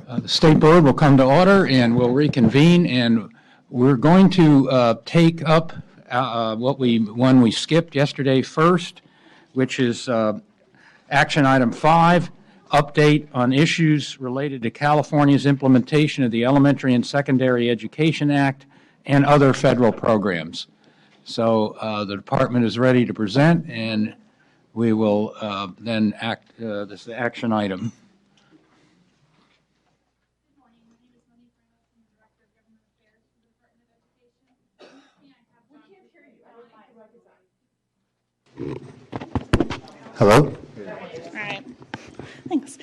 The State Board will come to order and we'll reconvene, and we're going to take up one we skipped yesterday first, which is action item 5, update on issues related to California's implementation of the Elementary and Secondary Education Act and other federal programs. So the department is ready to present, and we will then act this action item. Hello. All right. Thanks.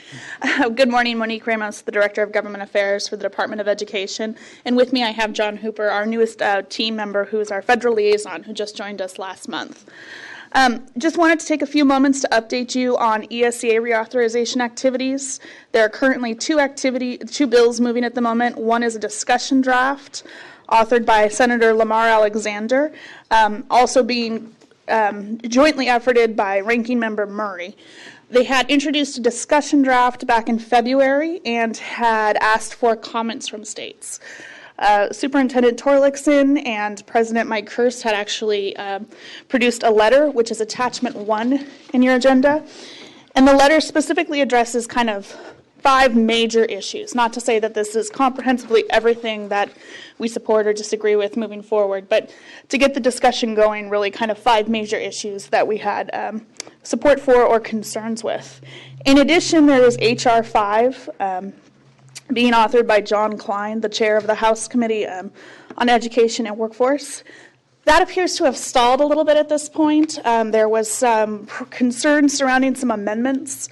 Good morning, Monique Ramos, the Director of Government Affairs for the Department of Education. And with me I have John Hooper, our newest team member, who is our federal liaison, who just joined us last month. Just wanted to take a few moments to update you on ESEA reauthorization activities. There are currently two bills moving at the moment. One is a discussion draft authored by Senator Lamar Alexander, also being jointly efforted by Ranking Member Murray. They had introduced a discussion draft back in February and had asked for comments from states. Superintendent Torlakson and President Mike Hurst had actually produced a letter, which is attachment 1 in your agenda. And the letter specifically addresses kind of 5 major issues. Not to say that this is comprehensively everything that we support or disagree with moving forward, but to get the discussion going, really kind of 5 major issues that we had support for or concerns with. In addition, there is H.R. 5, being authored by John Klein, the chair of the House Committee on Education and Workforce. That appears to have stalled a little bit at this point. There was some concern surrounding some amendments.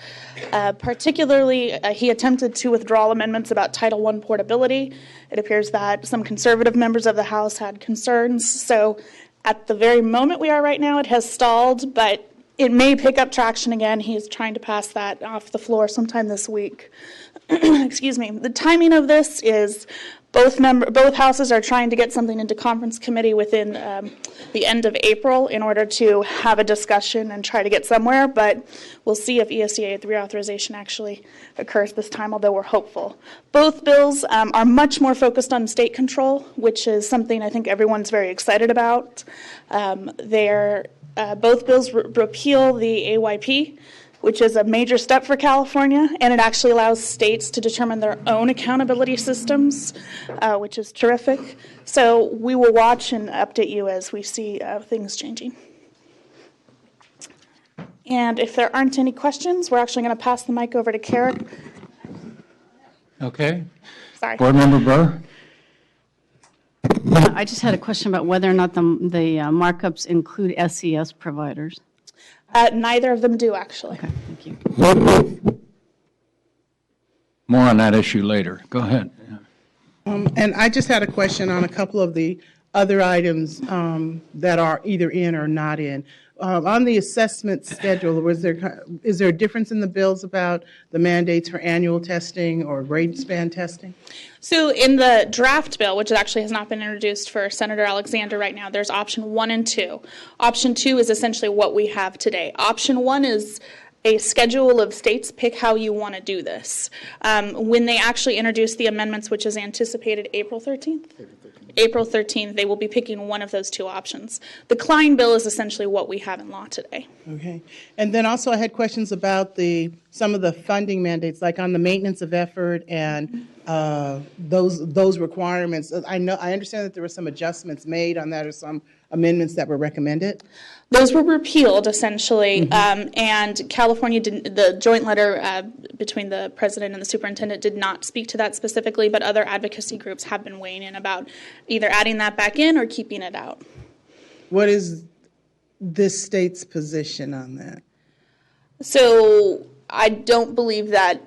Particularly, he attempted to withdraw amendments about Title I portability. It appears that some conservative members of the House had concerns. So at the very moment we are right now, it has stalled, but it may pick up traction again. He is trying to pass that off the floor sometime this week. Excuse me. The timing of this is both houses are trying to get something into conference committee within the end of April in order to have a discussion and try to get somewhere, but we'll see if ESEA reauthorization actually occurs this time, although we're hopeful. Both bills are much more focused on state control, which is something I think everyone's very excited about. Both bills repeal the AYP, which is a major step for California, and it actually allows states to determine their own accountability systems, which is terrific. So we will watch and update you as we see things changing. And if there aren't any questions, we're actually going to pass the mic over to Carrick. Okay. Sorry. Board Member Burr. I just had a question about whether or not the markups include SES providers. Neither of them do, actually. Okay, thank you. More on that issue later. Go ahead. And I just had a question on a couple of the other items that are either in or not in. On the assessment schedule, is there a difference in the bills about the mandates for annual testing or grade span testing? So in the draft bill, which actually has not been introduced for Senator Alexander right now, there's option 1 and 2. Option 2 is essentially what we have today. Option 1 is a schedule of states. Pick how you want to do this. When they actually introduce the amendments, which is anticipated April 13th? April 13th, they will be picking one of those 2 options. The Klein bill is essentially what we have in law today. Okay. And then also I had questions about some of the funding mandates, like on the maintenance of effort and those requirements. I understand that there were some adjustments made on that or some amendments that were recommended. Those were repealed, essentially, and California didn't. The joint letter between the president and the superintendent did not speak to that specifically, but other advocacy groups have been weighing in about either adding that back in or keeping it out. What is this state's position on that? So I don't believe that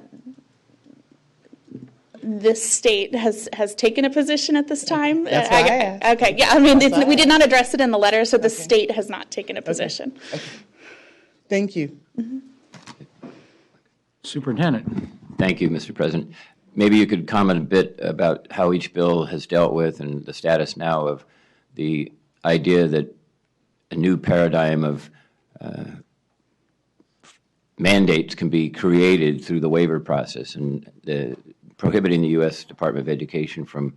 this state has taken a position at this time. That's why I asked. Okay, yeah, I mean, we did not address it in the letter, so the state has not taken a position. Okay. Thank you. Superintendent. Thank you, Mr. President. Maybe you could comment a bit about how each bill has dealt with and the status now of the idea that a new paradigm of mandates can be created through the waiver process, and prohibiting the U.S. Department of Education from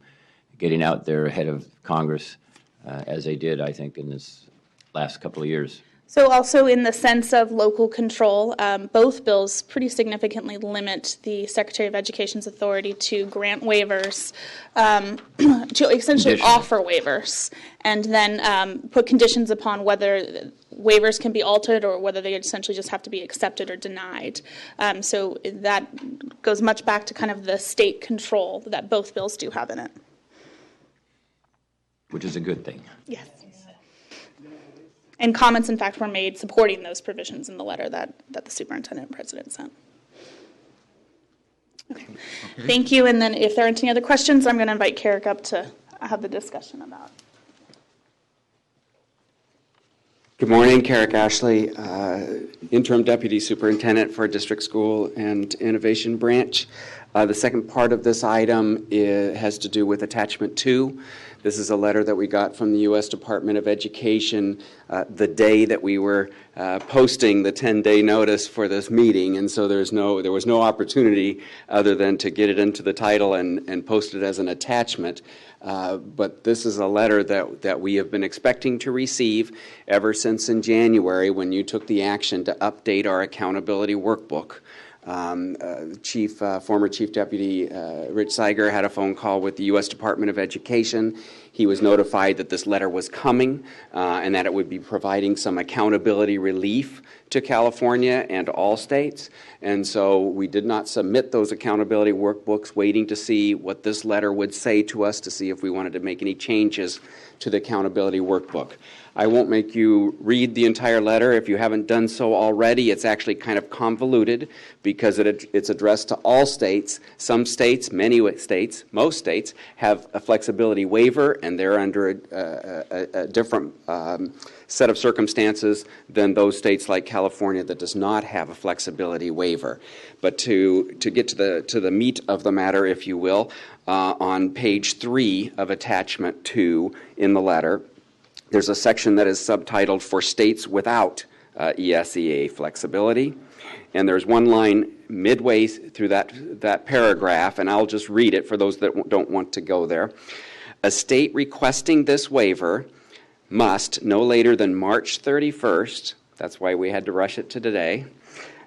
getting out there ahead of Congress, as they did, I think, in this last couple of years. So also in the sense of local control, both bills pretty significantly limit the Secretary of Education's authority to grant waivers, to essentially offer waivers, and then put conditions upon whether waivers can be altered or whether they essentially just have to be accepted or denied. So that goes much back to kind of the state control that both bills do have in it. Which is a good thing. Yes. And comments, in fact, were made supporting those provisions in the letter that the superintendent and president sent. Okay. Thank you. And then if there aren't any other questions, I'm going to invite Carrick up to have the discussion about. Good morning, Carrick Ashley, Interim Deputy Superintendent for District School and Innovation Branch. The second part of this item has to do with Attachment 2. This is a letter that we got from the U.S. Department of Education the day that we were posting the 10-day notice for this meeting, and so there was no opportunity other than to get it into the title and post it as an attachment. But this is a letter that we have been expecting to receive ever since in January when you took the action to update our accountability workbook. Former Chief Deputy Rich Seiger had a phone call with the U.S. Department of Education. He was notified that this letter was coming and that it would be providing some accountability relief to California and all states. And so we did not submit those accountability workbooks, waiting to see what this letter would say to us to see if we wanted to make any changes to the accountability workbook. I won't make you read the entire letter if you haven't done so already. It's actually kind of convoluted because it's addressed to all states. Some states, many states, most states have a flexibility waiver, and they're under a different set of circumstances than those states like California that does not have a flexibility waiver. But to get to the meat of the matter, if you will, on page 3 of attachment 2 in the letter, there's a section that is subtitled For States Without ESEA Flexibility. And there's one line midway through that paragraph, and I'll just read it for those that don't want to go there. A state requesting this waiver must, no later than March 31st, that's why we had to rush it to today,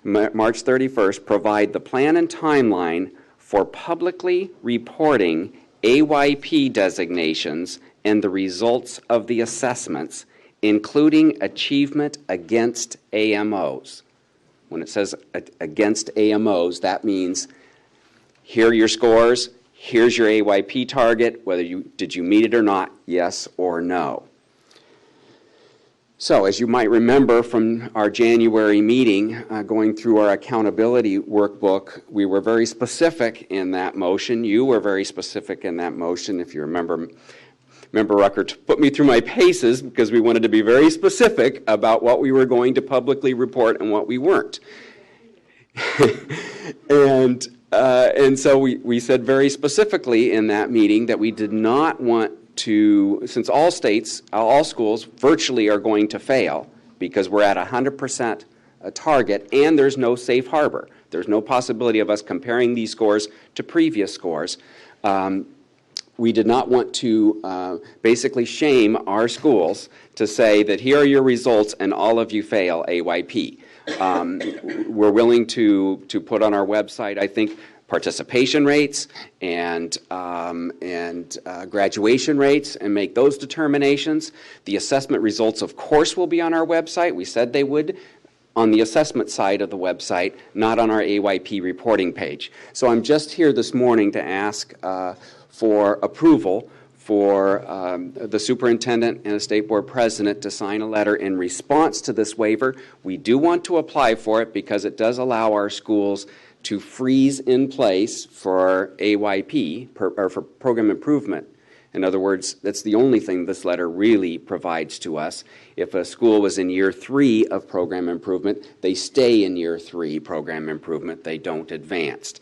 March 31st, provide the plan and timeline for publicly reporting AYP designations and the results of the assessments, including achievement against AMOs. When it says against AMOs, that means here are your scores, here's your AYP target, did you meet it or not, yes or no. So, as you might remember from our January meeting, going through our accountability workbook, we were very specific in that motion. You were very specific in that motion. If you remember, Member Rucker put me through my paces because we wanted to be very specific about what we were going to publicly report and what we weren't. And so we said very specifically in that meeting that we did not want to, since all schools virtually are going to fail because we're at 100% target and there's no safe harbor. There's no possibility of us comparing these scores to previous scores. We did not want to basically shame our schools to say that here are your results and all of you fail AYP. We're willing to put on our website, I think, participation rates and graduation rates and make those determinations. The assessment results, of course, will be on our website. We said they would on the assessment side of the website, not on our AYP reporting page. So I'm just here this morning to ask for approval for the superintendent and the state board president to sign a letter in response to this waiver. We do want to apply for it because it does allow our schools to freeze in place for AYP, or for program improvement. In other words, that's the only thing this letter really provides to us. If a school was in year 3 of program improvement, they stay in year 3 program improvement. They don't advance.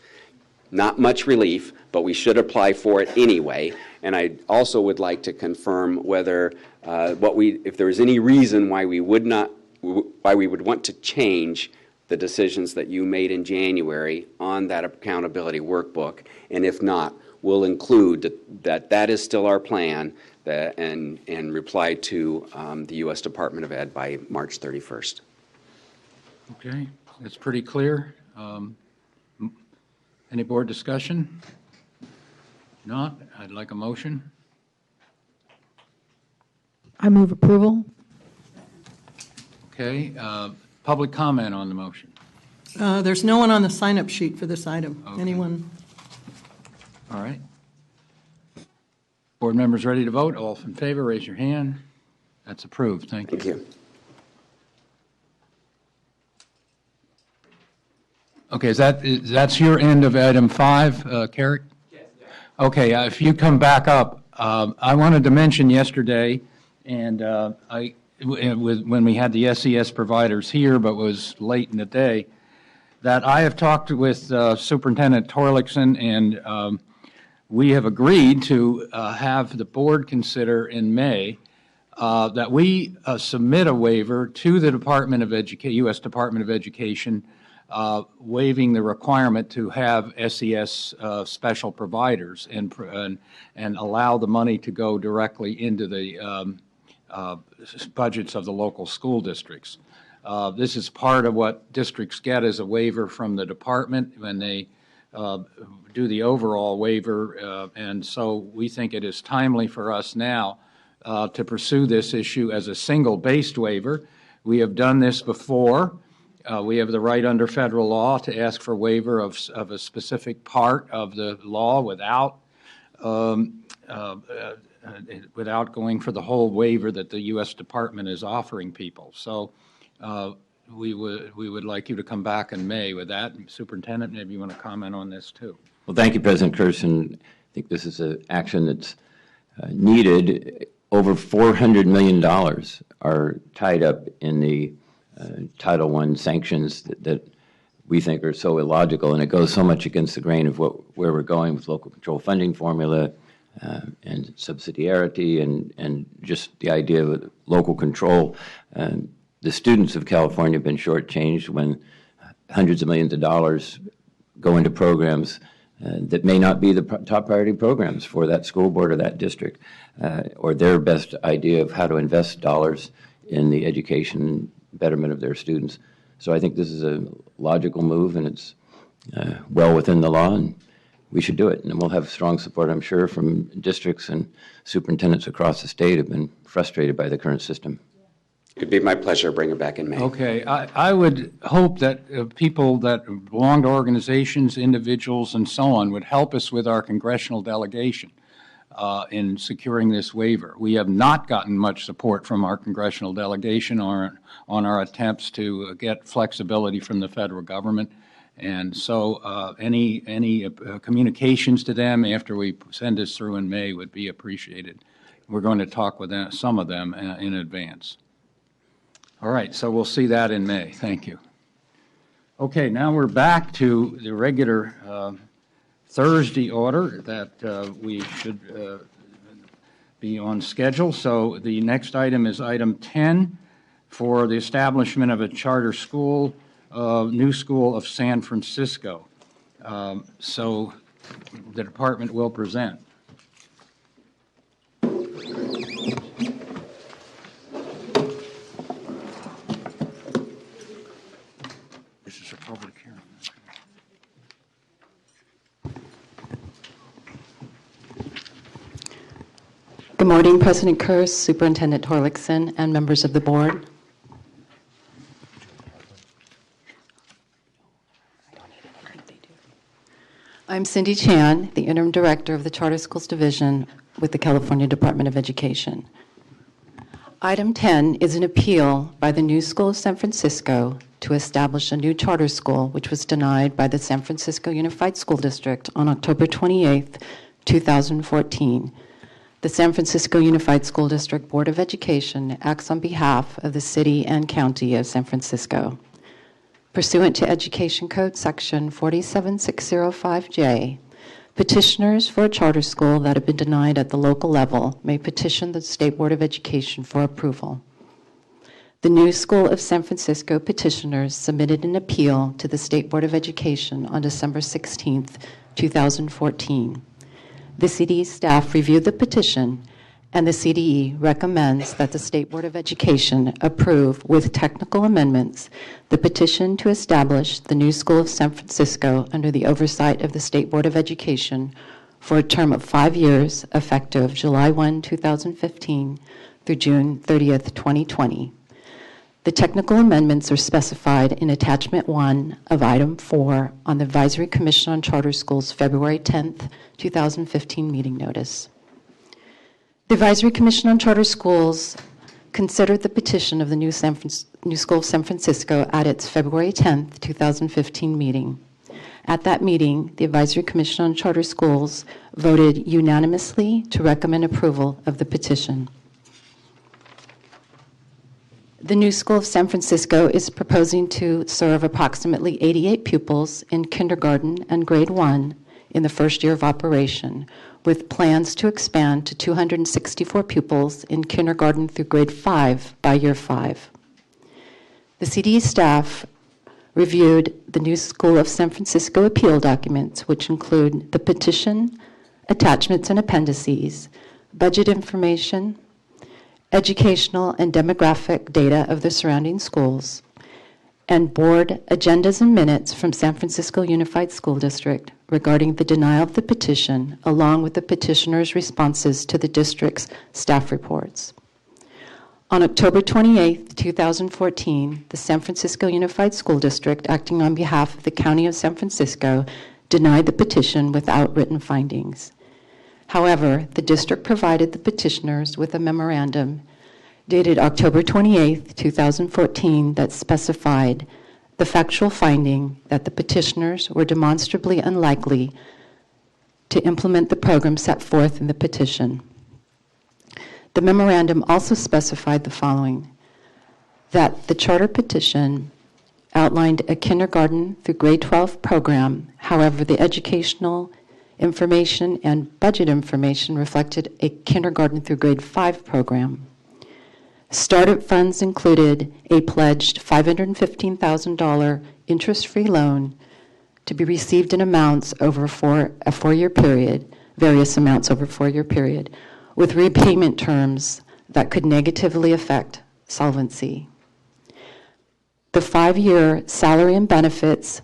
Not much relief, but we should apply for it anyway. And I also would like to confirm whether if there is any reason why we would want to change the decisions that you made in January on that accountability workbook, and if not, we'll include that is still our plan, and reply to the U.S. Department of Ed by March 31st. Okay, it's pretty clear. Any board discussion? Not, I'd like a motion. I move approval. Okay, public comment on the motion. There's no one on the sign-up sheet for this item. Okay. Anyone? All right. Board members ready to vote? All in favor, raise your hand. That's approved. Thank you. Thank you. Okay, that's your end of item 5, Carrick? Yes. Okay, if you come back up, I wanted to mention yesterday, and when we had the SES providers here, but was late in the day, that I have talked with Superintendent Torlikson, and we have agreed to have the board consider in May that we submit a waiver to the Department of U.S. Department of Education, waiving the requirement to have SES special providers and allow the money to go directly into the budgets of the local school districts. This is part of what districts get as a waiver from the department when they do the overall waiver, and so we think it is timely for us now to pursue this issue as a single-based waiver. We have done this before. We have the right under federal law to ask for waiver of a specific part of the law without going for the whole waiver that the U.S. Department is offering people. So we would like you to come back in May with that. Superintendent, maybe you want to comment on this too. Well, thank you, President Kirsten. I think this is an action that's needed. Over $400 million are tied up in the Title I sanctions that we think are so illogical, and it goes so much against the grain of where we're going with local control funding formula and subsidiarity and just the idea of local control. The students of California have been shortchanged when hundreds of millions of dollars go into programs that may not be the top priority programs for that school board or that district, or their best idea of how to invest dollars in the education betterment of their students. So I think this is a logical move, and it's well within the law, and we should do it. And we'll have strong support, I'm sure, from districts and superintendents across the state who have been frustrated by the current system. It'd be my pleasure to bring it back in May. Okay, I would hope that people that belong to organizations, individuals, and so on would help us with our congressional delegation in securing this waiver. We have not gotten much support from our congressional delegation on our attempts to get flexibility from the federal government. And so any communications to them after we send this through in May would be appreciated. We're going to talk with them, some of them in advance. All right, so we'll see that in May. Thank you. Okay, now we're back to the regular Thursday order that we should be on schedule. So the next item is item 10 for the establishment of a charter school, new school of San Francisco. So the department will present. This is a public hearing. Good morning, President Kurz, Superintendent Torlikson, and members of the board. I'm Cindy Chan, the Interim Director of the Charter Schools Division with the California Department of Education. Item 10 is an appeal by the New School of San Francisco to establish a new charter school, which was denied by the San Francisco Unified School District on October 28, 2014. The San Francisco Unified School District Board of Education acts on behalf of the City and County of San Francisco. Pursuant to Education Code Section 47605J, petitioners for a charter school that have been denied at the local level may petition the State Board of Education for approval. The New School of San Francisco petitioners submitted an appeal to the State Board of Education on December 16, 2014. The CDE staff reviewed the petition, and the CDE recommends that the State Board of Education approve, with technical amendments, the petition to establish the New School of San Francisco under the oversight of the State Board of Education for a term of 5 years, effective July 1, 2015 through June 30, 2020. The technical amendments are specified in Attachment 1 of Item 4 on the Advisory Commission on Charter Schools February 10, 2015 meeting notice. The Advisory Commission on Charter Schools considered the petition of the New School of San Francisco at its February 10, 2015 meeting. At that meeting, the Advisory Commission on Charter Schools voted unanimously to recommend approval of the petition. The New School of San Francisco is proposing to serve approximately 88 pupils in kindergarten and grade 1 in the first year of operation, with plans to expand to 264 pupils in kindergarten through grade 5 by year 5. The CDE staff reviewed the New School of San Francisco appeal documents, which include the petition, attachments and appendices, budget information, educational and demographic data of the surrounding schools, and board agendas and minutes from San Francisco Unified School District regarding the denial of the petition, along with the petitioner's responses to the district's staff reports. On October 28, 2014, the San Francisco Unified School District, acting on behalf of the County of San Francisco, denied the petition without written findings. However, the district provided the petitioners with a memorandum dated October 28, 2014, that specified the factual finding that the petitioners were demonstrably unlikely to implement the program set forth in the petition. The memorandum also specified the following: that the charter petition outlined a kindergarten through grade 12 program. However, the educational information and budget information reflected a kindergarten through grade 5 program. Startup funds included a pledged $515,000 interest-free loan to be received in amounts over a four-year period, various amounts over a 4-year period, with repayment terms that could negatively affect solvency. The 5-year salary and benefits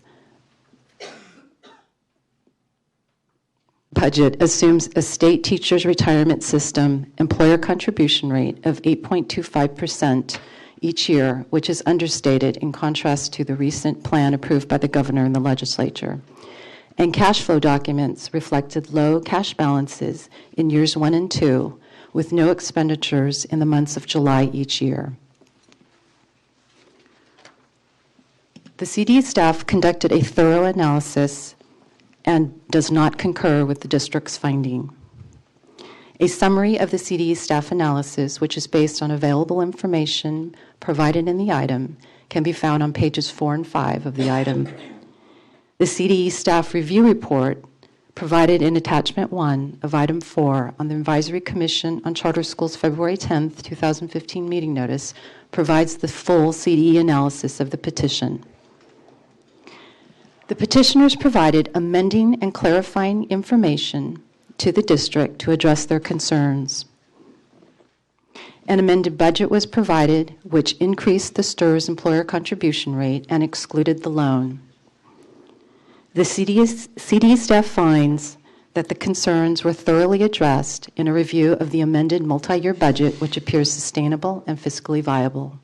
budget assumes a state teacher's retirement system employer contribution rate of 8.25% each year, which is understated in contrast to the recent plan approved by the governor and the legislature. And cash flow documents reflected low cash balances in years 1 and 2, with no expenditures in the months of July each year. The CDE staff conducted a thorough analysis and does not concur with the district's finding. A summary of the CDE staff analysis, which is based on available information provided in the item, can be found on pages 4 and 5 of the item. The CDE staff review report provided in Attachment 1 of Item 4 on the Advisory Commission on Charter Schools February 10, 2015 meeting notice provides the full CDE analysis of the petition. The petitioners provided amending and clarifying information to the district to address their concerns. An amended budget was provided, which increased the STRS employer contribution rate and excluded the loan. The CDE staff finds that the concerns were thoroughly addressed in a review of the amended multi-year budget, which appears sustainable and fiscally viable.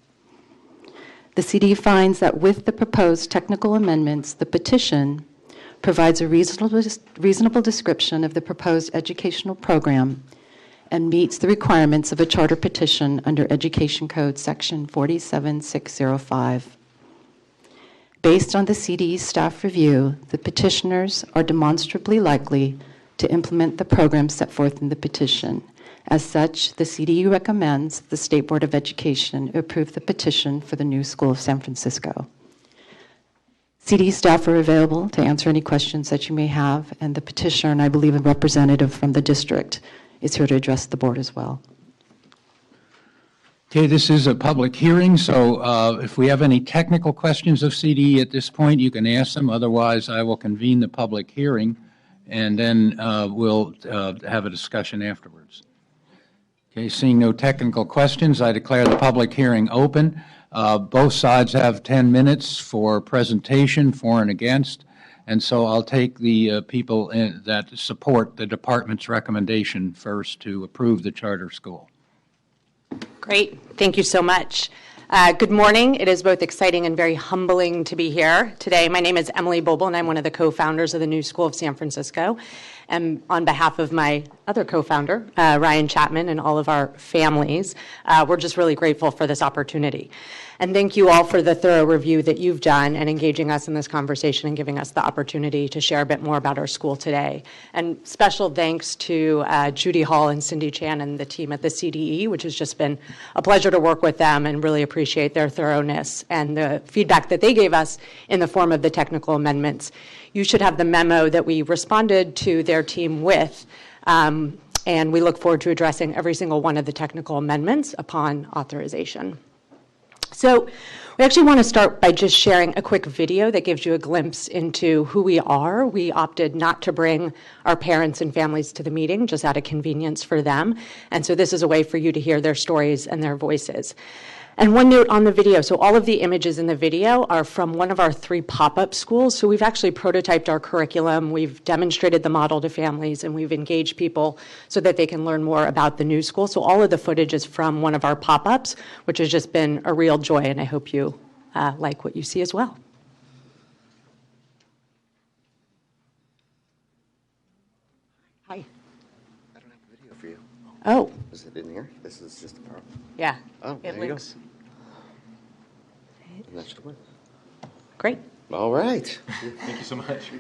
The CDE finds that with the proposed technical amendments, the petition provides a reasonable description of the proposed educational program and meets the requirements of a charter petition under Education Code Section 47605. Based on the CDE staff review, the petitioners are demonstrably likely to implement the program set forth in the petition. As such, the CDE recommends the State Board of Education approve the petition for the New School of San Francisco. CDE staff are available to answer any questions that you may have, and the petitioner, and I believe a representative from the district, is here to address the board as well. Okay, this is a public hearing, so if we have any technical questions of CDE at this point, you can ask them. Otherwise, I will convene the public hearing, and then we'll have a discussion afterwards. Okay, seeing no technical questions, I declare the public hearing open. Both sides have 10 minutes for presentation, for and against, and so I'll take the people that support the department's recommendation first to approve the charter school. Great. Thank you so much. Good morning. It is both exciting and very humbling to be here today. My name is Emily Boble, and I'm one of the co-founders of the New School of San Francisco. And on behalf of my other co-founder, Ryan Chapman, and all of our families, we're just really grateful for this opportunity. And thank you all for the thorough review that you've done and engaging us in this conversation and giving us the opportunity to share a bit more about our school today. And special thanks to Judy Hall and Cindy Chan and the team at the CDE, which has just been a pleasure to work with them, and really appreciate their thoroughness and the feedback that they gave us in the form of the technical amendments. You should have the memo that we responded to their team with, and we look forward to addressing every single one of the technical amendments upon authorization. So we actually want to start by just sharing a quick video that gives you a glimpse into who we are. We opted not to bring our parents and families to the meeting, just out of convenience for them. And so this is a way for you to hear their stories and their voices. And one note on the video, so all of the images in the video are from one of our 3 pop-up schools. So we've actually prototyped our curriculum, we've demonstrated the model to families, and we've engaged people so that they can learn more about the new school. So all of the footage is from one of our pop-ups, which has just been a real joy, and I hope you like what you see as well. Hi. I don't have a video for you. Oh. Is it in here? This is just a part. Yeah. Oh, it there you links. go. And that should work. Great. All right. Thank you so much.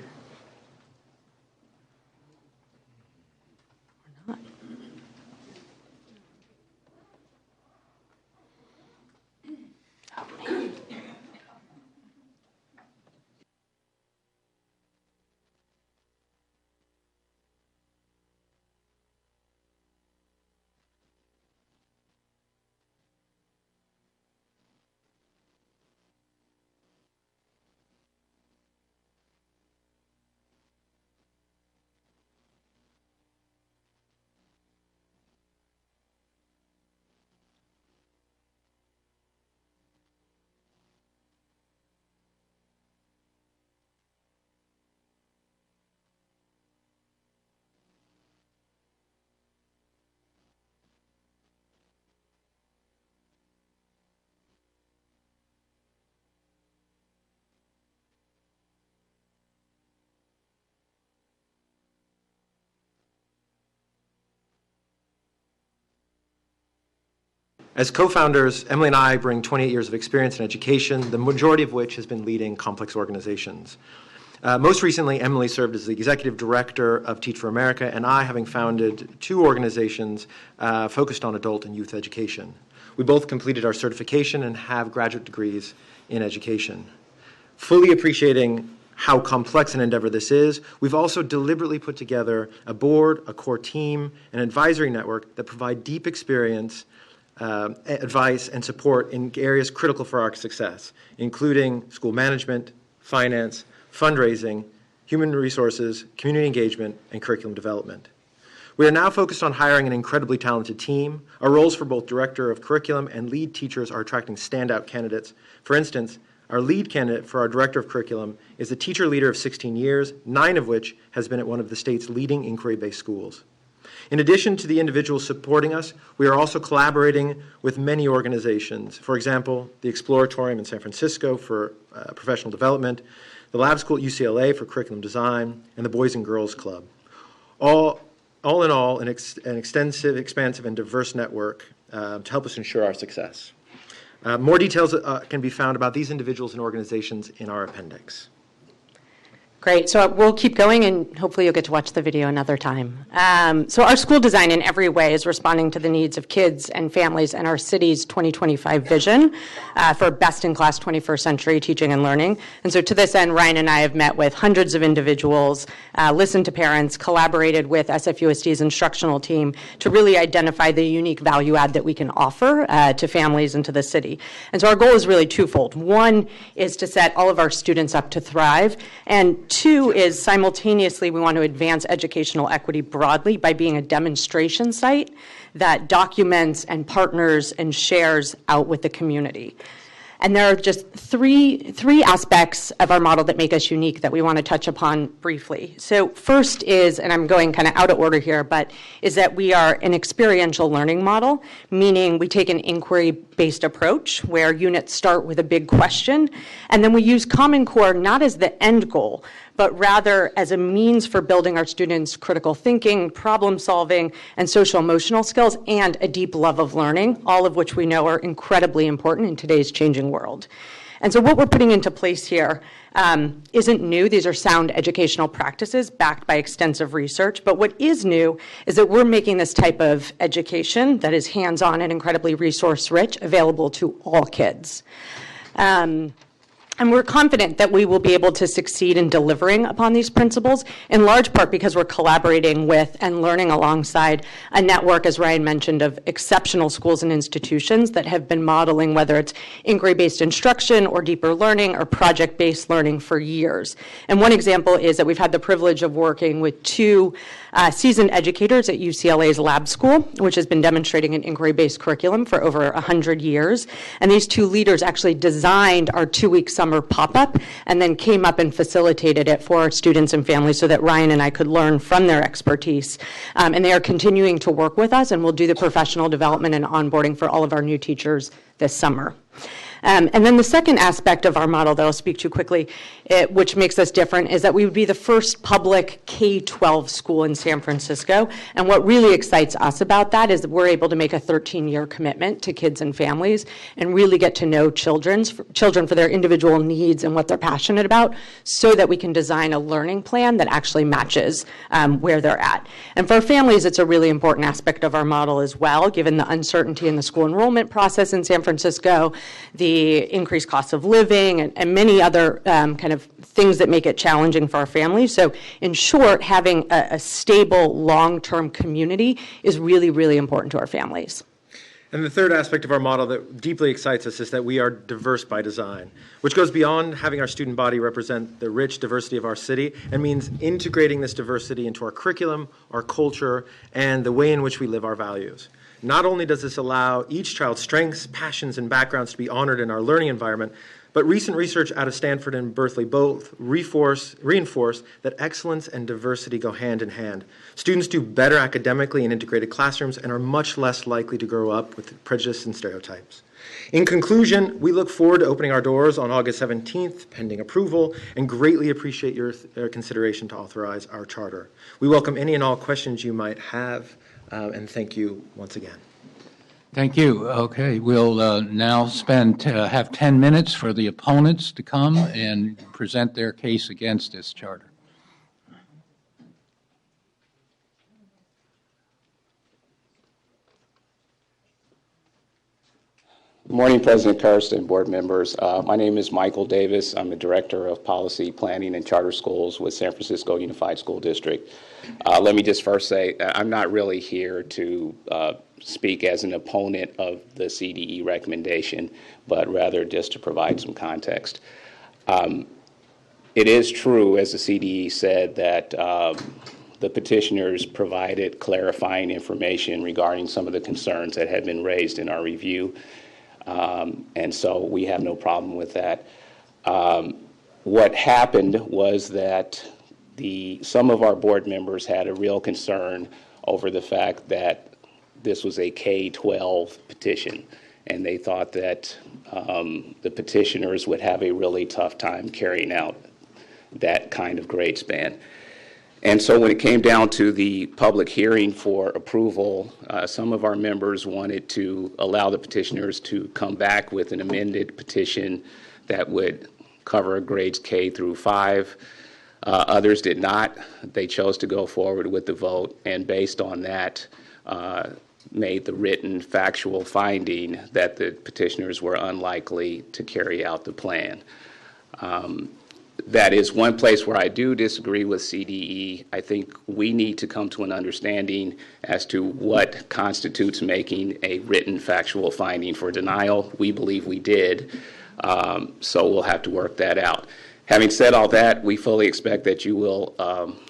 As co-founders, Emily and I bring 28 years of experience in education, the majority of which has been leading complex organizations. Most recently, Emily served as the executive director of Teach for America, and I, having founded 2 organizations focused on adult and youth education. We both completed our certification and have graduate degrees in education. Fully appreciating how complex an endeavor this is, we've also deliberately put together a board, a core team, an advisory network that provide deep experience, advice, and support in areas critical for our success, including school management, finance, fundraising, human resources, community engagement, and curriculum development. We are now focused on hiring an incredibly talented team. Our roles for both director of curriculum and lead teachers are attracting standout candidates. For instance, our lead candidate for our director of curriculum is a teacher leader of 16 years, 9 of which has been at one of the state's leading inquiry-based schools. In addition to the individuals supporting us, we are also collaborating with many organizations. For example, the Exploratorium in San Francisco for professional development, the Lab School at UCLA for curriculum design, and the Boys and Girls Club. All in all, an extensive, expansive, and diverse network to help us ensure our success. More details can be found about these individuals and organizations in our appendix. Great. So we'll keep going, and hopefully you'll get to watch the video another time. So our school design in every way is responding to the needs of kids and families and our city's 2025 vision for best-in-class 21st century teaching and learning. And so to this end, Ryan and I have met with hundreds of individuals, listened to parents, collaborated with SFUSD's instructional team to really identify the unique value add that we can offer to families and to the city. And so our goal is really twofold. One is to set all of our students up to thrive, and two is simultaneously we want to advance educational equity broadly by being a demonstration site that documents and partners and shares out with the community. And there are just three aspects of our model that make us unique that we want to touch upon briefly. So first is, and I'm going kind of out of order here, but is that we are an experiential learning model, meaning we take an inquiry-based approach where units start with a big question, and then we use Common Core not as the end goal, but rather as a means for building our students' critical thinking, problem solving, and social emotional skills, and a deep love of learning, all of which we know are incredibly important in today's changing world. And so what we're putting into place here isn't new. These are sound educational practices backed by extensive research. But what is new is that we're making this type of education that is hands-on and incredibly resource-rich available to all kids. And we're confident that we will be able to succeed in delivering upon these principles, in large part because we're collaborating with and learning alongside a network, as Ryan mentioned, of exceptional schools and institutions that have been modeling whether it's inquiry-based instruction or deeper learning or project-based learning for years. And one example is that we've had the privilege of working with two seasoned educators at UCLA's lab school, which has been demonstrating an inquiry-based curriculum for over 100 years. And these two leaders actually designed our 2-week summer pop-up and then came up and facilitated it for our students and families so that Ryan and I could learn from their expertise. And they are continuing to work with us, and we'll do the professional development and onboarding for all of our new teachers this summer. And then the second aspect of our model that I'll speak to quickly, which makes us different, is that we would be the first public K-12 school in San Francisco. And what really excites us about that is that we're able to make a 13-year commitment to kids and families and really get to know children for their individual needs and what they're passionate about so that we can design a learning plan that actually matches where they're at. And for our families, it's a really important aspect of our model as well, given the uncertainty in the school enrollment process in San Francisco, the increased cost of living, and many other kind of things that make it challenging for our families. So in short, having a stable, long-term community is really, really important to our families. And the third aspect of our model that deeply excites us is that we are diverse by design, which goes beyond having our student body represent the rich diversity of our city and means integrating this diversity into our curriculum, our culture, and the way in which we live our values. Not only does this allow each child's strengths, passions, and backgrounds to be honored in our learning environment, but recent research out of Stanford and Berkeley both reinforce that excellence and diversity go hand in hand. Students do better academically in integrated classrooms and are much less likely to grow up with prejudice and stereotypes. In conclusion, we look forward to opening our doors on August 17th, pending approval, and greatly appreciate your consideration to authorize our charter. We welcome any and all questions you might have. And thank you once again. Thank you. Okay, we'll now have 10 minutes for the opponents to come and present their case against this charter. Good morning, President Kirsten, board members. My name is Michael Davis. I'm the Director of Policy, Planning, and Charter Schools with San Francisco Unified School District. Let me just first say I'm not really here to speak as an opponent of the CDE recommendation, but rather just to provide some context. It is true, as the CDE said, that the petitioners provided clarifying information regarding some of the concerns that had been raised in our review. And so we have no problem with that. What happened was that some of our board members had a real concern over the fact that this was a K-12 petition, and they thought that the petitioners would have a really tough time carrying out that kind of grade span. And so when it came down to the public hearing for approval, some of our members wanted to allow the petitioners to come back with an amended petition that would cover grades K through 5. Others did not. They chose to go forward with the vote, and based on that, made the written factual finding that the petitioners were unlikely to carry out the plan. That is one place where I do disagree with CDE. I think we need to come to an understanding as to what constitutes making a written factual finding for denial. We believe we did, so we'll have to work that out. Having said all that, we fully expect that you will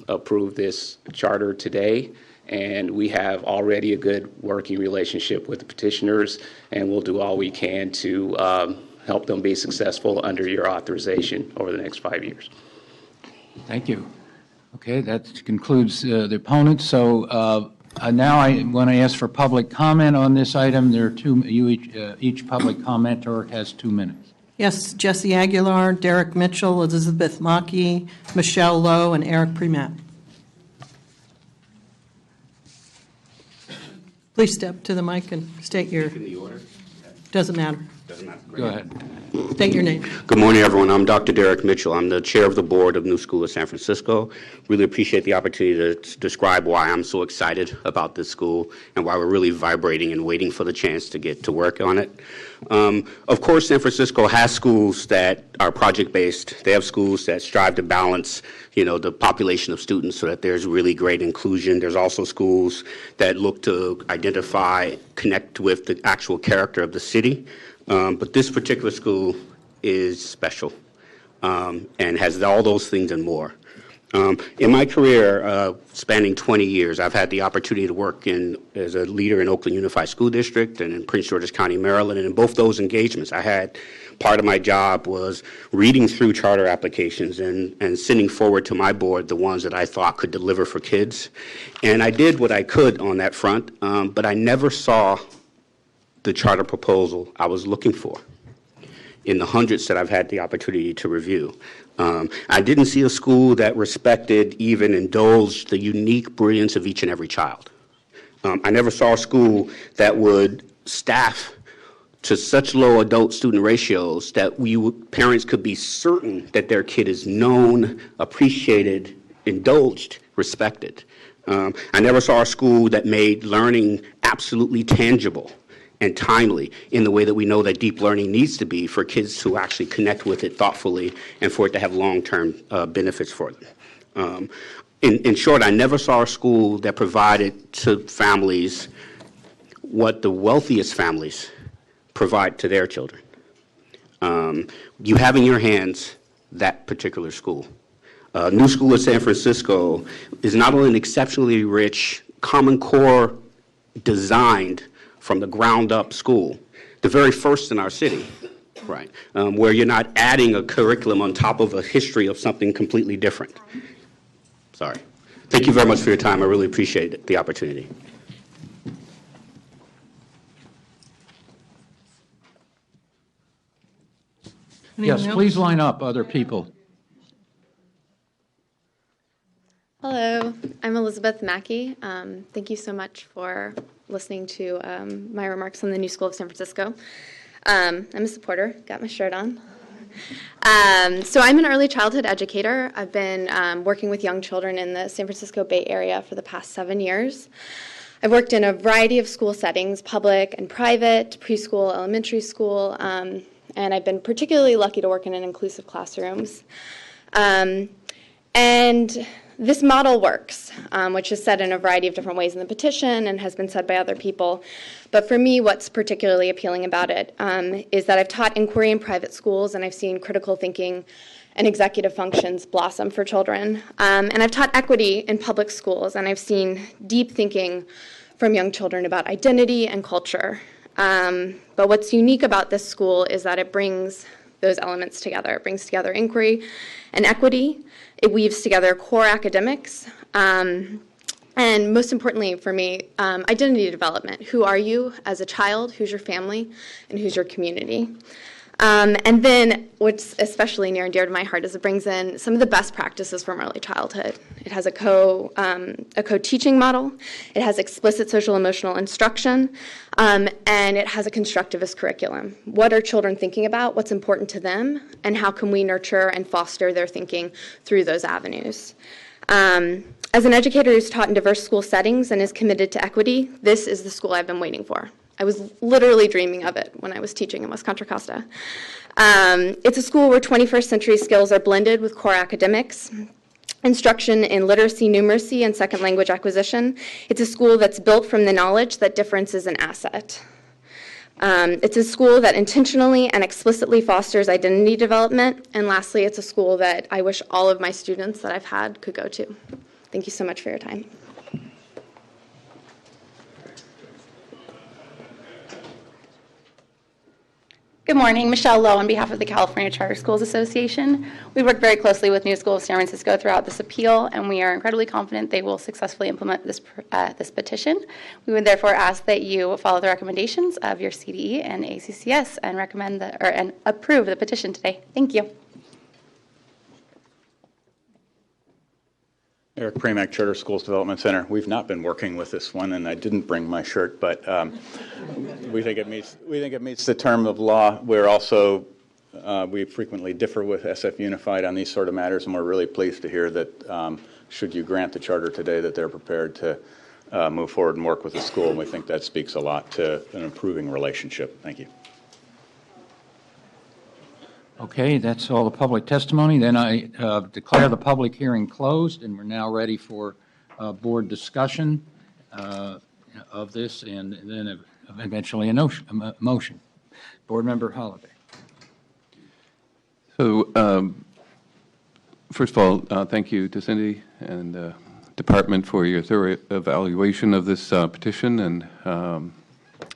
approve this charter today, and we have already a good working relationship with the petitioners, and we'll do all we can to help them be successful under your authorization over the next 5 years. Thank you. Okay, that concludes the opponents. So now I want to ask for public comment on this item. There are each public commenter has 2 minutes. Yes, Jesse Aguilar, Derek Mitchell, Elizabeth Maki, Michelle Lowe, and Eric Primat. Please step to the mic and state your... In the order? Doesn't matter. Doesn't matter. Go ahead. State your name. Good morning, everyone. I'm Dr. Derek Mitchell. I'm the chair of the board of New School of San Francisco. Really appreciate the opportunity to describe why I'm so excited about this school and why we're really vibrating and waiting for the chance to get to work on it. Of course, San Francisco has schools that are project-based. They have schools that strive to balance, the population of students so that there's really great inclusion. There's also schools that look to identify, connect with the actual character of the city. But this particular school is special and has all those things and more. In my career, spanning 20 years, I've had the opportunity to work as a leader in Oakland Unified School District and in Prince George's County, Maryland. And in both those engagements, part of my job was reading through charter applications and sending forward to my board the ones that I thought could deliver for kids. And I did what I could on that front, but I never saw the charter proposal I was looking for in the hundreds that I've had the opportunity to review. I didn't see a school that respected, even indulged the unique brilliance of each and every child. I never saw a school that would staff to such low adult-student ratios that parents could be certain that their kid is known, appreciated, indulged, respected. I never saw a school that made learning absolutely tangible and timely in the way that we know that deep learning needs to be for kids to actually connect with it thoughtfully and for it to have long-term benefits for them. In short, I never saw a school that provided to families what the wealthiest families provide to their children. You have in your hands that particular school. New School of San Francisco is not only an exceptionally rich Common Core designed from the ground up school, the very first in our city, right, where you're not adding a curriculum on top of a history of something completely different. Sorry. Thank you very much for your time. I really appreciate the opportunity. Yes, please line up, other people. Hello, I'm Elizabeth Mackey. Thank you so much for listening to my remarks on the New School of San Francisco. I'm a supporter, got my shirt on. So I'm an early childhood educator. I've been working with young children in the San Francisco Bay Area for the past 7 years. I've worked in a variety of school settings, public and private, preschool, elementary school, and I've been particularly lucky to work in inclusive classrooms. And this model works, which is said in a variety of different ways in the petition and has been said by other people. But for me, what's particularly appealing about it is that I've taught inquiry in private schools and I've seen critical thinking and executive functions blossom for children. And I've taught equity in public schools and I've seen deep thinking from young children about identity and culture. But what's unique about this school is that it brings those elements together. It brings together inquiry and equity. It weaves together core academics, and most importantly for me, identity development. Who are you as a child? Who's your family? And who's your community? And then what's especially near and dear to my heart is it brings in some of the best practices from early childhood. It has a co-teaching model. It has explicit social emotional instruction, and it has a constructivist curriculum. What are children thinking about? What's important to them? And how can we nurture and foster their thinking through those avenues? As an educator who's taught in diverse school settings and is committed to equity, this is the school I've been waiting for. I was literally dreaming of it when I was teaching in West Contra Costa. It's a school where 21st century skills are blended with core academics, instruction in literacy, numeracy, and second language acquisition. It's a school that's built from the knowledge that difference is an asset. It's a school that intentionally and explicitly fosters identity development. And lastly, it's a school that I wish all of my students that I've had could go to. Thank you so much for your time. Good morning, Michelle Lowe on behalf of the California Charter Schools Association. We worked very closely with New School of San Francisco throughout this appeal, and we are incredibly confident they will successfully implement this petition. We would therefore ask that you follow the recommendations of your CDE and ACCS and and approve the petition today. Thank you. Eric Pramack, Charter Schools Development Center. We've not been working with this one, and I didn't bring my shirt, but we think it meets the term of law. We're also we frequently differ with SF Unified on these sort of matters, and we're really pleased to hear that should you grant the charter today, that they're prepared to move forward and work with the school, and we think that speaks a lot to an improving relationship. Thank you. Okay, that's all the public testimony. Then I declare the public hearing closed, and we're now ready for board discussion of this, and then eventually a motion. Board Member Holliday. So, first of all, thank you to Cindy and the department for your thorough evaluation of this petition and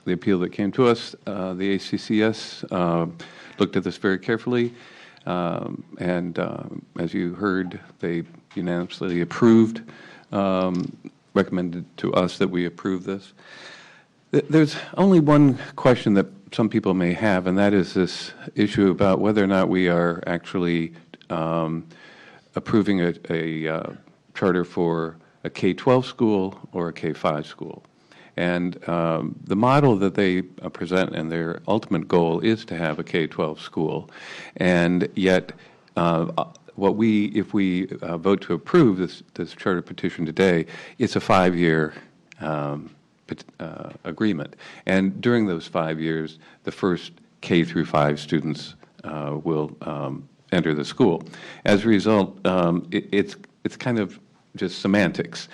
the appeal that came to us. The ACCS looked at this very carefully, and as you heard, they unanimously approved, recommended to us that we approve this. There's only one question that some people may have, and that is this issue about whether or not we are actually approving a charter for a K-12 school or a K-5 school. And the model that they present and their ultimate goal is to have a K-12 school. And yet, if we vote to approve this charter petition today, it's a 5-year agreement. And during those 5 years, the first K through 5 students will enter the school. As a result, it's kind of just semantics.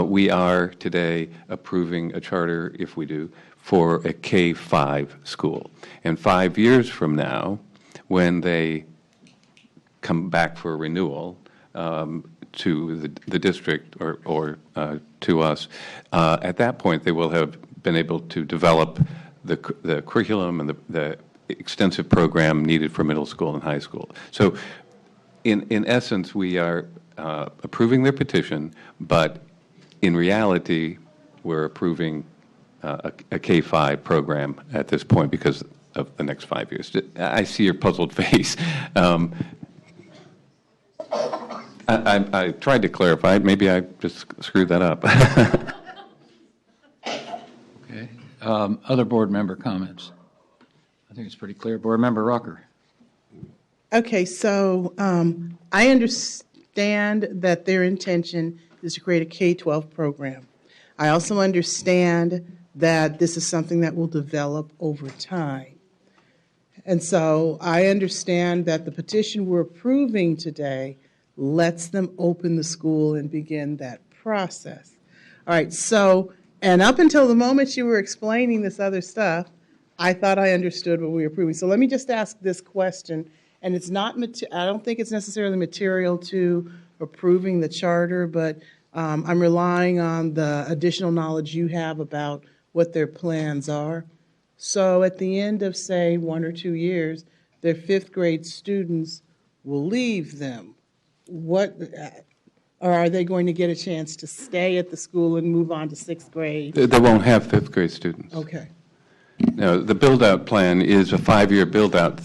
We are today approving a charter, if we do, for a K-5 school. And 5 years from now, when they come back for renewal to the district or to us, at that point they will have been able to develop the curriculum and the extensive program needed for middle school and high school. So in essence, we are approving their petition, but in reality, we're approving a K-5 program at this point because of the next 5 years. I see your puzzled face. I tried to clarify it. Maybe I just screwed that up. Okay. Other board member comments? I think it's pretty clear. Board Member Rucker. Okay, so I understand that their intention is to create a K-12 program. I also understand that this is something that will develop over time. And so I understand that the petition we're approving today lets them open the school and begin that process. All right, so, and up until the moment you were explaining this other stuff, I thought I understood what we were approving. So let me just ask this question, and it's not, I don't think it's necessarily material to approving the charter, but I'm relying on the additional knowledge you have about what their plans are. So at the end of, say, 1 or 2 years, their 5th grade students will leave them. What, or are they going to get a chance to stay at the school and move on to 6th grade? They won't have 5th grade students. Okay. No, the build-out plan is a 5-year build-out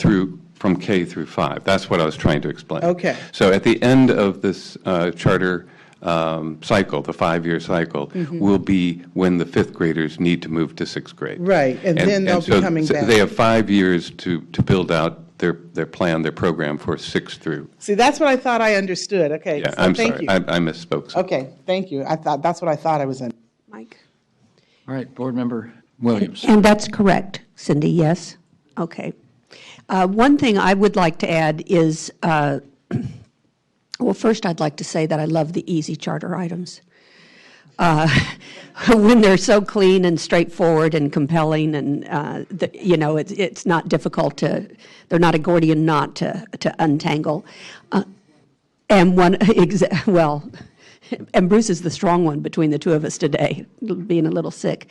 from K through 5. That's what I was trying to explain. Okay. So at the end of this charter cycle, the 5-year cycle, will be when the 5th graders need to move to 6th grade. Right, and then they'll be coming back. They have 5 years to build out their plan, their program for 6th through. See, that's what I thought I understood. Okay, Yeah, so I'm thank sorry. you. I misspoke. Okay, thank you. That's what I thought I was in. Mike? All right, Board Member Williams. And that's correct, Cindy, yes? Okay. One thing I would like to add is, well, first I'd like to say that I love the easy charter items. When they're so clean and straightforward and compelling and, it's not difficult they're not a Gordian knot to untangle. And and Bruce is the strong one between the two of us today, being a little sick.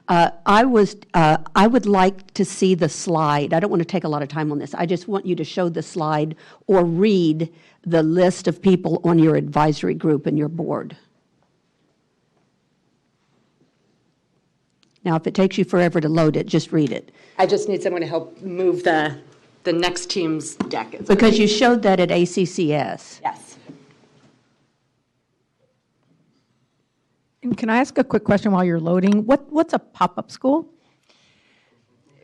I would like to see the slide. I don't want to take a lot of time on this. I just want you to show the slide or read the list of people on your advisory group and your board. Now, if it takes you forever to load it, just read it. I just need someone to help move the next team's deck. Because you showed that at ACCS. Yes. And can I ask a quick question while you're loading? What's a pop-up school?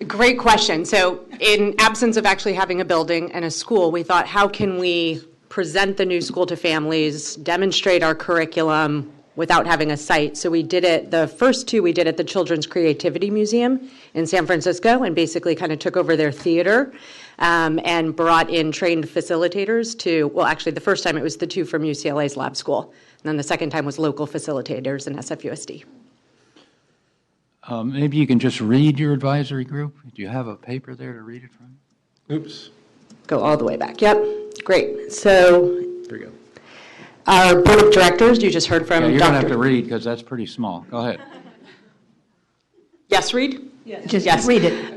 Great question. So in absence of actually having a building and a school, we thought, how can we present the new school to families, demonstrate our curriculum without having a site? So we did it, the first two we did at the Children's Creativity Museum in San Francisco, and basically kind of took over their theater and brought in trained facilitators to, well, actually the first time it was the two from UCLA's lab school. And then the second time was local facilitators in SFUSD. Maybe you can just read your advisory group. Do you have a paper there to read it from? Oops. Go all the way back. Yep. Great. So There you go. our board of directors, you just heard from Yeah, you're going to have Dr. to read because that's pretty small. Go ahead. Yes, read? Just read it.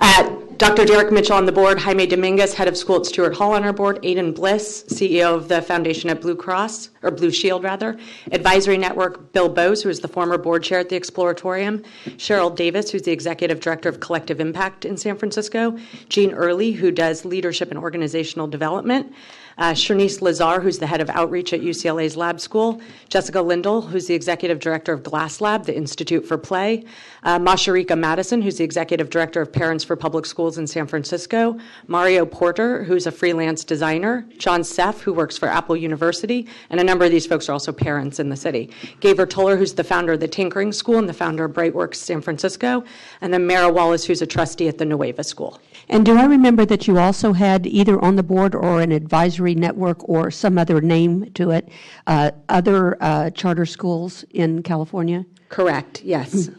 Dr. Derek Mitchell on the board, Jaime Dominguez, head of school at Stewart Hall on our board, Aidan Bliss, CEO of the foundation at Blue Cross, or Blue Shield rather, Advisory Network, Bill Bose, who is the former board chair at the Exploratorium, Cheryl Davis, who's the executive director of Collective Impact in San Francisco, Jean Early, who does leadership and organizational development, Shanice Lazar, who's the head of outreach at UCLA's lab school, Jessica Lindell, who's the executive director of Glass Lab, the Institute for Play, Masharika Madison, who's the executive director of Parents for Public Schools in San Francisco, Mario Porter, who's a freelance designer, John Seff, who works for Apple University, and a number of these folks are also parents in the city. Gaver Toller, who's the founder of the Tinkering School and the founder of Brightworks San Francisco, and then Mara Wallace, who's a trustee at the Nueva School. And do I remember that you also had either on the board or an advisory network or some other name to it, other charter schools in California? Correct, yes.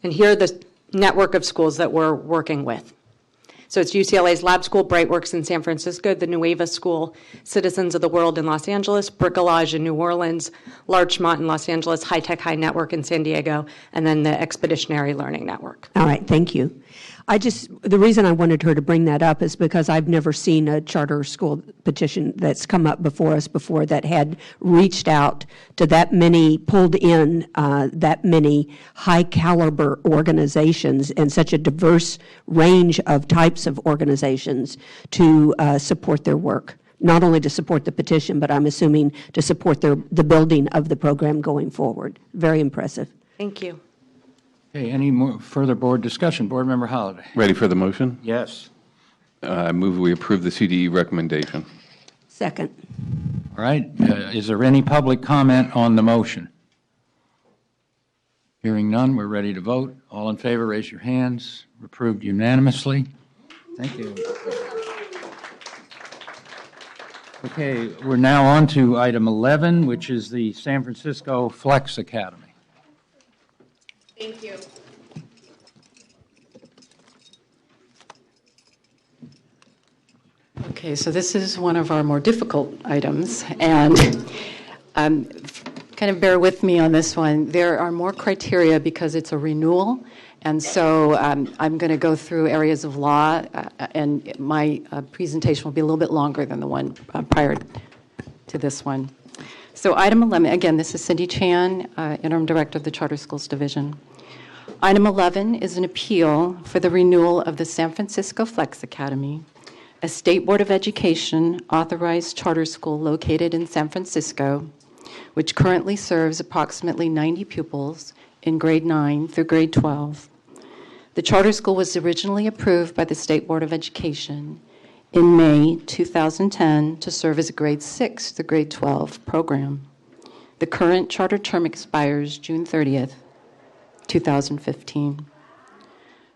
And here are the network of schools that we're working with. So it's UCLA's Lab School, Brightworks in San Francisco, the Nueva School, Citizens of the World in Los Angeles, Bricolage in New Orleans, Larchmont in Los Angeles, High Tech High Network in San Diego, and then the Expeditionary Learning Network. All right, thank you. The reason I wanted her to bring that up is because I've never seen a charter school petition that's come up before us before that had reached out to that many, pulled in that many high caliber organizations and such a diverse range of types of organizations to support their work. Not only to support the petition, but I'm assuming to support the building of the program going forward. Very impressive. Thank you. Okay, any more further board discussion? Board Member Holliday. Ready for the motion? Yes. I move we approve the CDE recommendation. Second. All right. Is there any public comment on the motion? Hearing none, we're ready to vote. All in favor, raise your hands. Approved unanimously. Thank you. Okay, we're now on to item 11, which is the San Francisco Flex Academy. Thank you. Okay, so this is one of our more difficult items, and kind of bear with me on this one. There are more criteria because it's a renewal, and so I'm going to go through areas of law, and my presentation will be a little bit longer than the one prior to this one. So item 11, again, this is Cindy Chan, Interim Director of the Charter Schools Division. Item 11 is an appeal for the renewal of the San Francisco Flex Academy, a State Board of Education authorized charter school located in San Francisco, which currently serves approximately 90 pupils in grade 9 through grade 12. The charter school was originally approved by the State Board of Education in May 2010 to serve as a grade 6 through grade 12 program. The current charter term expires June 30th, 2015.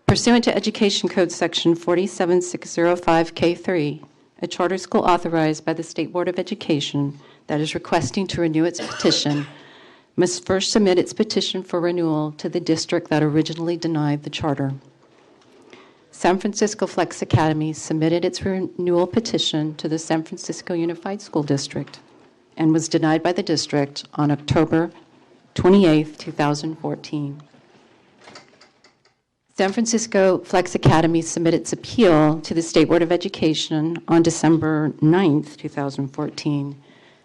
Pursuant to Education Code Section 47605K3, a charter school authorized by the State Board of Education that is requesting to renew its petition must first submit its petition for renewal to the district that originally denied the charter. San Francisco Flex Academy submitted its renewal petition to the San Francisco Unified School District and was denied by the district on October 28, 2014. San Francisco Flex Academy submitted its appeal to the State Board of Education on December 9, 2014.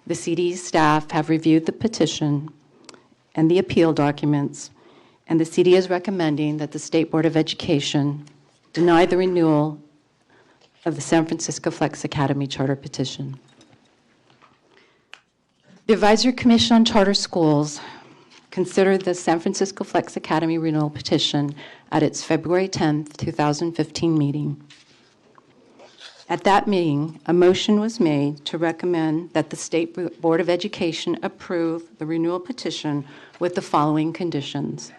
The CDE staff have reviewed the petition and the appeal documents, and the CD is recommending that the State Board of Education deny the renewal of the San Francisco Flex Academy charter petition. The Advisory Commission on Charter Schools considered the San Francisco Flex Academy renewal petition at its February 10, 2015 meeting. At that meeting, a motion was made to recommend that the State Board of Education approve the renewal petition with the following conditions.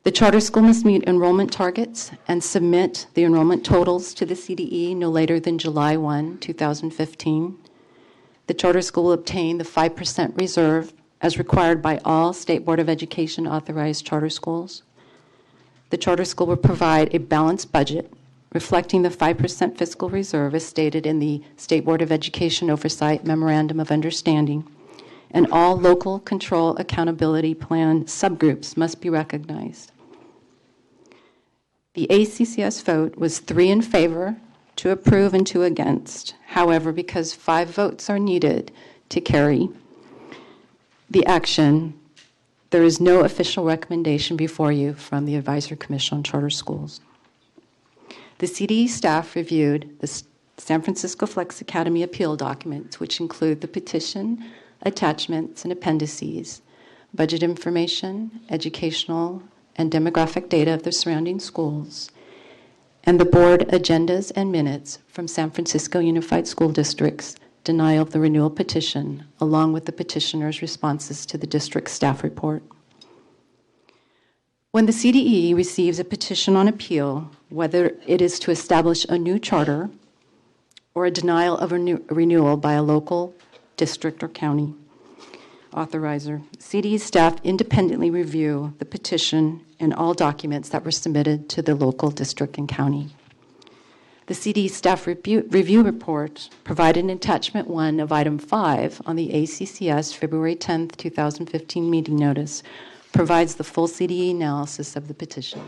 The charter school must meet enrollment targets and submit the enrollment totals to the CDE no later than July 1, 2015. The charter school will obtain the 5% reserve as required by all State Board of Education authorized charter schools. The charter school will provide a balanced budget reflecting the 5% fiscal reserve as stated in the State Board of Education Oversight Memorandum of Understanding, and all local control accountability plan subgroups must be recognized. The ACCS vote was 3 in favor, 2 approve, and 2 against. However, because 5 votes are needed to carry the action, there is no official recommendation before you from the Advisory Commission on Charter Schools. The CDE staff reviewed the San Francisco Flex Academy appeal documents, which include the petition, attachments, and appendices, budget information, educational and demographic data of the surrounding schools, and the board agendas and minutes from San Francisco Unified School District's denial of the renewal petition, along with the petitioner's responses to the district staff report. When the CDE receives a petition on appeal, whether it is to establish a new charter or a denial of a renewal by a local district or county authorizer, CDE staff independently review the petition and all documents that were submitted to the local district and county. The CDE staff review report provided in attachment 1 of item 5 on the ACCS February 10, 2015 meeting notice provides the full CDE analysis of the petition.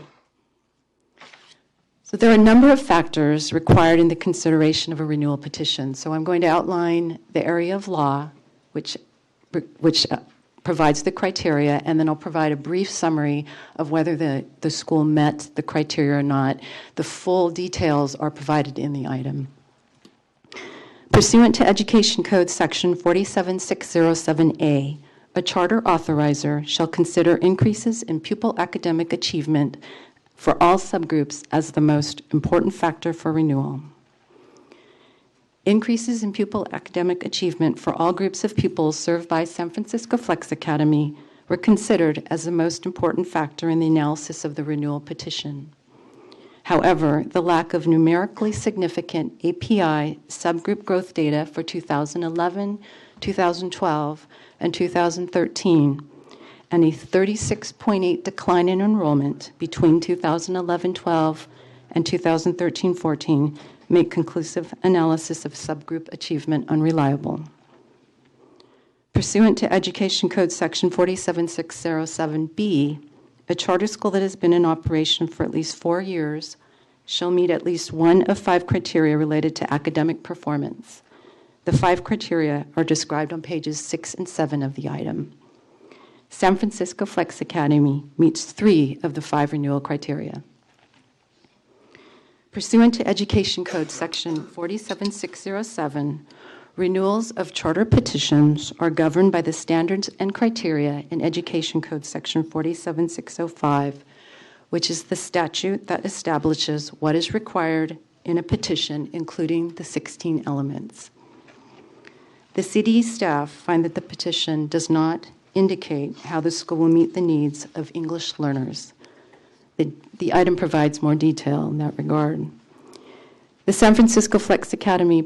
So there are a number of factors required in the consideration of a renewal petition. So I'm going to outline the area of law which provides the criteria, and then I'll provide a brief summary of whether the school met the criteria or not. The full details are provided in the item. Pursuant to Education Code Section 47607A, a charter authorizer shall consider increases in pupil academic achievement for all subgroups as the most important factor for renewal. Increases in pupil academic achievement for all groups of pupils served by San Francisco Flex Academy were considered as the most important factor in the analysis of the renewal petition. However, the lack of numerically significant API subgroup growth data for 2011, 2012, and 2013, and a 36.8 decline in enrollment between 2011-12 and 2013-14 make conclusive analysis of subgroup achievement unreliable. Pursuant to Education Code Section 47607B, a charter school that has been in operation for at least 4 years shall meet at least one of 5 criteria related to academic performance. The 5 criteria are described on pages 6 and 7 of the item. San Francisco Flex Academy meets 3 of the 5 renewal criteria. Pursuant to Education Code Section 47607, renewals of charter petitions are governed by the standards and criteria in Education Code Section 47605, which is the statute that establishes what is required in a petition, including the 16 elements. The CDE staff find that the petition does not indicate how the school will meet the needs of English learners. The item provides more detail in that regard. The San Francisco Flex Academy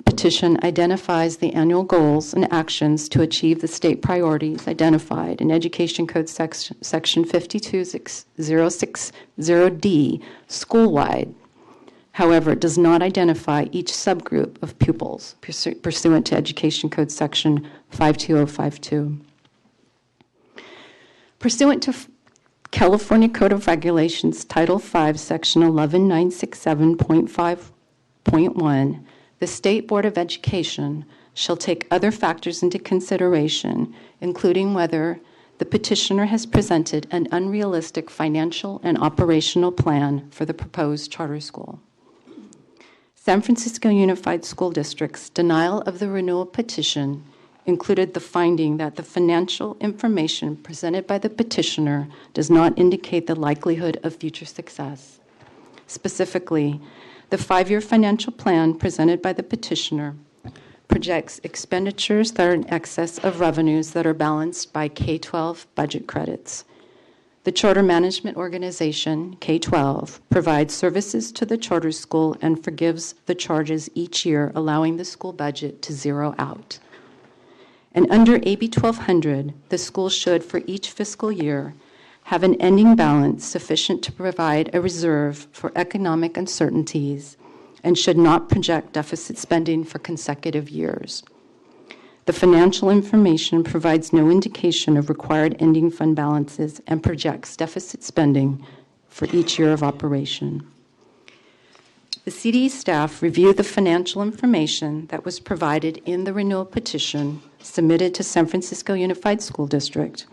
petition identifies the annual goals and actions to achieve the state priorities identified in Education Code Section 52060D school-wide. However, it does not identify each subgroup of pupils pursuant to Education Code Section 52052. Pursuant to California Code of Regulations, Title V, Section 11967.5.1, the State Board of Education shall take other factors into consideration, including whether the petitioner has presented an unrealistic financial and operational plan for the proposed charter school. San Francisco Unified School District's denial of the renewal petition included the finding that the financial information presented by the petitioner does not indicate the likelihood of future success. Specifically, the 5-year financial plan presented by the petitioner projects expenditures that are in excess of revenues that are balanced by K-12 budget credits. The Charter Management Organization, K-12, provides services to the charter school and forgives the charges each year, allowing the school budget to zero out. And under AB 1200, the school should, for each fiscal year, have an ending balance sufficient to provide a reserve for economic uncertainties and should not project deficit spending for consecutive years. The financial information provides no indication of required ending fund balances and projects deficit spending for each year of operation. The CDE staff reviewed the financial information that was provided in the renewal petition submitted to San Francisco Unified School District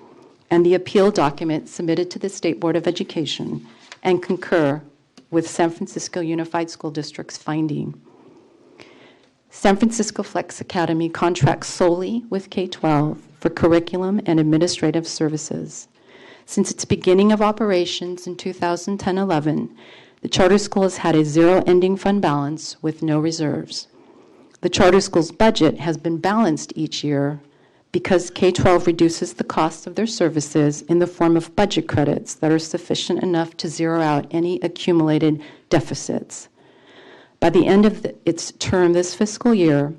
and the appeal document submitted to the State Board of Education and concur with San Francisco Unified School District's finding. San Francisco Flex Academy contracts solely with K-12 for curriculum and administrative services. Since its beginning of operations in 2010-11, the charter school has had a zero ending fund balance with no reserves. The charter school's budget has been balanced each year because K-12 reduces the cost of their services in the form of budget credits that are sufficient enough to zero out any accumulated deficits. By the end of its term this fiscal year,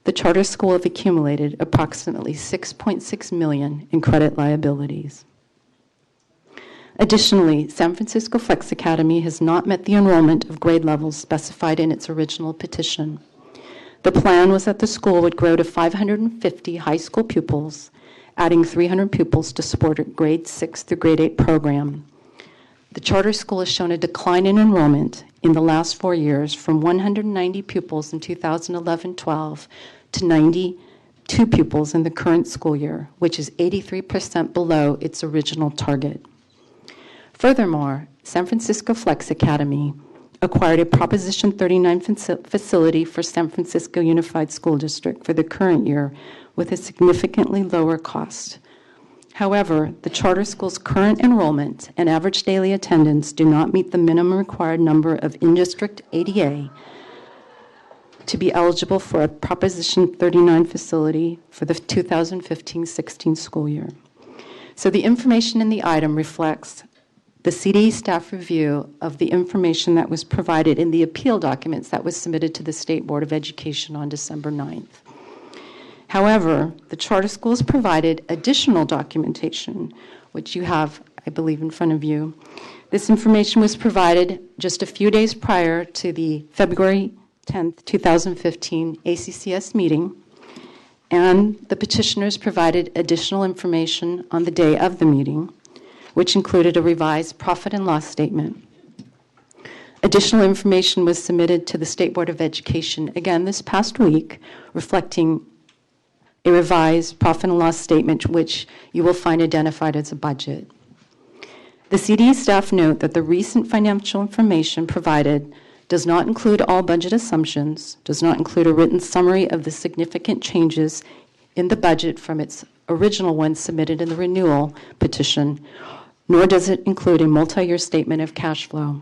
the charter school have accumulated approximately $6.6 million in credit liabilities. Additionally, San Francisco Flex Academy has not met the enrollment of grade levels specified in its original petition. The plan was that the school would grow to 550 high school pupils, adding 300 pupils to support a grade 6 through grade 8 program. The charter school has shown a decline in enrollment in the last 4 years from 190 pupils in 2011-12 to 92 pupils in the current school year, which is 83% below its original target. Furthermore, San Francisco Flex Academy acquired a Proposition 39 facility for San Francisco Unified School District for the current year with a significantly lower cost. However, the charter school's current enrollment and average daily attendance do not meet the minimum required number of in-district ADA to be eligible for a Proposition 39 facility for the 2015-16 school year. So the information in the item reflects the CDE staff review of the information that was provided in the appeal documents that was submitted to the State Board of Education on December 9th. However, the charter schools provided additional documentation, which you have, I believe, in front of you. This information was provided just a few days prior to the February 10th, 2015 ACCS meeting, and the petitioners provided additional information on the day of the meeting, which included a revised profit and loss statement. Additional information was submitted to the State Board of Education, again this past week, reflecting a revised profit and loss statement, which you will find identified as a budget. The CD staff note that the recent financial information provided does not include all budget assumptions, does not include a written summary of the significant changes in the budget from its original one submitted in the renewal petition, nor does it include a multi-year statement of cash flow.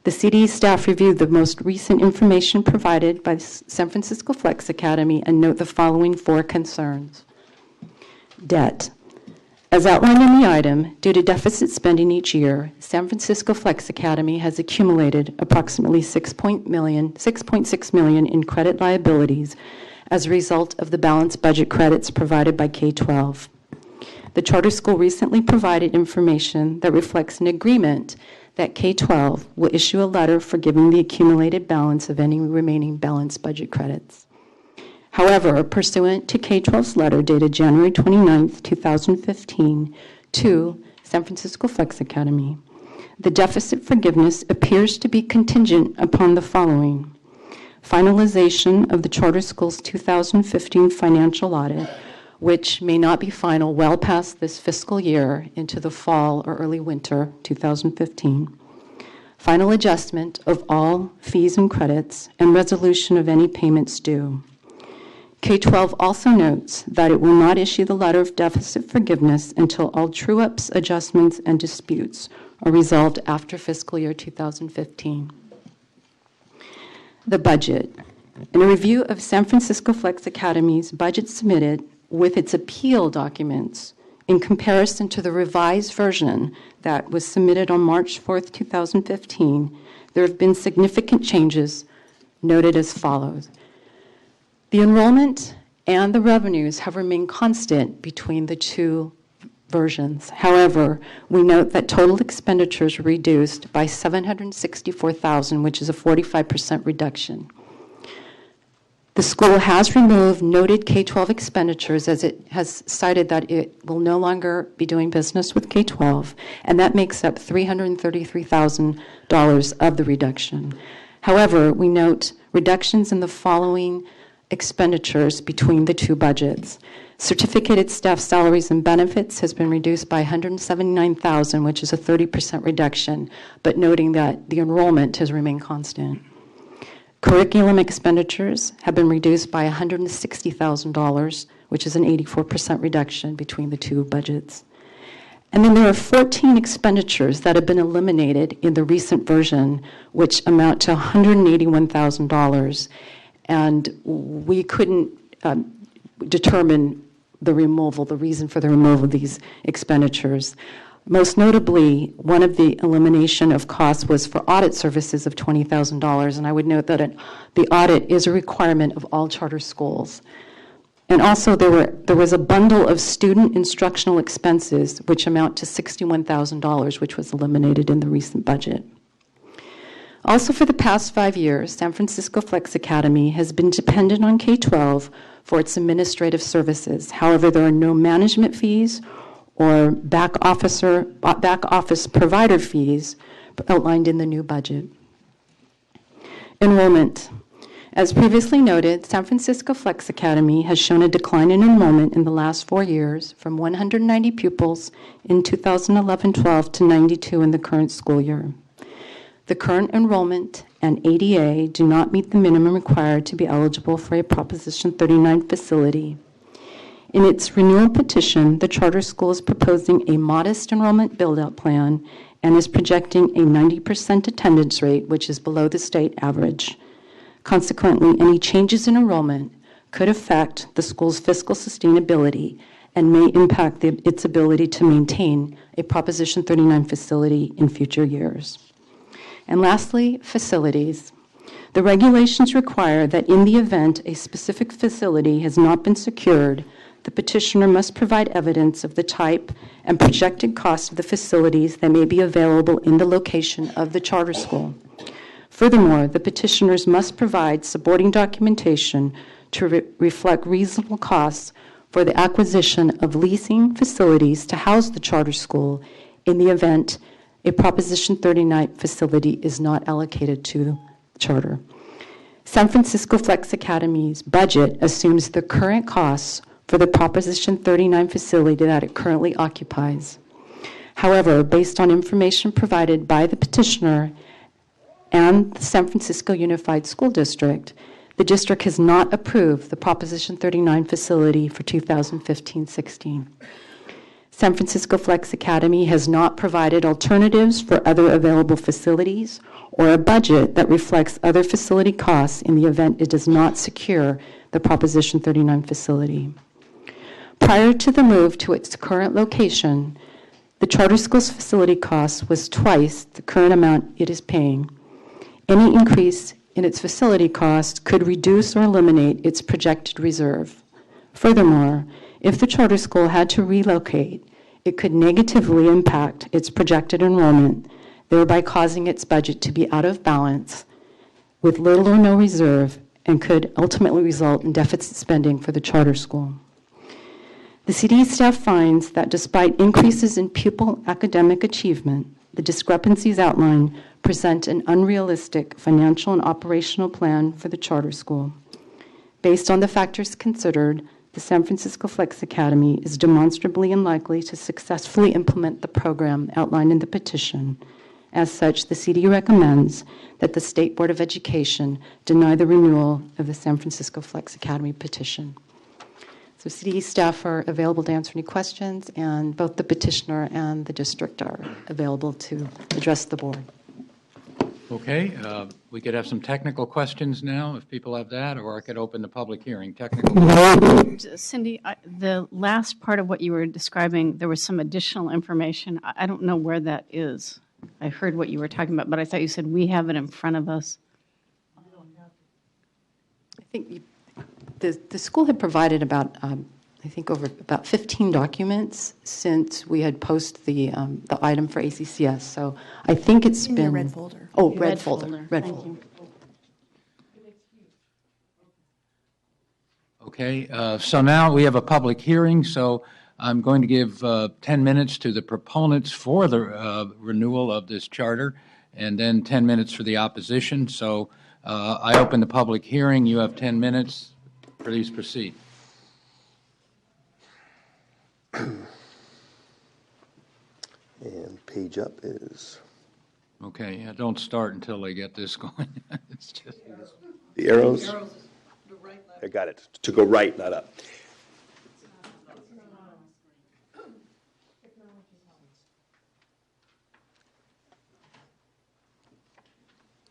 The CD staff reviewed the most recent information provided by San Francisco Flex Academy and note the following 4 concerns. Debt. As outlined in the item, due to deficit spending each year, San Francisco Flex Academy has accumulated approximately $6.6 million in credit liabilities as a result of the balanced budget credits provided by K-12. The charter school recently provided information that reflects an agreement that K-12 will issue a letter forgiving the accumulated balance of any remaining balanced budget credits. However, pursuant to K-12's letter dated January 29, 2015, to San Francisco Flex Academy, the deficit forgiveness appears to be contingent upon the following: finalization of the charter school's 2015 financial audit, which may not be final well past this fiscal year into the fall or early winter 2015, final adjustment of all fees and credits, and resolution of any payments due. K-12 also notes that it will not issue the letter of deficit forgiveness until all true-ups, adjustments, and disputes are resolved after fiscal year 2015. The budget. In a review of San Francisco Flex Academy's budget submitted with its appeal documents in comparison to the revised version that was submitted on March 4, 2015, there have been significant changes noted as follows. The enrollment and the revenues have remained constant between the 2 versions. However, we note that total expenditures were reduced by $764,000, which is a 45% reduction. The school has removed noted K-12 expenditures as it has cited that it will no longer be doing business with K-12, and that makes up $333,000 of the reduction. However, we note reductions in the following expenditures between the 2 budgets. Certificated staff salaries and benefits has been reduced by $179,000, which is a 30% reduction, but noting that the enrollment has remained constant. Curriculum expenditures have been reduced by $160,000, which is an 84% reduction between the 2 budgets. And then there are 14 expenditures that have been eliminated in the recent version, which amount to $181,000. And we couldn't determine the reason for the removal of these expenditures. Most notably, one of the elimination of costs was for audit services of $20,000, and I would note that the audit is a requirement of all charter schools. And also there was a bundle of student instructional expenses which amount to $61,000, which was eliminated in the recent budget. Also, for the past 5 years, San Francisco Flex Academy has been dependent on K-12 for its administrative services. However, there are no management fees or back office provider fees outlined in the new budget. Enrollment. As previously noted, San Francisco Flex Academy has shown a decline in enrollment in the last 4 years from 190 pupils in 2011-12 to 92 in the current school year. The current enrollment and ADA do not meet the minimum required to be eligible for a Proposition 39 facility. In its renewal petition, the charter school is proposing a modest enrollment build-out plan and is projecting a 90% attendance rate, which is below the state average. Consequently, any changes in enrollment could affect the school's fiscal sustainability and may impact its ability to maintain a Proposition 39 facility in future years. And lastly, facilities. The regulations require that in the event a specific facility has not been secured, the petitioner must provide evidence of the type and projected cost of the facilities that may be available in the location of the charter school. Furthermore, the petitioners must provide supporting documentation to reflect reasonable costs for the acquisition of leasing facilities to house the charter school in the event a Proposition 39 facility is not allocated to the charter. San Francisco Flex Academy's budget assumes the current costs for the Proposition 39 facility that it currently occupies. However, based on information provided by the petitioner and the San Francisco Unified School District, the district has not approved the Proposition 39 facility for 2015-16. San Francisco Flex Academy has not provided alternatives for other available facilities or a budget that reflects other facility costs in the event it does not secure the Proposition 39 facility. Prior to the move to its current location, the charter school's facility cost was twice the current amount it is paying. Any increase in its facility cost could reduce or eliminate its projected reserve. Furthermore, if the charter school had to relocate, it could negatively impact its projected enrollment, thereby causing its budget to be out of balance with little or no reserve and could ultimately result in deficit spending for the charter school. The CD staff finds that despite increases in pupil academic achievement, the discrepancies outlined present an unrealistic financial and operational plan for the charter school. Based on the factors considered, the San Francisco Flex Academy is demonstrably unlikely to successfully implement the program outlined in the petition. As such, the CD recommends that the State Board of Education deny the renewal of the San Francisco Flex Academy petition. So CD staff are available to answer any questions, and both the petitioner and the district are available to address the board. Okay, we could have some technical questions now, if people have that, or I could open the public hearing. Technical questions. Cindy, the last part of what you were describing, there was some additional information. I don't know where that is. I heard what you were talking about, but I thought you said we have it in front of us. I think the school had provided about, I think, over about 15 documents since we had posted the item for ACCS. So I think it's been your red folder. Oh, red folder. Red Thank folder. you. Okay, so now we have a public hearing, so I'm going to give 10 minutes to the proponents for the renewal of this charter, and then 10 minutes for the opposition. So I open the public hearing. You have 10 minutes. Please proceed. And page up is... Okay, yeah, don't start until they get this going. It's just... The arrows? I got it. To go right, not up.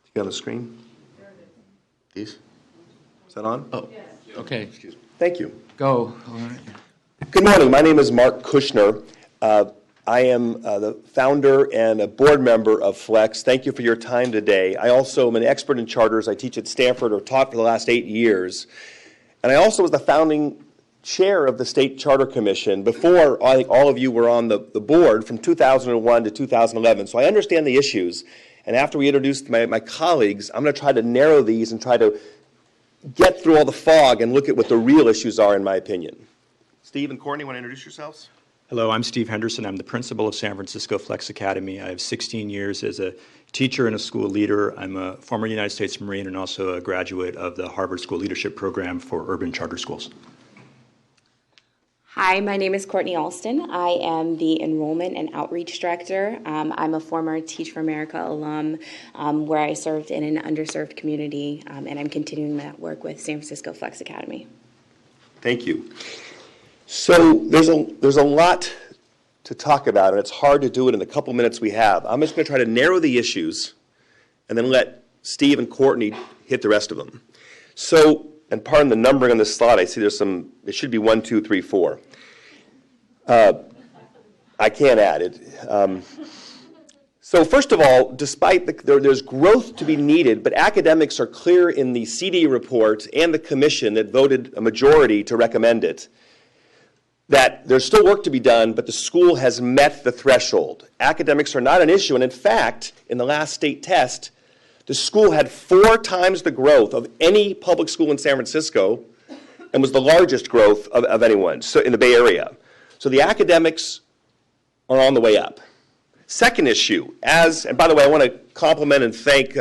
You got a screen? These? Is that on? Oh. Okay. Excuse me. Thank you. Go. All right. Good morning. My name is Mark Kushner. I am the founder and a board member of Flex. Thank you for your time today. I also am an expert in charters. I teach at Stanford, or taught for the last 8 years. And I also was the founding chair of the State Charter Commission before I think all of you were on the board from 2001 to 2011. So I understand the issues. And after we introduced my colleagues, I'm going to try to narrow these and try to get through all the fog and look at what the real issues are, in my opinion. Steve and Courtney, want to introduce yourselves? Hello, I'm Steve Henderson. I'm the principal of San Francisco Flex Academy. I have 16 years as a teacher and a school leader. I'm a former United States Marine and also a graduate of the Harvard School Leadership Program for urban charter schools. Hi, my name is Courtney Alston. I am the Enrollment and Outreach Director. I'm a former Teach for America alum where I served in an underserved community, and I'm continuing that work with San Francisco Flex Academy. Thank you. So there's a lot to talk about, and it's hard to do it in the couple minutes we have. I'm just going to try to narrow the issues and then let Steve and Courtney hit the rest of them. So, and pardon the numbering on this slide, I see there's some, it should be 1, 2, 3, 4. I can't add it. So first of all, despite there's growth to be needed, but academics are clear in the CD report and the commission that voted a majority to recommend it, that there's still work to be done, but the school has met the threshold. Academics are not an issue, and in fact, in the last state test, the school had 4 times the growth of any public school in San Francisco and was the largest growth of anyone in the Bay Area. So the academics are on the way up. Second issue, and by the way, I want to compliment and thank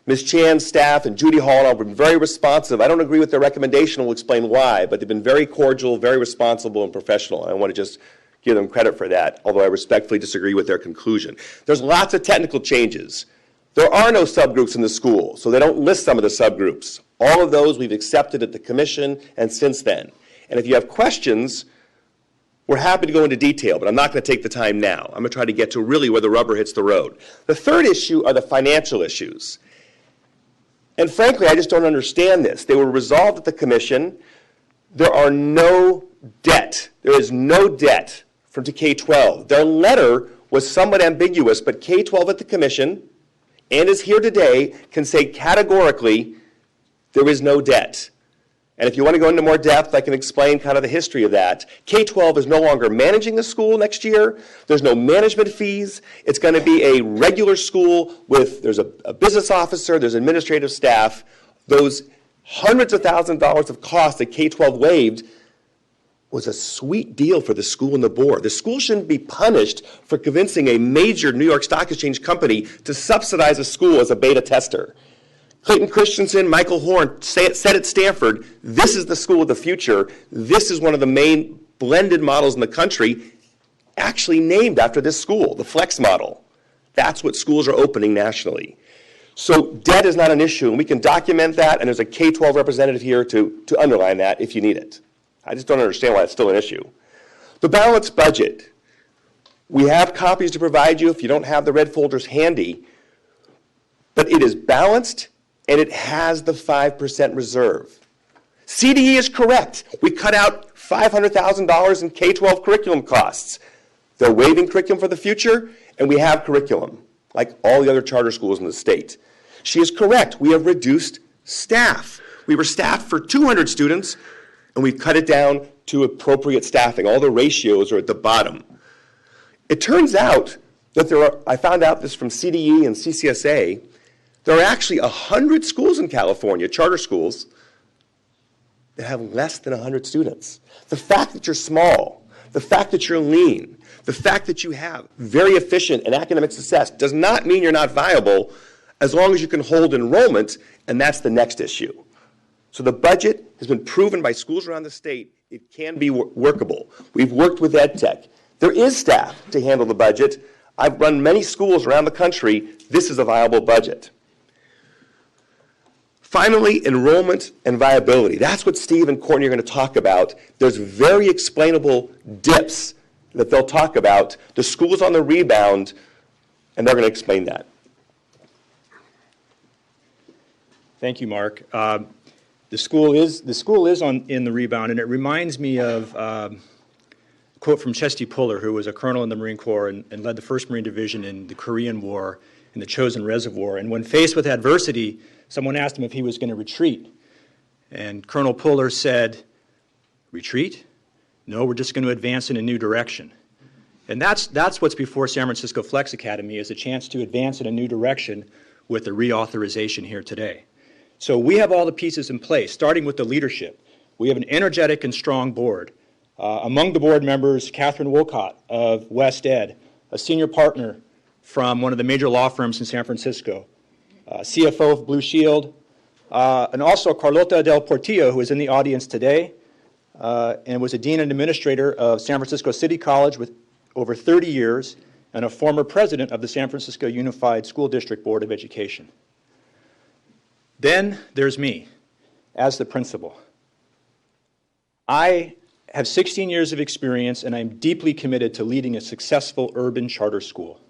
Ms. Chan's staff and Judy Hall and I have been very responsive. I don't agree with their recommendation. We'll explain why, but they've been very cordial, very responsible, and professional. I want to just give them credit for that, although I respectfully disagree with their conclusion. There's lots of technical changes. There are no subgroups in the school, so they don't list some of the subgroups. All of those we've accepted at the commission and since then. And if you have questions, we're happy to go into detail, but I'm not going to take the time now. I'm going to try to get to really where the rubber hits the road. The third issue are the financial issues. And frankly, I just don't understand this. They were resolved at the commission. There are no debt. There is no debt from to K-12. Their letter was somewhat ambiguous, but K-12 at the commission and is here today can say categorically there is no debt. And if you want to go into more depth, I can explain kind of the history of that. K-12 is no longer managing the school next year. There's no management fees. It's going to be a regular school with, there's a business officer, there's administrative staff. Those hundreds of thousands of dollars of costs that K-12 waived was a sweet deal for the school and the board. The school shouldn't be punished for convincing a major New York Stock Exchange company to subsidize a school as a beta tester. Clayton Christensen, Michael Horn said at Stanford, this is the school of the future. This is one of the main blended models in the country, actually named after this school, the Flex model. That's what schools are opening nationally. So debt is not an issue, and we can document that, and there's a K-12 representative here to underline that if you need it. I just don't understand why it's still an issue. The balanced budget. We have copies to provide you if you don't have the red folders handy, but it is balanced, and it has the 5% reserve. CDE is correct. We cut out $500,000 in K-12 curriculum costs. They're waiving curriculum for the future, and we have curriculum, like all the other charter schools in the state. She is correct. We have reduced staff. We were staffed for 200 students, and we've cut it down to appropriate staffing. All the ratios are at the bottom. It turns out that there are, I found out this from CDE and CCSA, there are actually 100 schools in California, charter schools, that have less than 100 students. The fact that you're small, the fact that you're lean, the fact that you have very efficient and academic success does not mean you're not viable as long as you can hold enrollment, and that's the next issue. So the budget has been proven by schools around the state it can be workable. We've worked with EdTech. There is staff to handle the budget. I've run many schools around the country. This is a viable budget. Finally, enrollment and viability. That's what Steve and Courtney are going to talk about. There's very explainable dips that they'll talk about. The school's on the rebound, and they're going to explain that. Thank you, Mark. The school is in the rebound, and it reminds me of a quote from Chesty Puller, who was a colonel in the Marine Corps and led the 1st Marine Division in the Korean War in the Chosin Reservoir. And when faced with adversity, someone asked him if he was going to retreat. And Colonel Puller said, "Retreat? No, we're just going to advance in a new direction." And that's what's before San Francisco Flex Academy, is a chance to advance in a new direction with the reauthorization here today. So we have all the pieces in place, starting with the leadership. We have an energetic and strong board. Among the board members, Catherine Wolcott of West Ed, a senior partner from one of the major law firms in San Francisco, CFO of Blue Shield, and also Carlota Del Portillo, who is in the audience today, and was a dean and administrator of San Francisco City College with over 30 years, and a former president of the San Francisco Unified School District Board of Education. Then there's me, as the principal. I have 16 years of experience, and I'm deeply committed to leading a successful urban charter school.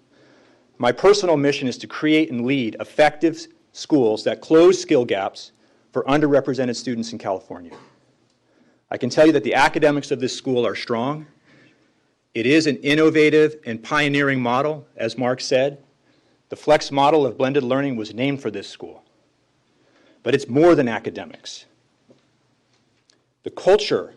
My personal mission is to create and lead effective schools that close skill gaps for underrepresented students in California. I can tell you that the academics of this school are strong. It is an innovative and pioneering model, as Mark said. The Flex model of blended learning was named for this school. But it's more than academics. The culture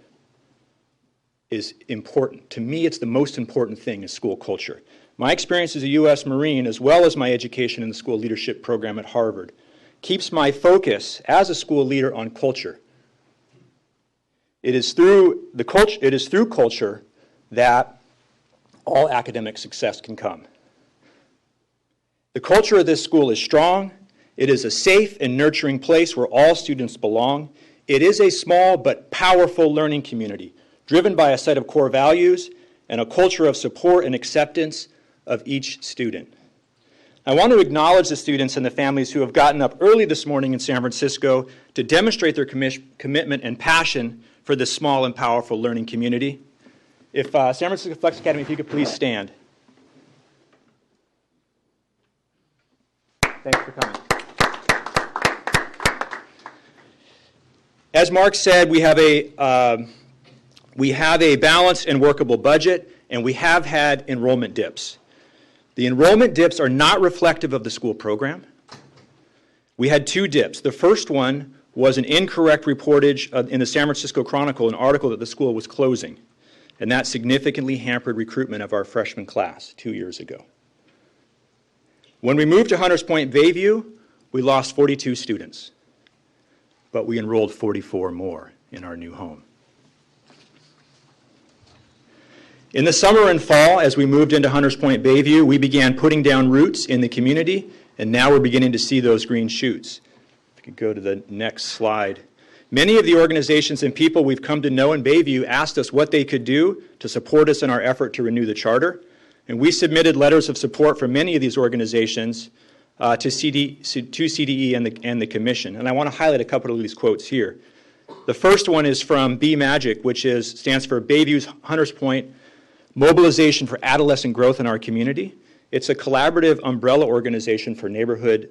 is important. To me, it's the most important thing is school culture. My experience as a U.S. Marine, as well as my education in the school leadership program at Harvard, keeps my focus as a school leader on culture. It is through culture that all academic success can come. The culture of this school is strong, It is a safe and nurturing place where all students belong. It is a small but powerful learning community, driven by a set of core values and a culture of support and acceptance of each student. I want to acknowledge the students and the families who have gotten up early this morning in San Francisco to demonstrate their commitment and passion for this small and powerful learning community. If San Francisco Flex Academy, if you could please stand. Thanks for coming. As Mark said, we have a balanced and workable budget, and we have had enrollment dips. The enrollment dips are not reflective of the school program. We had 2 dips. The first one was an incorrect reportage in the San Francisco Chronicle, an article that the school was closing, and that significantly hampered recruitment of our freshman class 2 years ago. When we moved to Hunters Point Bayview, we lost 42 students, but we enrolled 44 more in our new home. In the summer and fall, as we moved into Hunters Point Bayview, we began putting down roots in the community, and now we're beginning to see those green shoots. If you could go to the next slide. Many of the organizations and people we've come to know in Bayview asked us what they could do to support us in our effort to renew the charter, and we submitted letters of support from many of these organizations to CDE and the Commission. And I want to highlight a couple of these quotes here. The first one is from B Magic, which stands for Bayview's Hunters Point Mobilization for Adolescent Growth in Our Community. It's a collaborative umbrella organization for neighborhood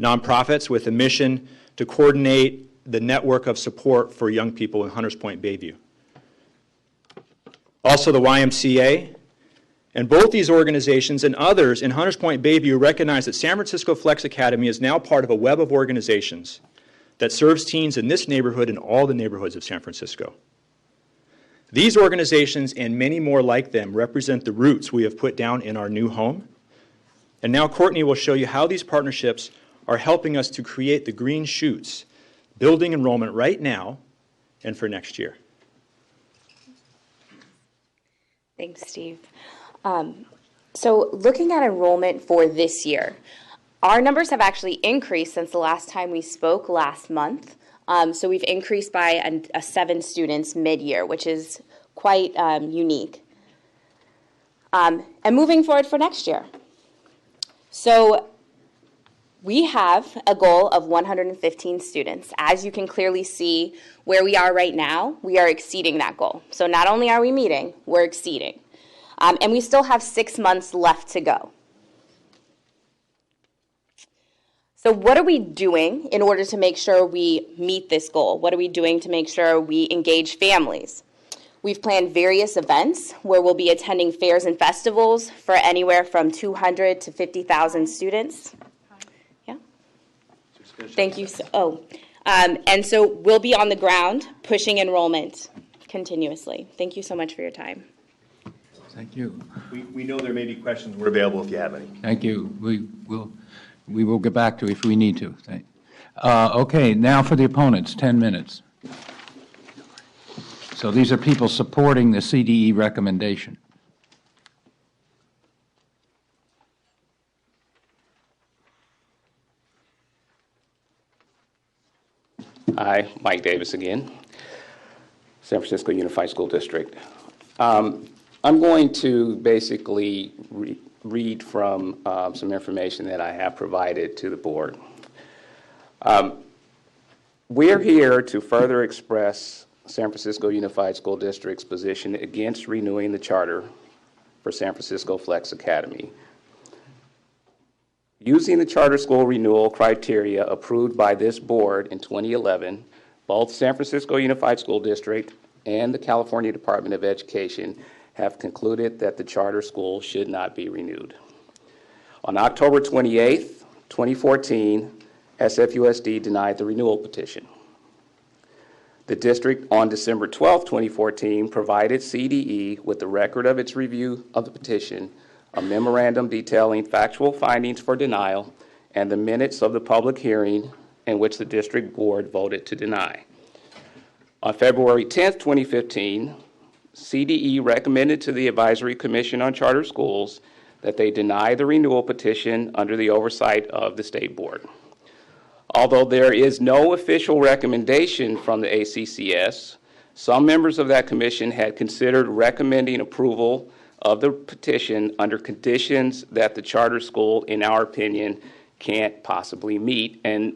nonprofits with a mission to coordinate the network of support for young people in Hunters Point Bayview. Also the YMCA. And both these organizations and others in Hunters Point Bayview recognize that San Francisco Flex Academy is now part of a web of organizations that serves teens in this neighborhood and all the neighborhoods of San Francisco. These organizations and many more like them represent the roots we have put down in our new home. And now Courtney will show you how these partnerships are helping us to create the green shoots, building enrollment right now and for next year. Thanks, Steve. So looking at enrollment for this year, our numbers have actually increased since the last time we spoke last month. So we've increased by 7 students mid-year, which is quite unique. And moving forward for next year. So we have a goal of 115 students. As you can clearly see where we are right now, we are exceeding that goal. So not only are we meeting, we're exceeding. And we still have 6 months left to go. So what are we doing in order to make sure we meet this goal? What are we doing to make sure we engage families? We've planned various events where we'll be attending fairs and festivals for anywhere from 200 to 50,000 students. Yeah. Thank you. And so we'll be on the ground pushing enrollment continuously. Thank you so much for your time. Thank you. We know there may be questions. We're available if you have any. Thank you. We will get back to if we need to. Okay, now for the opponents, 10 minutes. So these are people supporting the CDE recommendation. Hi, Mike Davis again, San Francisco Unified School District. I'm going to basically read from some information that I have provided to the board. We're here to further express San Francisco Unified School District's position against renewing the charter for San Francisco Flex Academy. Using the charter school renewal criteria approved by this board in 2011, both San Francisco Unified School District and the California Department of Education have concluded that the charter school should not be renewed. On October 28, 2014, SFUSD denied the renewal petition. The district on December 12, 2014, provided CDE with the record of its review of the petition, a memorandum detailing factual findings for denial, and the minutes of the public hearing in which the district board voted to deny. On February 10, 2015, CDE recommended to the Advisory Commission on Charter Schools that they deny the renewal petition under the oversight of the State Board. Although there is no official recommendation from the ACCS, some members of that commission had considered recommending approval of the petition under conditions that the charter school, in our opinion, can't possibly meet, and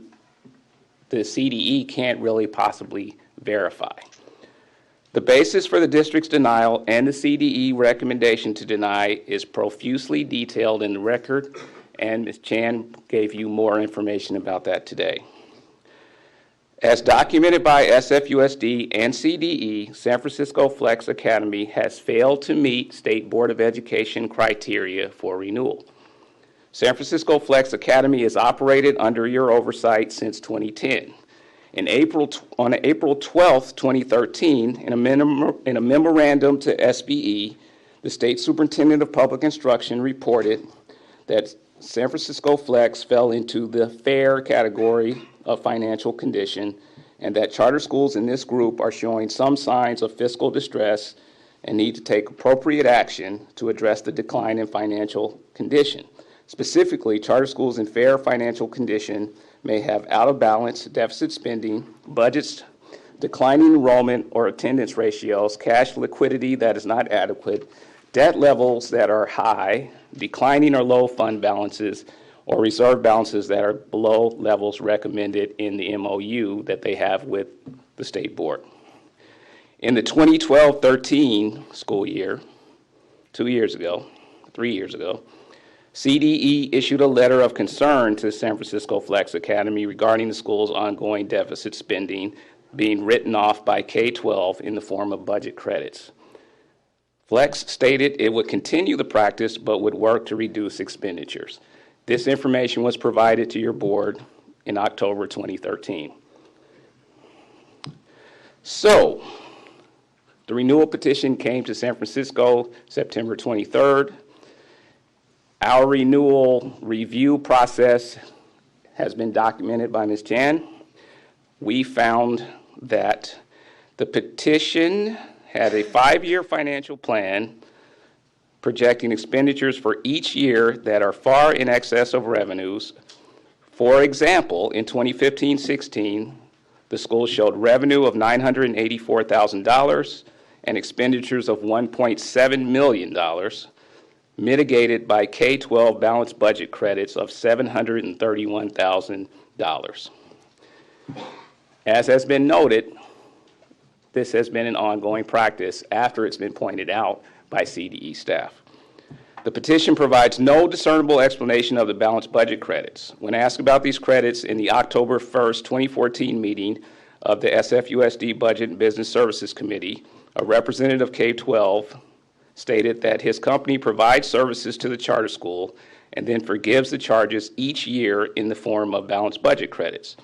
the CDE can't really possibly verify. The basis for the district's denial and the CDE recommendation to deny is profusely detailed in the record, and Ms. Chan gave you more information about that today. As documented by SFUSD and CDE, San Francisco Flex Academy has failed to meet State Board of Education criteria for renewal. San Francisco Flex Academy is operated under your oversight since 2010. On April 12, 2013, in a memorandum to SBE, the State Superintendent of Public Instruction reported that San Francisco Flex fell into the fair category of financial condition, and that charter schools in this group are showing some signs of fiscal distress and need to take appropriate action to address the decline in financial condition. Specifically, charter schools in fair financial condition may have out-of-balance deficit spending, budgets, declining enrollment or attendance ratios, cash liquidity that is not adequate, debt levels that are high, declining or low fund balances, or reserve balances that are below levels recommended in the MOU that they have with the State Board. In the 2012-13 school year, 3 years ago, CDE issued a letter of concern to San Francisco Flex Academy regarding the school's ongoing deficit spending being written off by K-12 in the form of budget credits. Flex stated it would continue the practice but would work to reduce expenditures. This information was provided to your board in October 2013. So, the renewal petition came to San Francisco September 23rd. Our renewal review process has been documented by Ms. Chan. We found that the petition had a 5-year financial plan projecting expenditures for each year that are far in excess of revenues. For example, in 2015-16, the school showed revenue of $984,000 and expenditures of $1.7 million, mitigated by K-12 balanced budget credits of $731,000. As has been noted, this has been an ongoing practice after it's been pointed out by CDE staff. The petition provides no discernible explanation of the balanced budget credits. When asked about these credits in the October 1st, 2014 meeting of the SFUSD Budget and Business Services Committee, a representative of K-12 stated that his company provides services to the charter school and then forgives the charges each year in the form of balanced budget credits.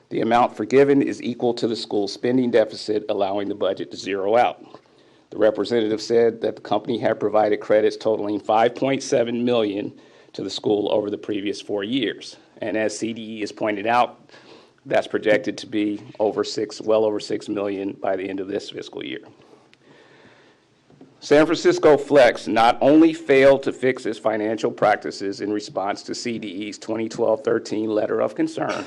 The amount forgiven is equal to the school's spending deficit, allowing the budget to zero out. The representative said that the company had provided credits totaling $5.7 million to the school over the previous 4 years. And as CDE has pointed out, that's projected to be well over $6 million by the end of this fiscal year. San Francisco Flex not only failed to fix its financial practices in response to CDE's 2012-13 letter of concern,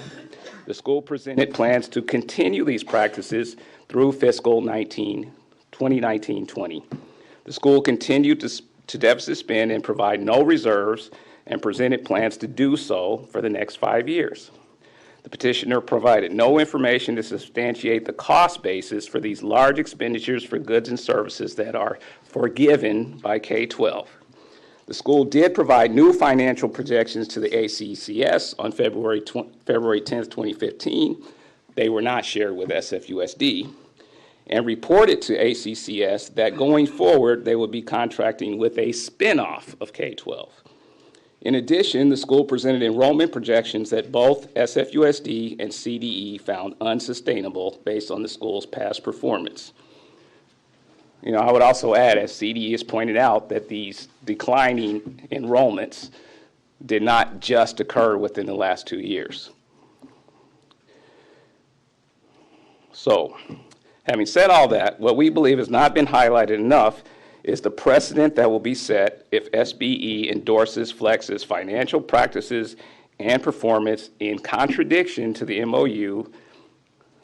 the school presented plans to continue these practices through fiscal 2019-20. The school continued to deficit spend and provide no reserves and presented plans to do so for the next 5 years. The petitioner provided no information to substantiate the cost basis for these large expenditures for goods and services that are forgiven by K-12. The school did provide new financial projections to the ACCS on February 10th, 2015. They were not shared with SFUSD, and reported to ACCS that going forward they would be contracting with a spinoff of K-12. In addition, the school presented enrollment projections that both SFUSD and CDE found unsustainable based on the school's past performance. I would also add, as CDE has pointed out, that these declining enrollments did not just occur within the last 2 years. So, having said all that, what we believe has not been highlighted enough is the precedent that will be set if SBE endorses Flex's financial practices and performance in contradiction to the MOU,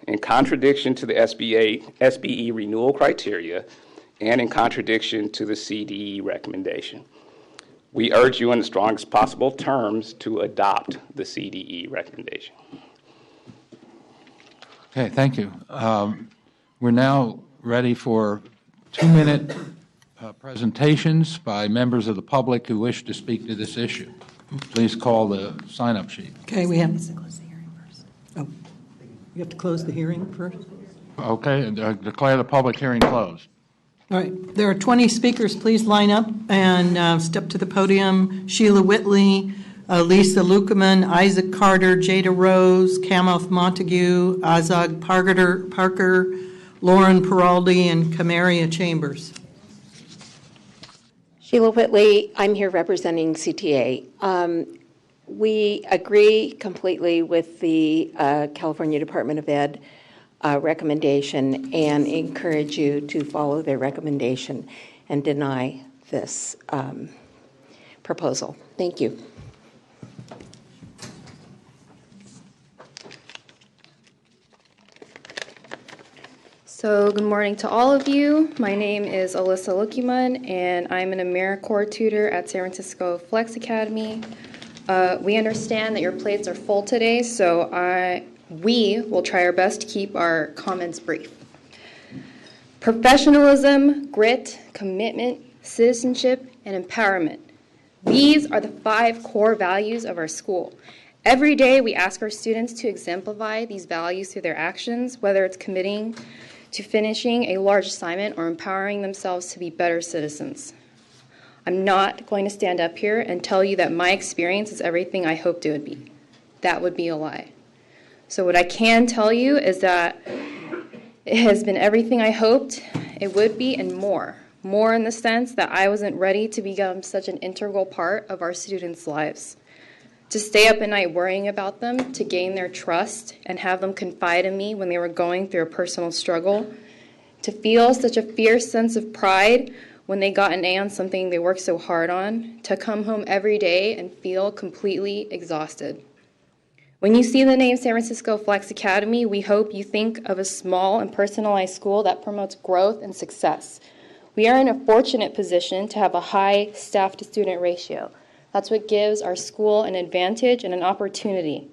in contradiction to the SBE renewal criteria, and in contradiction to the CDE recommendation. We urge you in the strongest possible terms to adopt the CDE recommendation. Okay, thank you. We're now ready for 2-minute presentations by members of the public who wish to speak to this issue. Please call the sign-up sheet. Okay, we have. Oh, you have to close the hearing first? Okay, declare the public hearing closed. All right, there are 20 speakers. Please line up and step to the podium. Sheila Whitley, Lisa Lukeman, Isaac Carter, Jada Rose, Kamoth Montague, Azag Parker, Lauren Peraldi, and Camaria Chambers. Sheila Whitley, I'm here representing CTA. We agree completely with the California Department of Ed recommendation and encourage you to follow their recommendation and deny this proposal. Thank you. So good morning to all of you. My name is Alyssa Lukiman, and I'm an AmeriCorps tutor at San Francisco Flex Academy. We understand that your plates are full today, so we will try our best to keep our comments brief. Professionalism, grit, commitment, citizenship, and empowerment. These are the 5 core values of our school. Every day we ask our students to exemplify these values through their actions, whether it's committing to finishing a large assignment or empowering themselves to be better citizens. I'm not going to stand up here and tell you that my experience is everything I hoped it would be. That would be a lie. So what I can tell you is that it has been everything I hoped it would be and more. More in the sense that I wasn't ready to become such an integral part of our students' lives. To stay up at night worrying about them, to gain their trust and have them confide in me when they were going through a personal struggle. To feel such a fierce sense of pride when they got an A on something they worked so hard on. To come home every day and feel completely exhausted. When you see the name San Francisco Flex Academy, we hope you think of a small and personalized school that promotes growth and success. We are in a fortunate position to have a high staff-to-student ratio. That's what gives our school an advantage and an opportunity.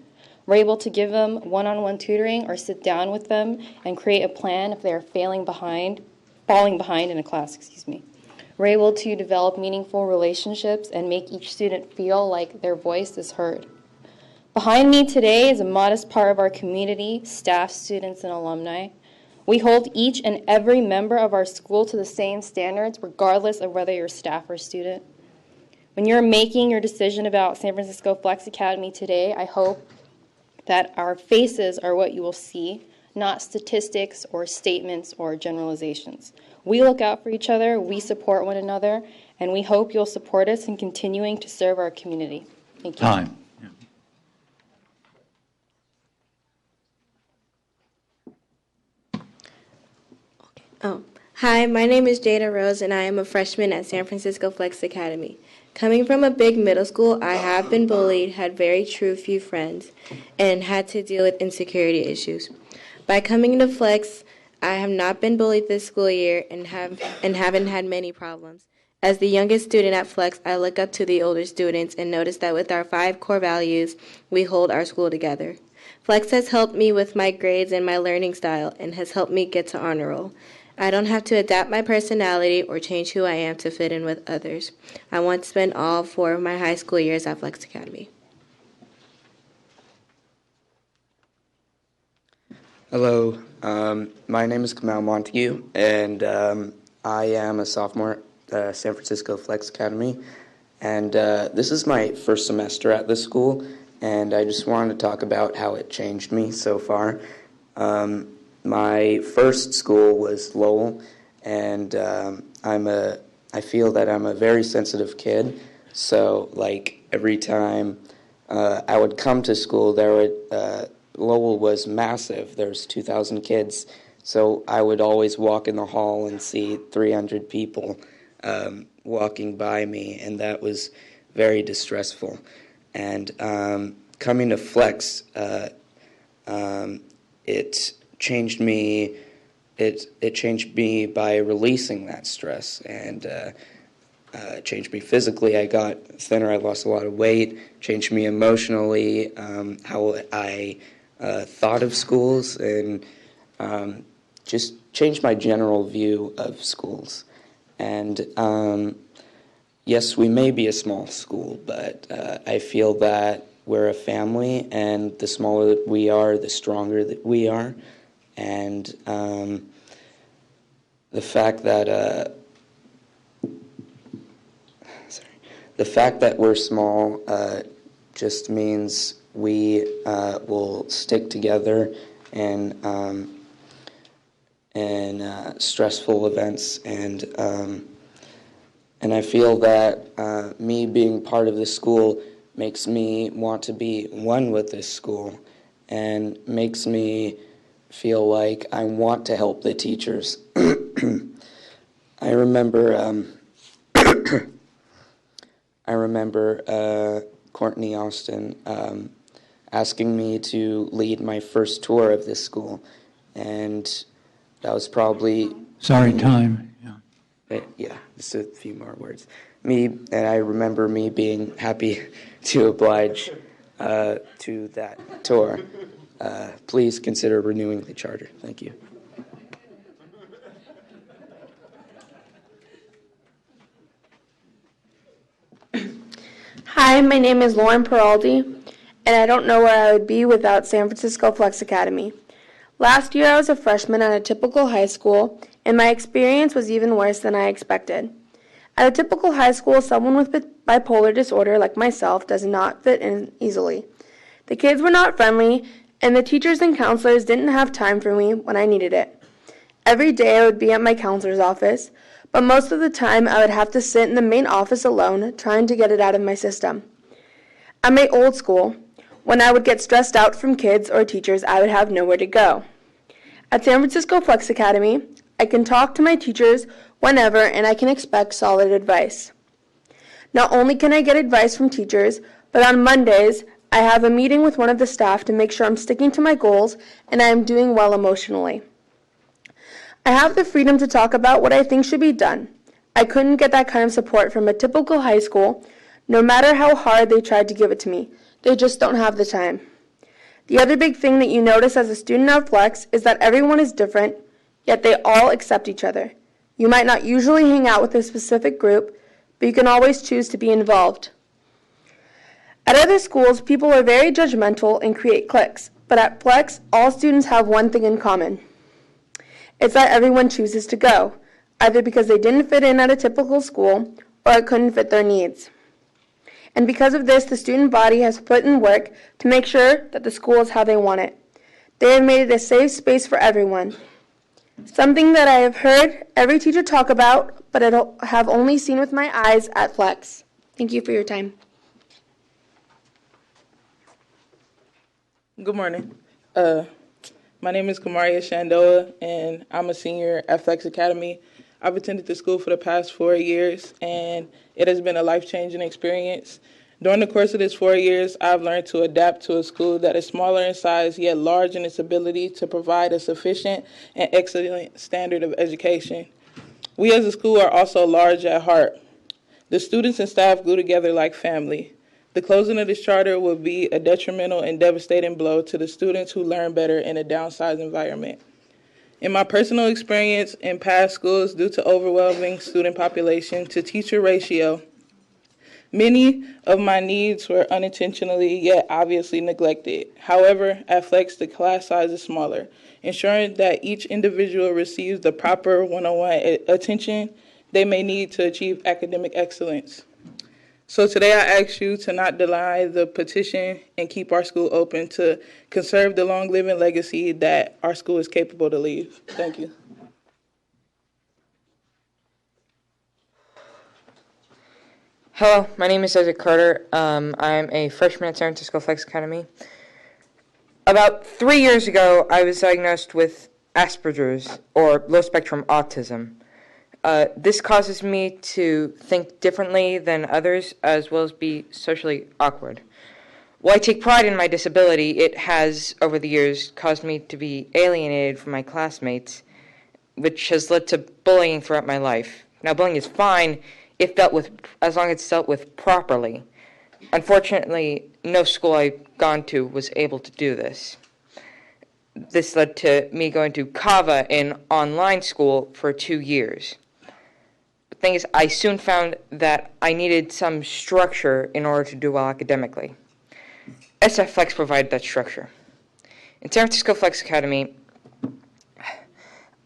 We're able to give them one-on-one tutoring or sit down with them and create a plan if they are falling behind in a class, We're able to develop meaningful relationships and make each student feel like their voice is heard. Behind me today is a modest part of our community, staff, students, and alumni. We hold each and every member of our school to the same standards, regardless of whether you're staff or student. When you're making your decision about San Francisco Flex Academy today, I hope that our faces are what you will see, not statistics or statements or generalizations. We look out for each other, we support one another, and we hope you'll support us in continuing to serve our community. Thank you. Time. Hi, my name is Jada Rose, and I am a freshman at San Francisco Flex Academy. Coming from a big middle school, I have been bullied, had very few friends, and had to deal with insecurity issues. By coming to Flex, I have not been bullied this school year and haven't had many problems. As the youngest student at Flex, I look up to the older students and notice that with our 5 core values, we hold our school together. Flex has helped me with my grades and my learning style and has helped me get to honor roll. I don't have to adapt my personality or change who I am to fit in with others. I want to spend all 4 of my high school years at Flex Academy. Hello, my name is Kamal Montague, and I am a sophomore at San Francisco Flex Academy. And this is my first semester at this school, and I just wanted to talk about how it changed me so far. My first school was Lowell, and I feel that I'm a very sensitive kid. So, like, every time I would come to school, Lowell was massive. There's 2,000 kids. So I would always walk in the hall and see 300 people walking by me, and that was very distressful. And coming to Flex, it changed me. It changed me by releasing that stress, and it changed me physically. I got thinner. I lost a lot of weight. Changed me emotionally. How I thought of schools, and just changed my general view of schools. And yes, we may be a small school, but I feel that we're a family, and the smaller that we are, the stronger that we are. And the fact that we're small just means we will stick together in stressful events, and I feel that me being part of this school makes me want to be one with this school, and makes me feel like I want to help the teachers. I remember Courtney Austin asking me to lead my first tour of this school, and that was probably... Sorry, time. Yeah, just a few more words. I remember me being happy to oblige to that tour. Please consider renewing the charter. Thank you. Hi, my name is Lauren Peraldi, and I don't know where I would be without San Francisco Flex Academy. Last year I was a freshman at a typical high school, and my experience was even worse than I expected. At a typical high school, someone with bipolar disorder like myself does not fit in easily. The kids were not friendly, and the teachers and counselors didn't have time for me when I needed it. Every day I would be at my counselor's office, but most of the time I would have to sit in the main office alone, trying to get it out of my system. At my old school, when I would get stressed out from kids or teachers, I would have nowhere to go. At San Francisco Flex Academy, I can talk to my teachers whenever, and I can expect solid advice. Not only can I get advice from teachers, but on Mondays, I have a meeting with one of the staff to make sure I'm sticking to my goals and I am doing well emotionally. I have the freedom to talk about what I think should be done. I couldn't get that kind of support from a typical high school, no matter how hard they tried to give it to me. They just don't have the time. The other big thing that you notice as a student at Flex is that everyone is different, yet they all accept each other. You might not usually hang out with a specific group, but you can always choose to be involved. At other schools, people are very judgmental and create cliques, but at Flex, all students have one thing in common. It's that everyone chooses to go, either because they didn't fit in at a typical school or it couldn't fit their needs. And because of this, the student body has put in work to make sure that the school is how they want it. They have made it a safe space for everyone. Something that I have heard every teacher talk about, but I have only seen with my eyes at Flex. Thank you for your time. Good morning. My name is Kamaria Shandoa, and I'm a senior at Flex Academy. I've attended the school for the past 4 years, and it has been a life-changing experience. During the course of this 4 years, I've learned to adapt to a school that is smaller in size, yet large in its ability to provide a sufficient and excellent standard of education. We as a school are also large at heart. The students and staff glue together like family. The closing of this charter will be a detrimental and devastating blow to the students who learn better in a downsized environment. In my personal experience in past schools, due to overwhelming student population to teacher ratio, many of my needs were unintentionally yet obviously neglected. However, at Flex, the class size is smaller, ensuring that each individual receives the proper one-on-one attention they may need to achieve academic excellence. So today I ask you to not deny the petition and keep our school open to conserve the long-living legacy that our school is capable to leave. Thank you. Hello, my name is Isaac Carter. I'm a freshman at San Francisco Flex Academy. About 3 years ago, I was diagnosed with Asperger's, or low-spectrum autism. This causes me to think differently than others, as well as be socially awkward. While I take pride in my disability, it has, over the years, caused me to be alienated from my classmates, which has led to bullying throughout my life. Now, bullying is fine if dealt with, as long as it's dealt with properly. Unfortunately, no school I've gone to was able to do this. This led to me going to Kava, an online school, for 2 years. The thing is, I soon found that I needed some structure in order to do well academically. SF Flex provided that structure. In San Francisco Flex Academy,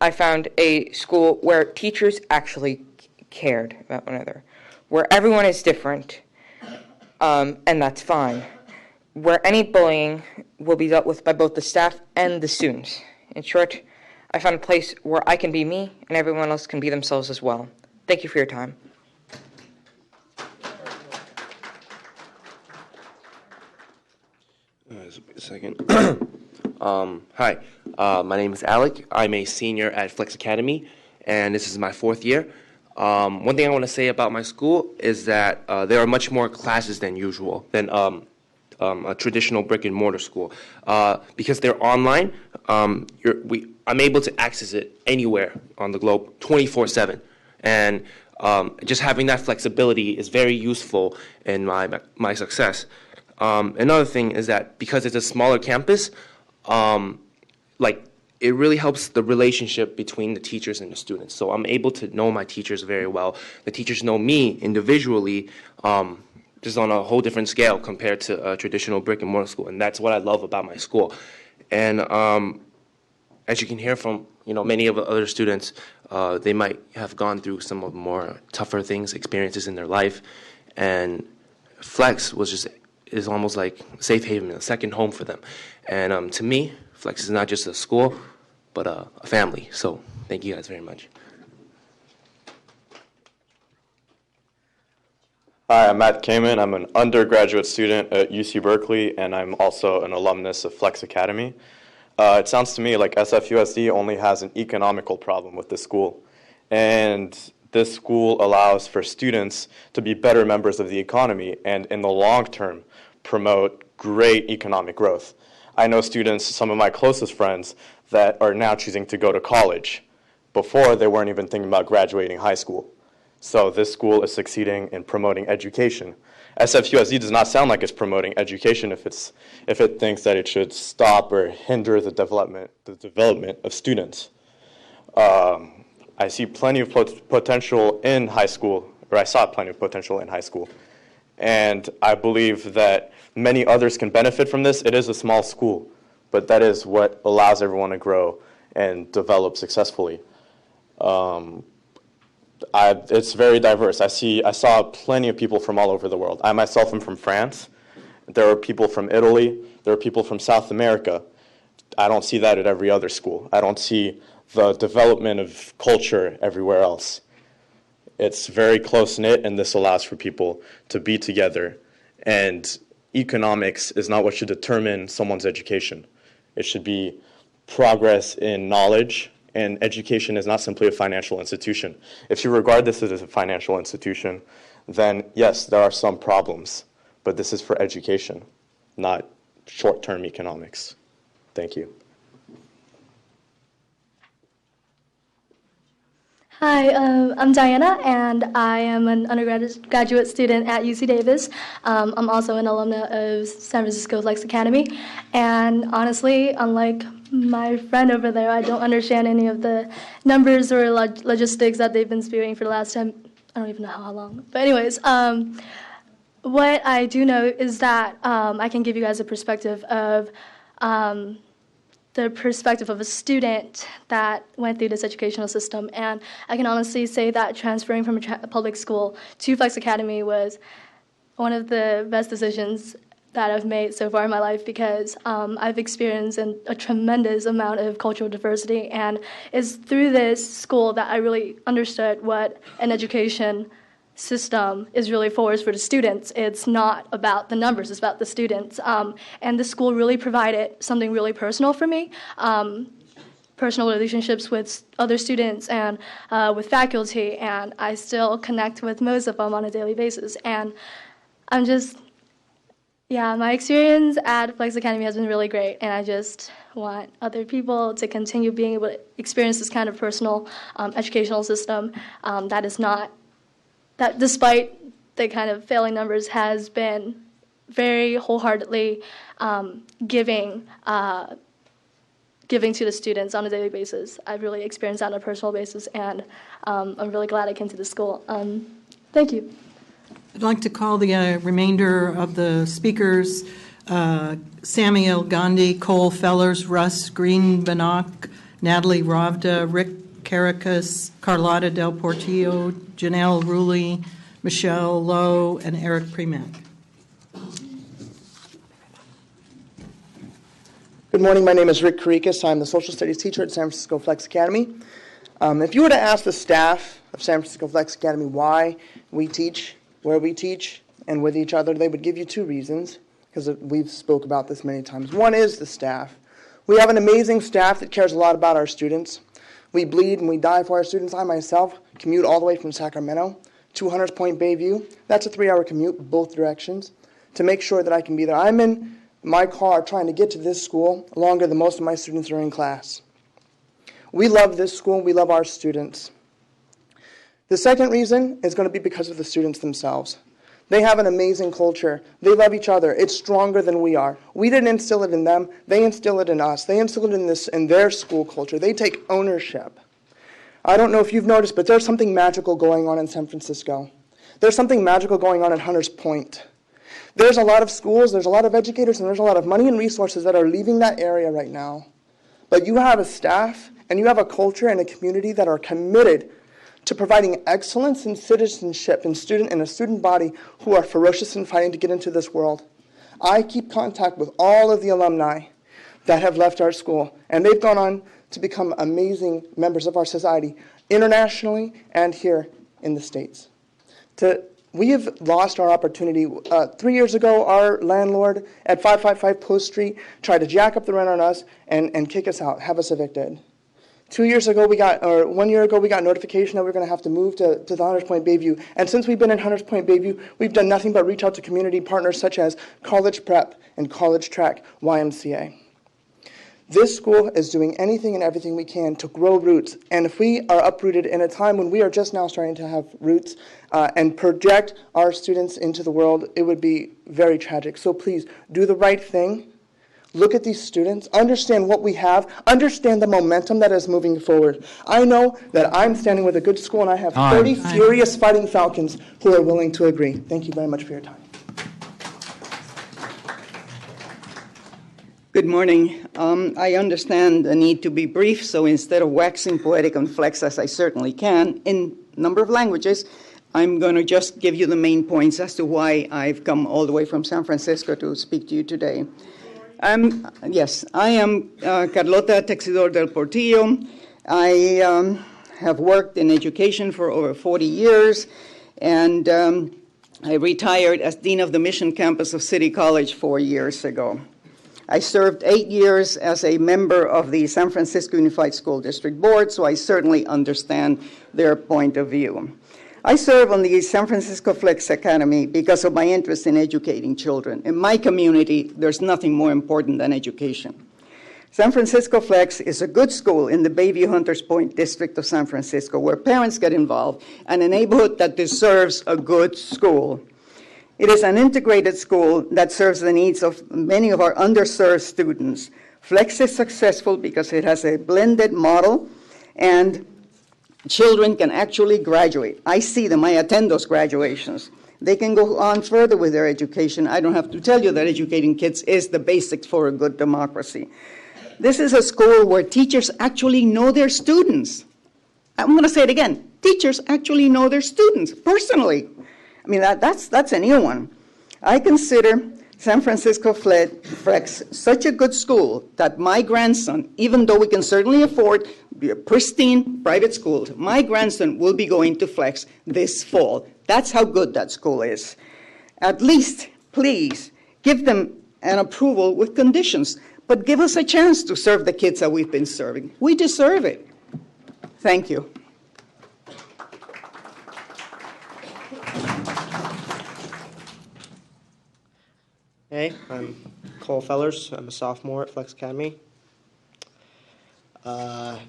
I found a school where teachers actually cared about one another, where everyone is different, and that's fine, where any bullying will be dealt with by both the staff and the students. In short, I found a place where I can be me and everyone else can be themselves as well. Thank you for your time. A second. Hi, my name is Alec. I'm a senior at Flex Academy, and this is my 4th year. One thing I want to say about my school is that there are much more classes than usual, than a traditional brick and mortar school. Because they're online, I'm able to access it anywhere on the globe, 24/7. And just having that flexibility is very useful in my success. Another thing is that because it's a smaller campus, it really helps the relationship between the teachers and the students. So I'm able to know my teachers very well. The teachers know me individually, just on a whole different scale compared to a traditional brick and mortar school. And that's what I love about my school. And as you can hear from many of the other students, they might have gone through some of the more tougher things, experiences in their life. And Flex is almost like a safe haven, a second home for them. And to me, Flex is not just a school, but a family. So thank you guys very much. Hi, I'm Matt Kamen. I'm an undergraduate student at UC Berkeley, and I'm also an alumnus of Flex Academy. It sounds to me like SFUSD only has an economical problem with this school. And this school allows for students to be better members of the economy and in the long term promote great economic growth. I know students, some of my closest friends, that are now choosing to go to college. Before, they weren't even thinking about graduating high school. So this school is succeeding in promoting education. SFUSD does not sound like it's promoting education if it thinks that it should stop or hinder the development of students. I see plenty of potential in high school, or I saw plenty of potential in high school. And I believe that many others can benefit from this. It is a small school, but that is what allows everyone to grow and develop successfully. It's very diverse. I saw plenty of people from all over the world. I myself am from France. There are people from Italy. There are people from South America. I don't see that at every other school. I don't see the development of culture everywhere else. It's very close-knit, and this allows for people to be together. And economics is not what should determine someone's education. It should be progress in knowledge, and education is not simply a financial institution. If you regard this as a financial institution, then yes, there are some problems, but this is for education, not short-term economics. Thank you. Hi, I'm Diana, and I am an undergraduate student at UC Davis. I'm also an alumna of San Francisco Flex Academy, and honestly, unlike my friend over there, I don't understand any of the numbers or logistics that they've been spewing for the last time. I don't even know how long. But anyways, what I do know is that I can give you guys a perspective of the perspective of a student that went through this educational system. And I can honestly say that transferring from a public school to Flex Academy was one of the best decisions that I've made so far in my life, because I've experienced a tremendous amount of cultural diversity, and it's through this school that I really understood what an education system is really for the students. It's not about the numbers, it's about the students. And the school really provided something really personal for me. personal relationships with other students and with faculty, and I still connect with most of them on a daily basis. And I'm just, yeah, my experience at Flex Academy has been really great, and I just want other people to continue being able to experience this kind of personal educational system that is not, that despite the kind of failing numbers has been very wholeheartedly giving to the students on a daily basis. I've really experienced that on a personal basis, and I'm really glad I came to the school. Thank you. I'd like to call the remainder of the speakers, Samuel Gandhi, Cole Fellers, Russ Green-Bannock, Natalie Ravda, Rick Caracas, Carlotta Del Portillo, Janelle Rulli, Michelle Lowe, and Eric Premack. Good morning. My name is Rick Caracas. I'm the social studies teacher at San Francisco Flex Academy. If you were to ask the staff of San Francisco Flex Academy why we teach, where we teach, and with each other, they would give you two reasons, because we've spoke about this many times. One is the staff. We have an amazing staff that cares a lot about our students. We bleed and we die for our students. I myself commute all the way from Sacramento to Hunters Point Bayview. That's a 3-hour commute, both directions, to make sure that I can be there. I'm in my car trying to get to this school longer than most of my students are in class. We love this school. We love our students. The second reason is going to be because of the students themselves. They have an amazing culture. They love each other. It's stronger than we are. We didn't instill it in them. They instill it in us. They instill it in their school culture. They take ownership. I don't know if you've noticed, but there's something magical going on in San Francisco. There's something magical going on at Hunters Point. There's a lot of schools, there's a lot of educators, and there's a lot of money and resources that are leaving that area right now. But you have a staff, and you have a culture and a community that are committed to providing excellence in citizenship and a student body who are ferocious in fighting to get into this world. I keep contact with all of the alumni that have left our school, and they've gone on to become amazing members of our society, internationally and here in the States. We have lost our opportunity. 3 years ago, our landlord at 555 Post Street tried to jack up the rent on us and kick us out, have us evicted. 1 year ago, we got notification that we were going to have to move to the Hunters Point Bayview. And since we've been in Hunters Point Bayview, we've done nothing but reach out to community partners such as College Prep and College Track YMCA. This school is doing anything and everything we can to grow roots. And if we are uprooted in a time when we are just now starting to have roots and project our students into the world, it would be very tragic. So please, do the right thing. Look at these students, understand what we have, understand the momentum that is moving forward. I know that I'm standing with a good school, and I have 30 furious fighting Falcons who are willing to agree. Thank you very much for your time. Good morning. I understand the need to be brief, so instead of waxing poetic on Flex, as I certainly can, in a number of languages, I'm going to just give you the main points as to why I've come all the way from San Francisco to speak to you today. I am Carlota Texidor del Portillo. I have worked in education for over 40 years, and I retired as Dean of the Mission Campus of City College 4 years ago. I served 8 years as a member of the San Francisco Unified School District Board, so I certainly understand their point of view. I serve on the San Francisco Flex Academy because of my interest in educating children. In my community, there's nothing more important than education. San Francisco Flex is a good school in the Bayview Hunters Point district of San Francisco where parents get involved and a neighborhood that deserves a good school. It is an integrated school that serves the needs of many of our underserved students. Flex is successful because it has a blended model and children can actually graduate. I see them, I attend those graduations. They can go on further with their education. I don't have to tell you that educating kids is the basics for a good democracy. This is a school where teachers actually know their students. I'm going to say it again. Teachers actually know their students personally. I mean, that's a new one. I consider San Francisco Flex such a good school that my grandson, even though we can certainly afford a pristine private schools, my grandson will be going to Flex this fall. That's how good that school is. At least, please, give them an approval with conditions. but give us a chance to serve the kids that we've been serving. We deserve it. Thank you. Hey, I'm Cole Fellers. I'm a sophomore at Flex Academy. I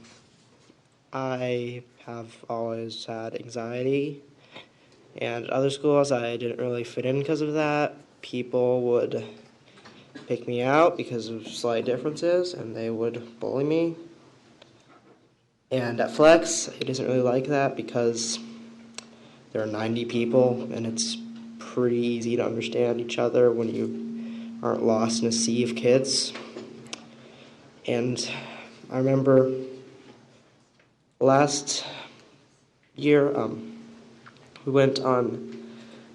have always had anxiety, and at other schools I didn't really fit in because of that. People would pick me out because of slight differences, and they would bully me. And at Flex, it isn't really like that because there are 90 people, and it's pretty easy to understand each other when you aren't lost in a sea of kids. And I remember last year, we went on,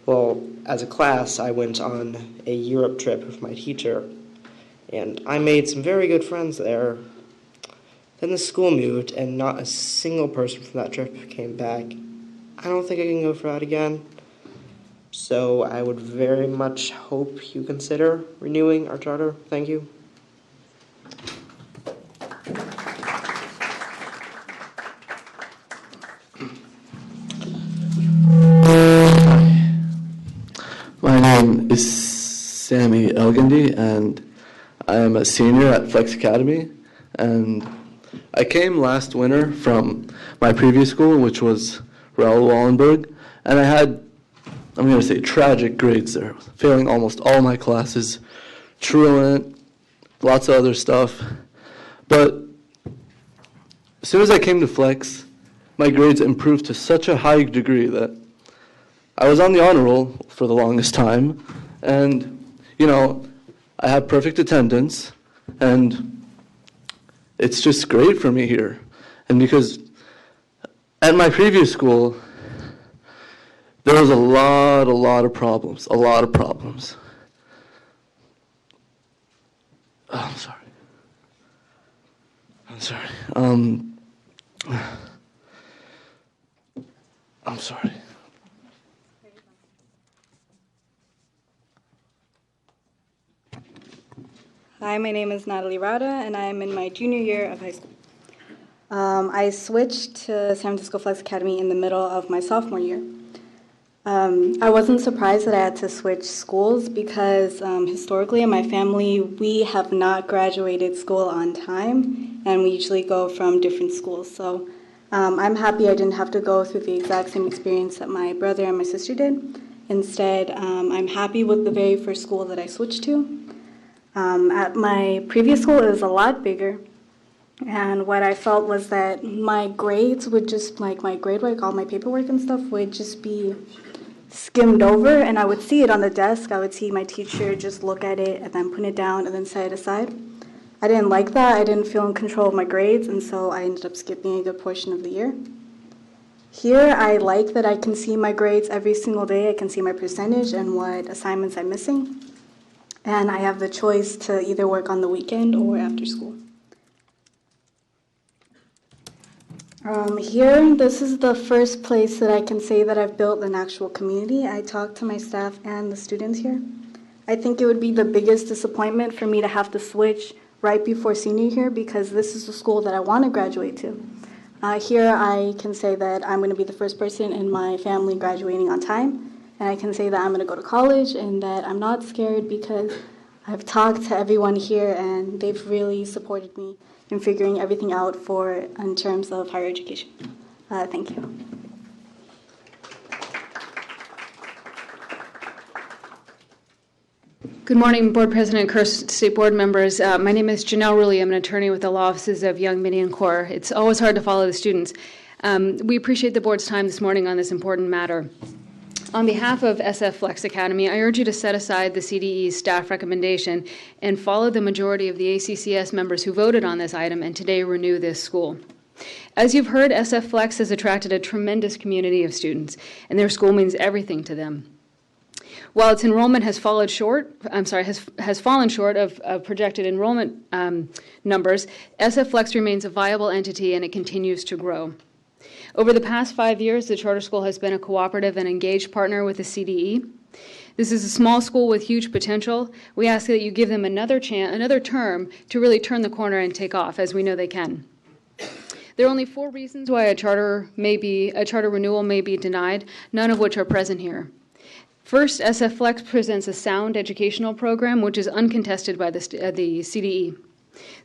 well, as a class, I went on a Europe trip with my teacher, and I made some very good friends there. Then the school moved, and not a single person from that trip came back. I don't think I can go for that again. So I would very much hope you consider renewing our charter. Thank you. My name is Sammy Elgandy, and I am a senior at Flex Academy. And I came last winter from my previous school, which was Raoul Wallenberg, and I had, I'm going to say, tragic grades there, failing almost all my classes, truant, lots of other stuff. But as soon as I came to Flex, my grades improved to such a high degree that I was on the honor roll for the longest time, and, you know, I have perfect attendance, and it's just great for me here. And because at my previous school, there was a lot of problems. Oh, I'm sorry. I'm sorry. Hi, my name is Natalie Rada, and I'm in my junior year of high school. I switched to San Francisco Flex Academy in the middle of my sophomore year. I wasn't surprised that I had to switch schools because historically in my family, we have not graduated school on time, and we usually go from different schools. So I'm happy I didn't have to go through the exact same experience that my brother and my sister did. Instead, I'm happy with the very first school that I switched to. At my previous school, it was a lot bigger, and what I felt was that my grades would just, like my grade work, all my paperwork and stuff would just be skimmed over, and I would see it on the desk. I would see my teacher just look at it and then put it down and then set it aside. I didn't like that. I didn't feel in control of my grades, and so I ended up skipping a good portion of the year. Here, I like that I can see my grades every single day. I can see my percentage and what assignments I'm missing. And I have the choice to either work on the weekend or after school. Here, this is the first place that I can say that I've built an actual community. I talk to my staff and the students here. I think it would be the biggest disappointment for me to have to switch right before senior year because this is the school that I want to graduate to. Here, I can say that I'm going to be the first person in my family graduating on time. And I can say that I'm going to go to college and that I'm not scared because I've talked to everyone here and they've really supported me in figuring everything out in terms of higher education. Thank you. Good morning, Board President, Cursed State Board members. My name is Janelle Rulli. I'm an attorney with the law offices of Young, Mitty, and Core. It's always hard to follow the students. We appreciate the board's time this morning on this important matter. On behalf of SF Flex Academy, I urge you to set aside the CDE's staff recommendation and follow the majority of the ACCS members who voted on this item and today renew this school. As you've heard, SF Flex has attracted a tremendous community of students, and their school means everything to them. While its enrollment has fallen short of projected enrollment numbers, SF Flex remains a viable entity and it continues to grow. Over the past 5 years, the charter school has been a cooperative and engaged partner with the CDE. This is a small school with huge potential. We ask that you give them another term to really turn the corner and take off, as we know they can. There are only 4 reasons why a charter renewal may be denied, none of which are present here. First, SF Flex presents a sound educational program, which is uncontested by the CDE.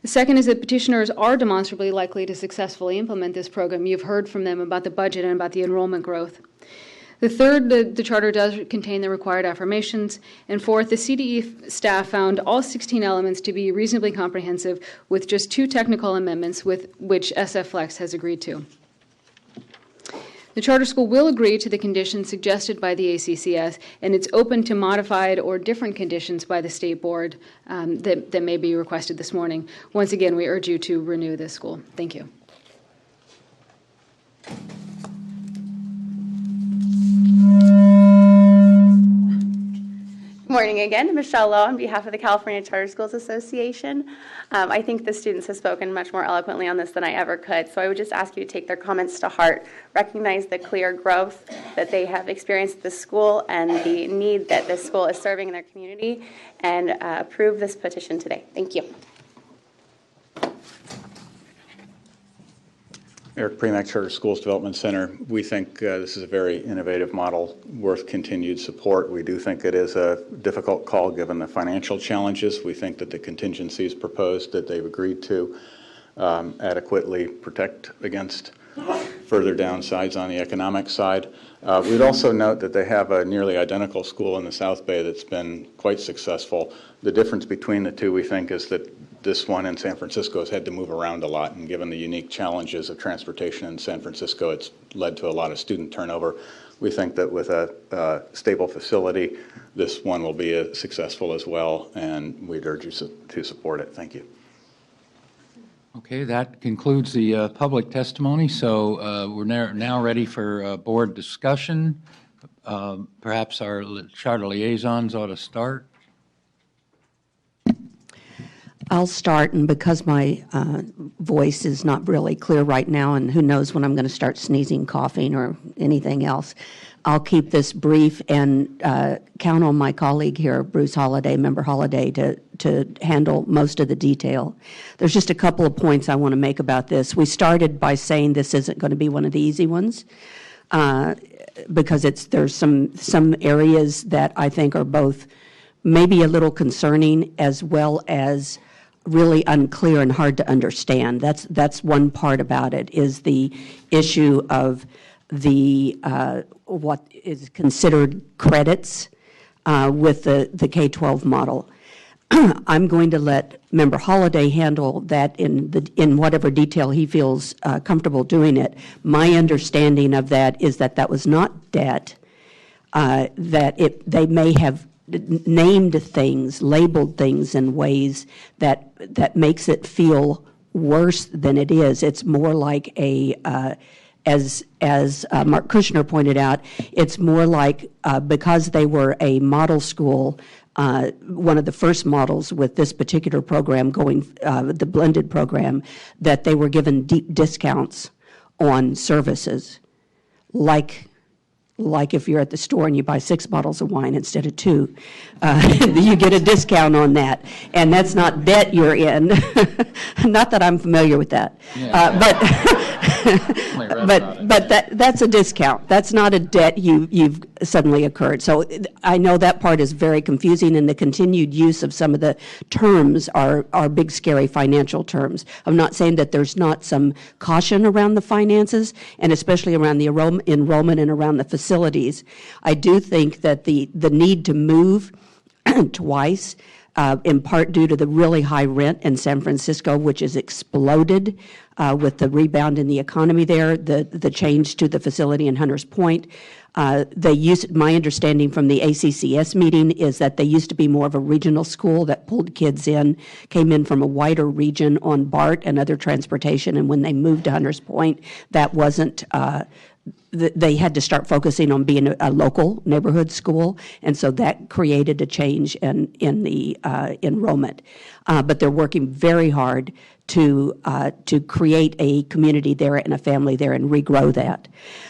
The second is that petitioners are demonstrably likely to successfully implement this program. You've heard from them about the budget and about the enrollment growth. The third, the charter does contain the required affirmations. And fourth, the CDE staff found all 16 elements to be reasonably comprehensive with just 2 technical amendments with which SF Flex has agreed to. The charter school will agree to the conditions suggested by the ACCS, and it's open to modified or different conditions by the state board that may be requested this morning. Once again, we urge you to renew this school. Thank you. Good morning again. Michelle Lowe on behalf of the California Charter Schools Association. I think the students have spoken much more eloquently on this than I ever could, so I would just ask you to take their comments to heart, recognize the clear growth that they have experienced at the school and the need that this school is serving in their community, and approve this petition today. Thank you. Eric Premack, Charter Schools Development Center. We think this is a very innovative model worth continued support. We do think it is a difficult call given the financial challenges. We think that the contingencies proposed that they've agreed to adequately protect against further downsides on the economic side. We'd also note that they have a nearly identical school in the South Bay that's been quite successful. The difference between the two, we think, is that this one in San Francisco has had to move around a lot, and given the unique challenges of transportation in San Francisco, it's led to a lot of student turnover. We think that with a stable facility, this one will be successful as well, and we'd urge you to support it. Thank you. Okay, that concludes the public testimony, so we're now ready for board discussion. Perhaps our charter liaisons ought to start. I'll start, and because my voice is not really clear right now, and who knows when I'm going to start sneezing, coughing, or anything else, I'll keep this brief and count on my colleague here, Bruce Holliday, Member Holliday, to handle most of the detail. There's just a couple of points I want to make about this. We started by saying this isn't going to be one of the easy ones because there's some areas that I think are both maybe a little concerning as well as really unclear and hard to understand. That's one part about it, is the issue of the what is considered credits with the K-12 model. I'm going to let Member Holliday handle that in whatever detail he feels comfortable doing it. My understanding of that is that was not debt, that they may have named things, labeled things in ways that makes it feel worse than it is. It's more like as Mark Kushner pointed out, it's more like because they were a model school, one of the first models with this particular program going, the blended program, that they were given deep discounts on services, like if you're at the store and you buy 6 bottles of wine instead of 2, you get a discount on that. And that's not debt you're in. Not that I'm familiar with that. Yeah. But that's a discount. That's not a debt you've suddenly occurred. So I know that part is very confusing, and the continued use of some of the terms are big, scary financial terms. I'm not saying that there's not some caution around the finances, and especially around the enrollment and around the facilities. I do think that the need to move twice, in part due to the really high rent in San Francisco, which has exploded with the rebound in the economy there, the change to the facility in Hunters Point. My understanding from the ACCS meeting is that they used to be more of a regional school that pulled kids came in from a wider region on BART and other transportation, and when they moved to Hunters Point, that wasn't they had to start focusing on being a local neighborhood school, and so that created a change in the enrollment. But they're working very hard to create a community there and a family there and regrow that.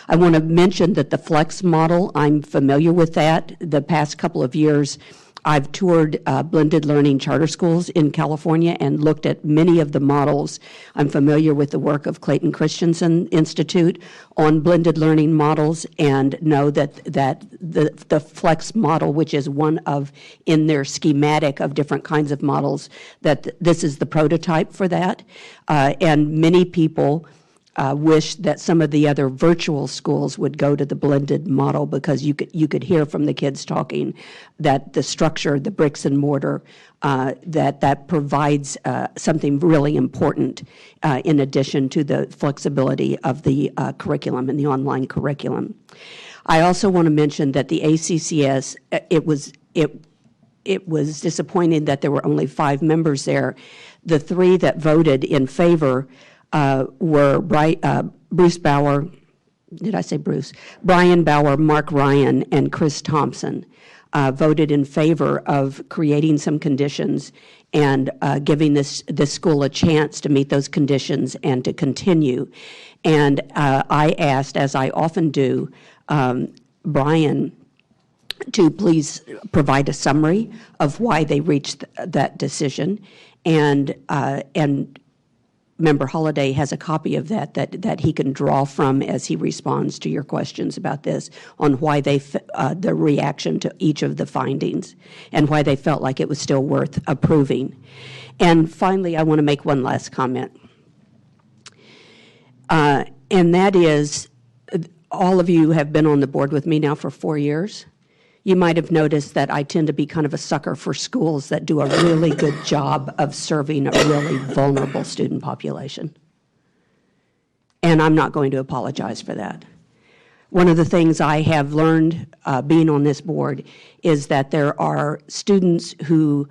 I want to mention that the flex model, I'm familiar with that. The past couple of years, I've toured blended learning charter schools in California and looked at many of the models. I'm familiar with the work of Clayton Christensen Institute on blended learning models and know that the flex model, which is one of in their schematic of different kinds of models, that this is the prototype for that. And many people wish that some of the other virtual schools would go to the blended model because you could hear from the kids talking that the structure, the bricks and mortar, that provides something really important in addition to the flexibility of the curriculum and the online curriculum. I also want to mention that the ACCS, it was disappointing that there were only 5 members there. The 3 that voted in favor were Bruce Bauer, did I say Bruce? Brian Bauer, Mark Ryan, and Chris Thompson voted in favor of creating some conditions and giving this school a chance to meet those conditions and to continue. And I asked, as I often do, Brian to please provide a summary of why they reached that decision, and Member Holliday has a copy of that he can draw from as he responds to your questions about this on why the reaction to each of the findings and why they felt like it was still worth approving. And finally, I want to make one last comment. And that is, all of you have been on the board with me now for 4 years. You might have noticed that I tend to be kind of a sucker for schools that do a really good job of serving a really vulnerable student population. And I'm not going to apologize for that. One of the things I have learned being on this board is that there are students who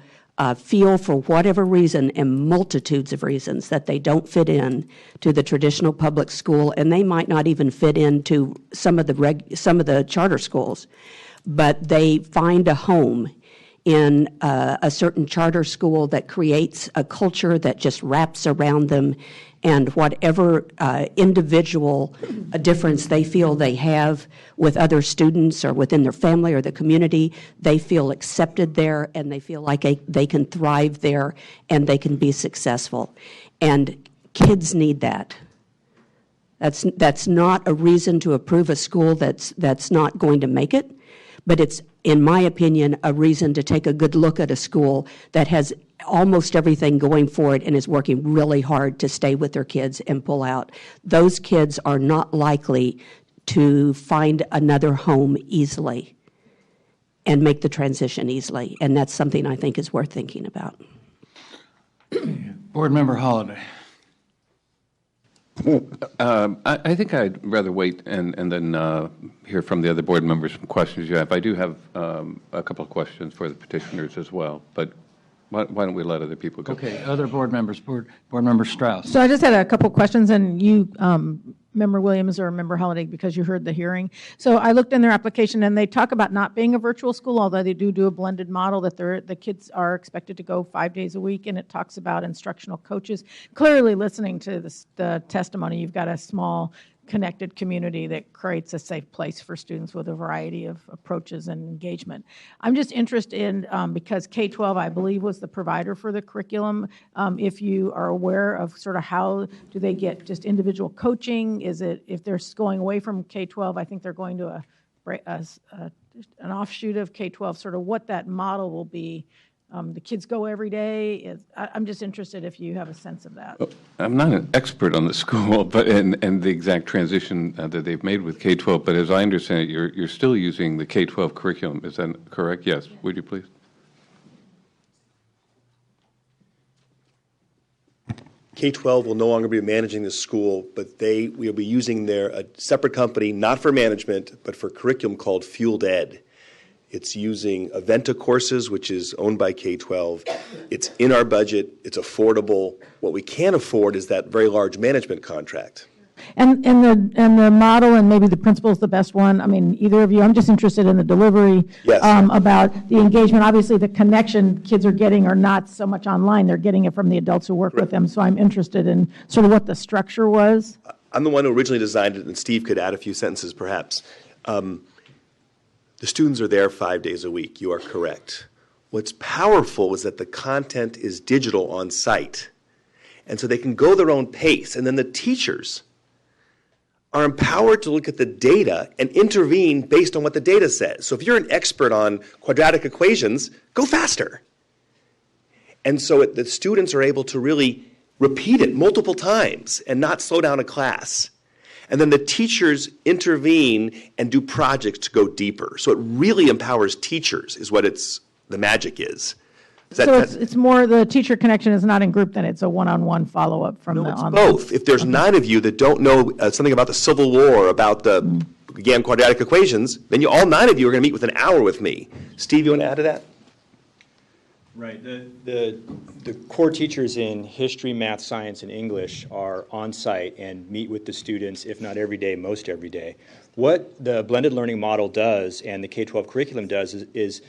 feel for whatever reason, and multitudes of reasons, that they don't fit in to the traditional public school, and they might not even fit into some of the charter schools. But they find a home in a certain charter school that creates a culture that just wraps around them, and whatever individual difference they feel they have with other students or within their family or the community, they feel accepted there and they feel like they can thrive there and they can be successful. And kids need that. That's not a reason to approve a school that's not going to make it. But it's, in my opinion, a reason to take a good look at a school that has almost everything going for it and is working really hard to stay with their kids and pull out. Those kids are not likely to find another home easily and make the transition easily. And that's something I think is worth thinking about. Board Member Holliday. I think I'd rather wait and then hear from the other board members some questions you have. I do have a couple of questions for the petitioners as well, but why don't we let other people go? Okay, other board members. Board Member Strauss. So I just had a couple of questions, and you, Member Williams or Member Holliday, because you heard the hearing. So I looked in their application, and they talk about not being a virtual school, although they do a blended model, that the kids are expected to go 5 days a week, and it talks about instructional coaches. Clearly, listening to the testimony, you've got a small connected community that creates a safe place for students with a variety of approaches and engagement. I'm just interested in, because K-12, I believe, was the provider for the curriculum, if you are aware of sort of how do they get just individual coaching? Is it, if they're going away from K-12, I think they're going to an offshoot of K-12, sort of what that model will be. The kids go every day. I'm just interested if you have a sense of that. I'm not an expert on the school, but and the exact transition that they've made with K-12. But as I understand it, you're still using the K-12 curriculum. Is that correct? Yes. Would you please? K-12 will no longer be managing the school, but we'll be using a separate company, not for management, but for curriculum called Fueled Ed. It's using Aventa courses, which is owned by K-12. It's in our budget. It's affordable. What we can't afford is that very large management contract. And the model and maybe the principal is the best one. I mean, either of you, I'm just interested in the delivery. Yes. About the engagement. Obviously, the connection kids are getting are not so much online. They're getting it from the adults who work with them. So I'm interested in sort of what the structure was. I'm the one who originally designed it, and Steve could add a few sentences perhaps. The students are there 5 days a week. You are correct. What's powerful is that the content is digital on site. And so they can go their own pace. And then the teachers are empowered to look at the data and intervene based on what the data says. So if you're an expert on quadratic equations, go faster. And so the students are able to really repeat it multiple times and not slow down a class. And then the teachers intervene and do projects to go deeper. So it really empowers teachers is what the magic is. So it's more the teacher connection is not in group, then it's a one-on-one follow-up from the online. Both. If there's 9 of you that don't know something about the Civil War, about the again quadratic equations, then all 9 of you are going to meet with an hour with me. Steve, you want to add to that? Right. The core teachers in history, math, science, and English are on site and meet with the students, if not every day, most every day. What the blended learning model does and the K-12 curriculum does is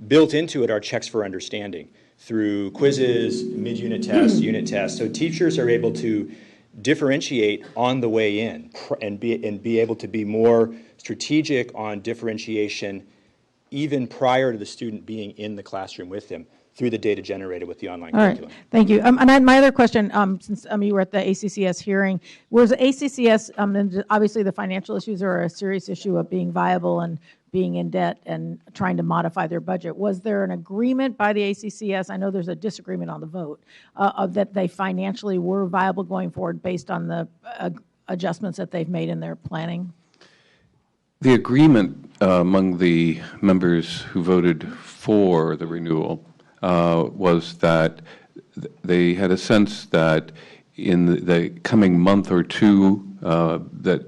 built into it are checks for understanding through quizzes, mid-unit tests, unit tests. So teachers are able to differentiate on the way in and be able to be more strategic on differentiation even prior to the student being in the classroom with them through the data generated with the online curriculum. Right. Thank you. My other question, since you were at the ACCS hearing, was ACCS, and obviously the financial issues are a serious issue of being viable and being in debt and trying to modify their budget. Was there an agreement by the ACCS? I know there's a disagreement on the vote, that they financially were viable going forward based on the adjustments that they've made in their planning? The agreement among the members who voted for the renewal was that they had a sense that in the coming month or two that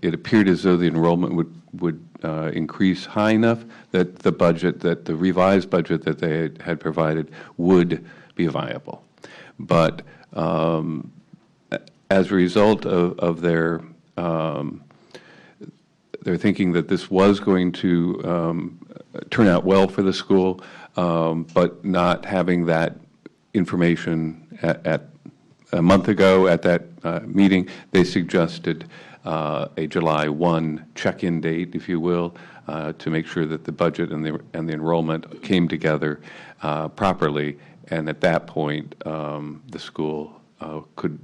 it appeared as though the enrollment would increase high enough that the revised budget that they had provided would be viable. But as a result of their thinking that this was going to turn out well for the school, but not having that information at a month ago at that meeting, they suggested a July 1 check-in date, if you will, to make sure that the budget and the enrollment came together properly. And at that point, the school could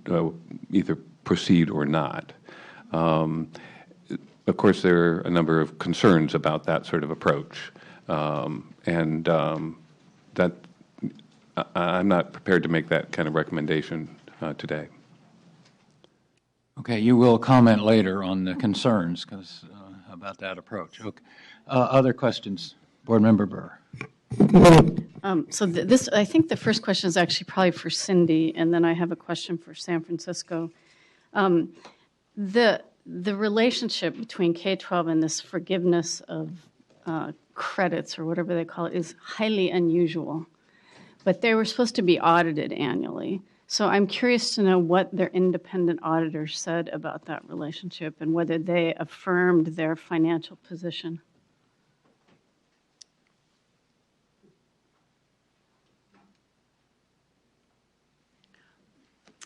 either proceed or not. Of course, there are a number of concerns about that sort of approach, and that I'm not prepared to make that kind of recommendation today. Okay, you will comment later on the concerns about that approach. Okay. Other questions? Board Member Burr. So I think the first question is actually probably for Cindy, and then I have a question for San Francisco. The relationship between K-12 and this forgiveness of credits or whatever they call it is highly unusual, but they were supposed to be audited annually. So I'm curious to know what their independent auditors said about that relationship and whether they affirmed their financial position.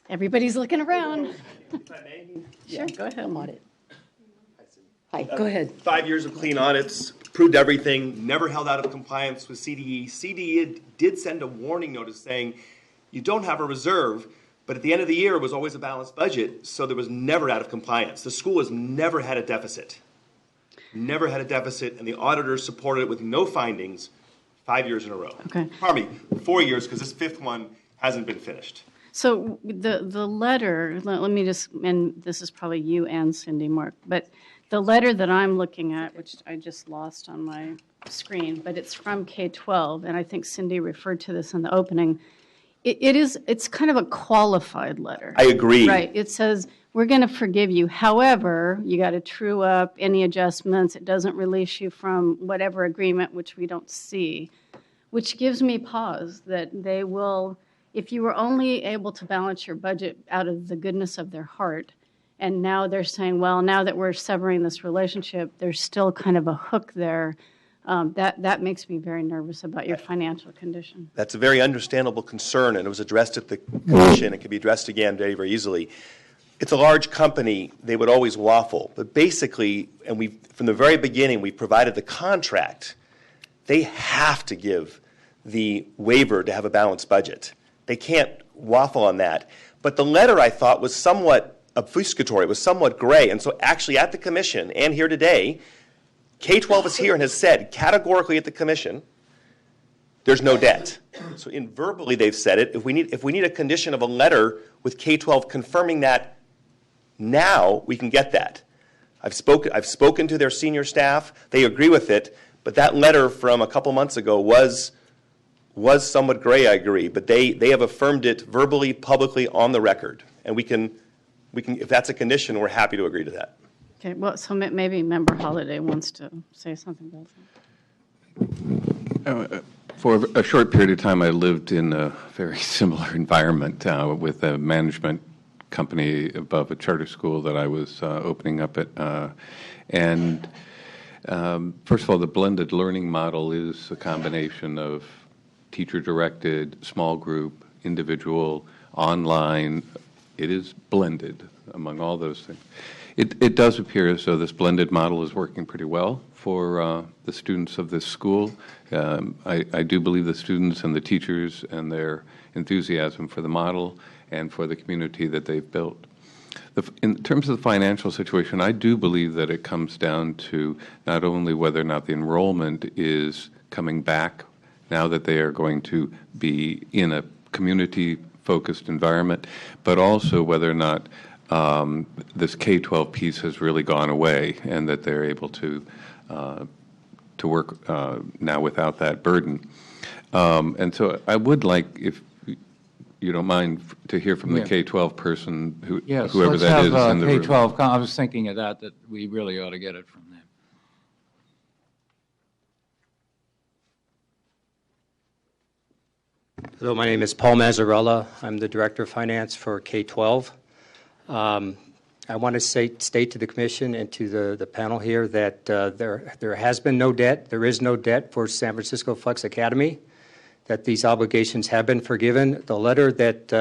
Everybody's looking around. Sure, go ahead. I'm on it. Hi, go ahead. 5 years of clean audits, proved everything, never held out of compliance with CDE. CDE did send a warning notice saying, you don't have a reserve, but at the end of the year, it was always a balanced budget, so there was never out of compliance. The school has never had a deficit. Never had a deficit, and the auditors supported it with no findings 5 years in a row. Okay. Pardon me, 4 years, because this 5th one hasn't been finished. So the letter, let me just, and this is probably you and Cindy, Mark, but the letter that I'm looking at, which I just lost on my screen, but it's from K-12, and I think Cindy referred to this in the opening. It's kind of a qualified letter. I agree. Right. It says, we're going to forgive you. However, you got to true up any adjustments. It doesn't release you from whatever agreement, which we don't see, which gives me pause that they will, if you were only able to balance your budget out of the goodness of their heart And now they're saying, well, now that we're severing this relationship, there's still kind of a hook there. That makes me very nervous about your financial condition. That's a very understandable concern, and it was addressed at the commission. It can be addressed again very, very easily. It's a large company. They would always waffle. But basically, and from the very beginning, we provided the contract. They have to give the waiver to have a balanced budget. They can't waffle on that. But the letter, I thought, was somewhat obfuscatory. It was somewhat gray. And so actually at the commission and here today, K-12 is here and has said categorically at the commission, there's no debt. So verbally they've said it. If we need a condition of a letter with K-12 confirming that now, we can get that. I've spoken to their senior staff. They agree with it. But that letter from a couple months ago was somewhat gray, I agree. But they have affirmed it verbally, publicly, on the record. And we can, if that's a condition, we're happy to agree to that. Okay, well, so maybe Member Holliday wants to say something about that. For a short period of time, I lived in a very similar environment with a management company above a charter school that I was opening up at. First of all, the blended learning model is a combination of teacher-directed, small group, individual, online. It is blended among all those things. It does appear as though this blended model is working pretty well for the students of this school. I do believe the students and the teachers and their enthusiasm for the model and for the community that they've built. In terms of the financial situation, I do believe that it comes down to not only whether or not the enrollment is coming back now that they are going to be in a community-focused environment, but also whether or not this K-12 piece has really gone away and that they're able to work now without that burden. And so I would like, if you don't mind, to hear from the K-12 person, whoever that is in the room. K-12, I was thinking of that we really ought to get it from them. Hello, my name is Paul Mazzarella. I'm the Director of Finance for K-12. I want to state to the Commission and to the panel here that there has been no debt. There is no debt for San Francisco Flex Academy, that these obligations have been forgiven. The letter that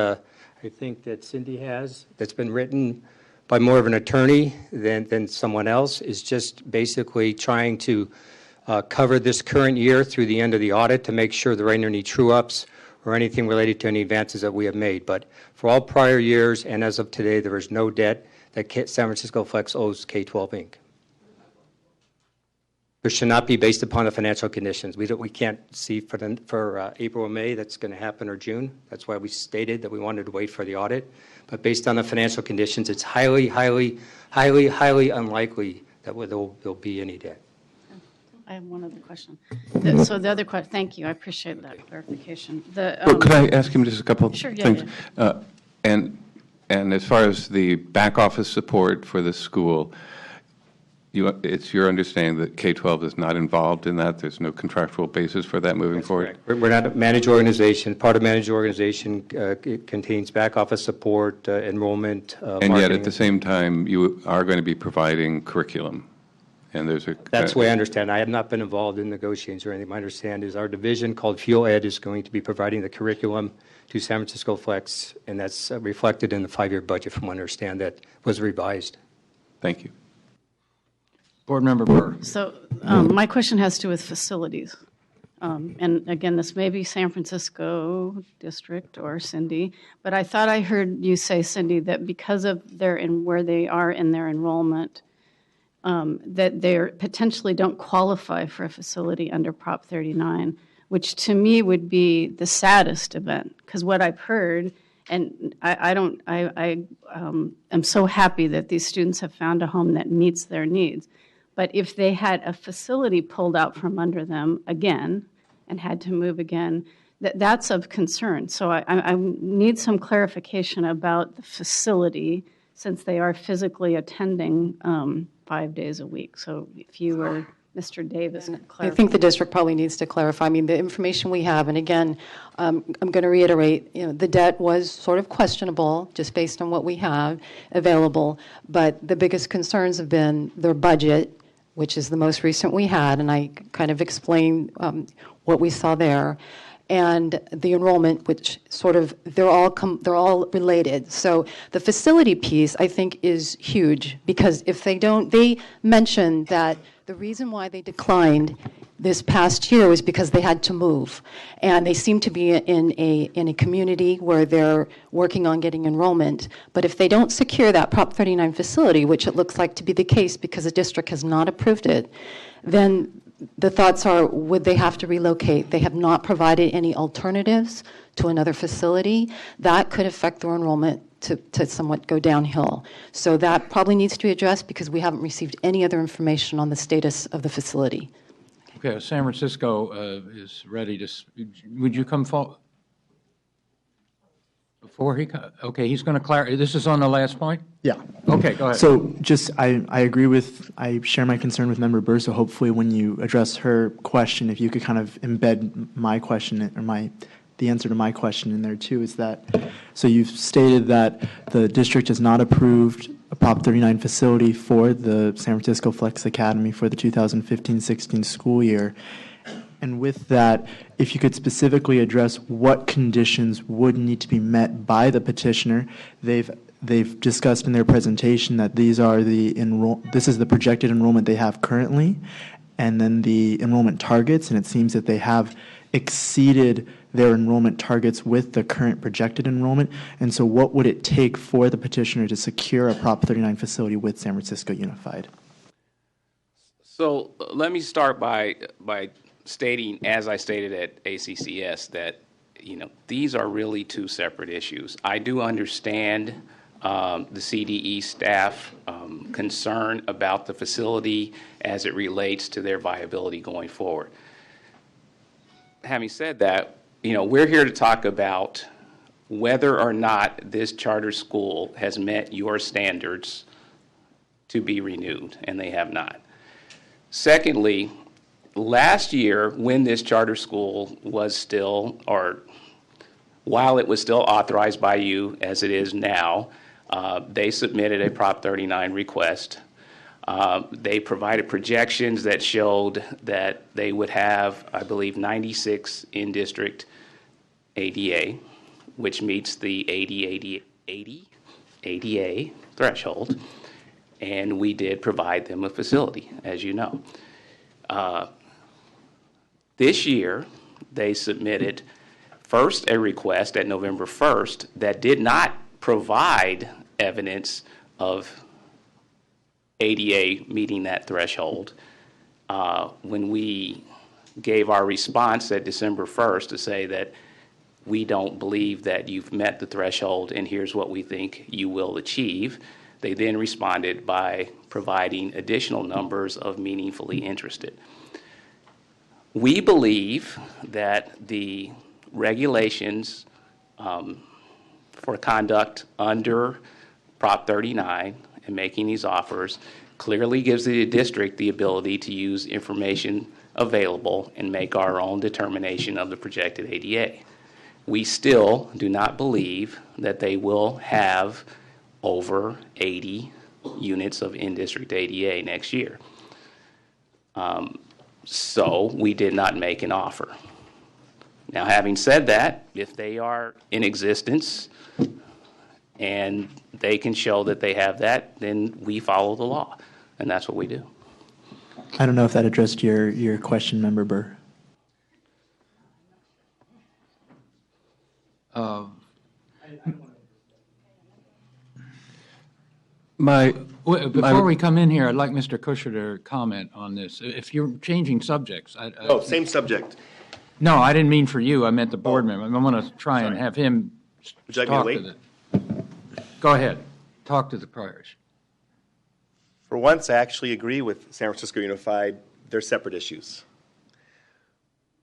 I think that Cindy has, that's been written by more of an attorney than someone else, is just basically trying to cover this current year through the end of the audit to make sure there ain't any true-ups or anything related to any advances that we have made. But for all prior years and as of today, there is no debt that San Francisco Flex owes K-12 Inc. It should not be based upon the financial conditions. We can't see for April or May that's going to happen, or June. That's why we stated that we wanted to wait for the audit. But based on the financial conditions, it's highly, highly, highly, highly unlikely that there'll be any debt. I have one other question. So the other question, thank you, I appreciate that clarification. Could I ask him just a couple Sure, things? Yeah. And as far as the back office support for the school, it's your understanding that K-12 is not involved in that? There's no contractual basis for that moving forward? Correct. We're not a managed organization. Part of managed organization contains back office support, enrollment, and yet at the same time, you are going to be providing curriculum. And there's That's the way I understand. I have not been involved in negotiations or anything. My understanding is our division called Fuel Ed is going to be providing the curriculum to San Francisco Flex, and that's reflected in the 5-year budget from what I understand that was revised. Thank you. Board Member Burr. So my question has to do with facilities. And again, this may be San Francisco District or Cindy, but I thought I heard you say, Cindy, that because of where they are in their enrollment, that they potentially don't qualify for a facility under Prop 39, which to me would be the saddest event. Because what I've heard, and I am so happy that these students have found a home that meets their needs. But if they had a facility pulled out from under them again and had to move again, that's of concern. So I need some clarification about the facility, since they are physically attending 5 days a week. So if you were Mr. Davis I clarify. think the district probably needs to clarify. I mean, the information we have, and again, I'm going to reiterate, the debt was sort of questionable just based on what we have available, but the biggest concerns have been their budget, which is the most recent we had, and I kind of explained what we saw there, and the enrollment, which sort of, they're all related. So the facility piece, I think, is huge, because if they mentioned that the reason why they declined this past year was because they had to move, and they seem to be in a community where they're working on getting enrollment. But if they don't secure that Prop 39 facility, which it looks like to be the case because the district has not approved it, then the thoughts are, would they have to relocate? They have not provided any alternatives to another facility. That could affect their enrollment to somewhat go downhill. So that probably needs to be addressed because we haven't received any other information on the status of the facility. Okay, San Francisco is ready to, would you come forward? Before he, okay, he's going to clarify, this is on the last point? Yeah. Okay, go ahead. So just, I agree with, I share my concern with Member Burr, so hopefully when you address her question, if you could kind of embed my question, or the answer to my question in there too, is that, so you've stated that the district has not approved a Prop 39 facility for the San Francisco Flex Academy for the 2015-16 school year. And with that, if you could specifically address what conditions would need to be met by the petitioner. They've discussed in their presentation that these are this is the projected enrollment they have currently, and then the enrollment targets, and it seems that they have exceeded their enrollment targets with the current projected enrollment. And so what would it take for the petitioner to secure a Prop 39 facility with San Francisco Unified? So let me start by stating, as I stated at ACCS, that these are really two separate issues. I do understand the CDE staff concern about the facility as it relates to their viability going forward. Having said that, we're here to talk about whether or not this charter school has met your standards to be renewed, and they have not. Secondly, last year, when this charter school was still, or while it was still authorized by you as it is now, they submitted a Prop 39 request. They provided projections that showed that they would have, I believe, 96 in-district ADA, which meets the ADA threshold, and we did provide them a facility, as you know. This year, they submitted first a request at November 1st that did not provide evidence of ADA meeting that threshold. When we gave our response at December 1st to say that we don't believe that you've met the threshold and here's what we think you will achieve, they then responded by providing additional numbers of meaningfully interested. We believe that the regulations for conduct under Prop 39 and making these offers clearly gives the district the ability to use information available and make our own determination of the projected ADA. We still do not believe that they will have over 80 units of in-district ADA next year. So we did not make an offer. Now, having said that, if they are in existence and they can show that they have that, then we follow the law, and that's what we do. I don't know if that addressed your question, Member Burr. Before we come in here, I'd like Mr. Kusher to comment on this. If you're changing subjects. Oh, same subject. No, I didn't mean for you. I meant the board member. I'm going to try and have him Would you like me to wait? Go ahead. Talk to the prior issue. For once, I actually agree with San Francisco Unified. They're separate issues.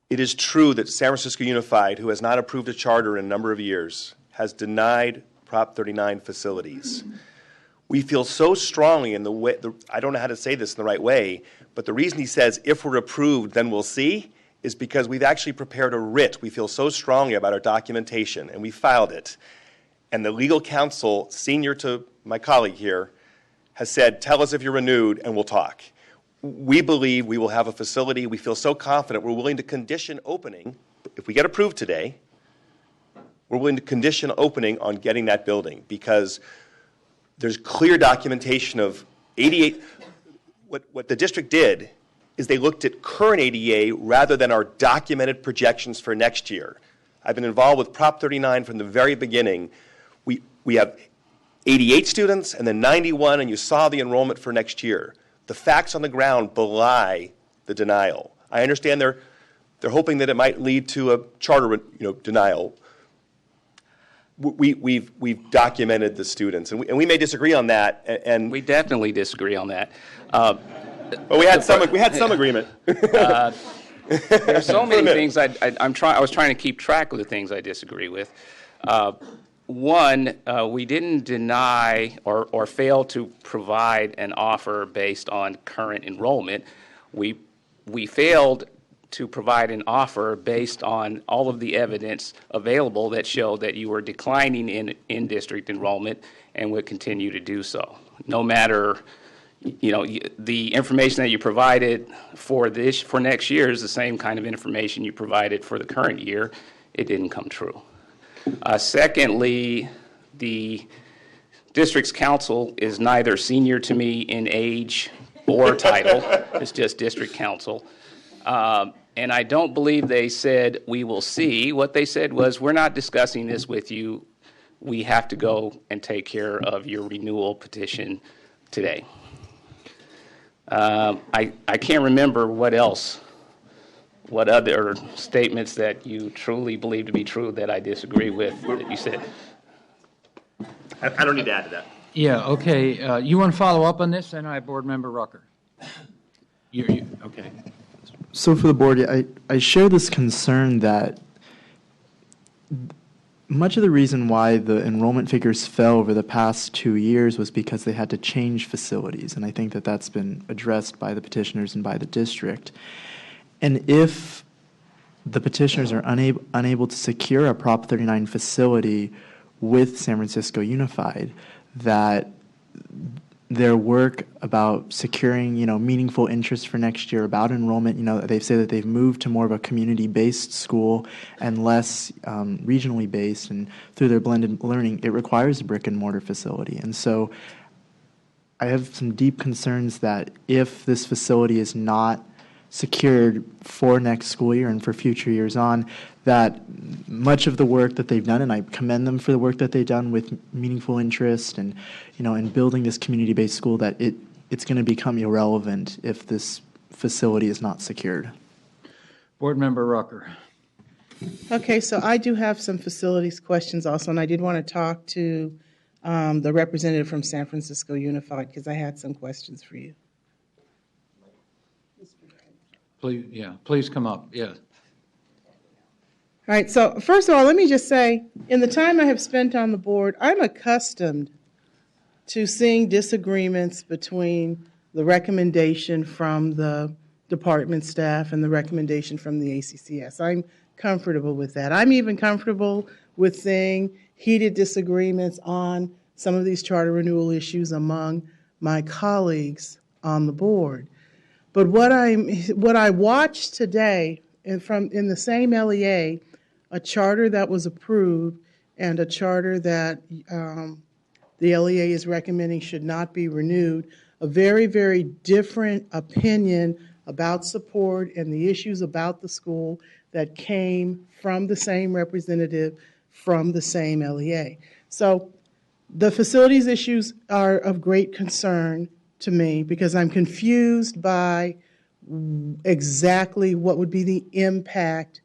It is true that San Francisco Unified, who has not approved a charter in a number of years, has denied Prop 39 facilities. We feel so strongly in the way, I don't know how to say this in the right way, But the reason he says, if we're approved, then we'll see, is because we've actually prepared a writ. We feel so strongly about our documentation, and we filed it. And the legal counsel, senior to my colleague here, has said, tell us if you're renewed, and we'll talk. We believe we will have a facility. We feel so confident we're willing to condition opening. If we get approved today, we're willing to condition opening on getting that building because there's clear documentation of 88. What the district did is they looked at current ADA rather than our documented projections for next year. I've been involved with Prop 39 from the very beginning. We have 88 students and then 91, and you saw the enrollment for next year. The facts on the ground belie the denial. I understand they're hoping that it might lead to a charter denial. We've documented the students, and we may disagree on that. And we definitely disagree on that. But we had some agreement. There's so many things I was trying to keep track of the things I disagree with. One, we didn't deny or fail to provide an offer based on current enrollment. We failed to provide an offer based on all of the evidence available that showed that you were declining in district enrollment and would continue to do so. No matter, the information that you provided for next year is the same kind of information you provided for the current year. It didn't come true. Secondly, the district's council is neither senior to me in age or title. It's just district council. And I don't believe they said, we will see. What they said was, we're not discussing this with you. We have to go and take care of your renewal petition today. I can't remember what other statements that you truly believe to be true that I disagree with that you said. I don't need to add to that. Yeah, okay. You want to follow up on this? And I have Board Member Rucker. Okay. So for the board, I share this concern that much of the reason why the enrollment figures fell over the past 2 years was because they had to change facilities, and I think that that's been addressed by the petitioners and by the district. And if the petitioners are unable to secure a Prop 39 facility with San Francisco Unified, that their work about securing, meaningful interest for next year, about enrollment, they say that they've moved to more of a community-based school and less regionally based, and through their blended learning, it requires a brick-and-mortar facility. And so I have some deep concerns that if this facility is not secured for next school year and for future years on, that much of the work that they've done, and I commend them for the work that they've done with meaningful interest and, in building this community-based school, that it's going to become irrelevant if this facility is not secured. Board Member Rucker. Okay, so I do have some facilities questions also, and I did want to talk to the representative from San Francisco Unified because I had some questions for you. Please come up, yes. All right, so first of all, let me just say, in the time I have spent on the board, I'm accustomed to seeing disagreements between the recommendation from the department staff and the recommendation from the ACCS. I'm comfortable with that. I'm even comfortable with seeing heated disagreements on some of these charter renewal issues among my colleagues on the board. But what I watched today in the same LEA, a charter that was approved and a charter that the LEA is recommending should not be renewed, a very, very different opinion about support and the issues about the school that came from the same representative from the same LEA. So the facilities issues are of great concern to me because I'm confused by exactly what would be the impact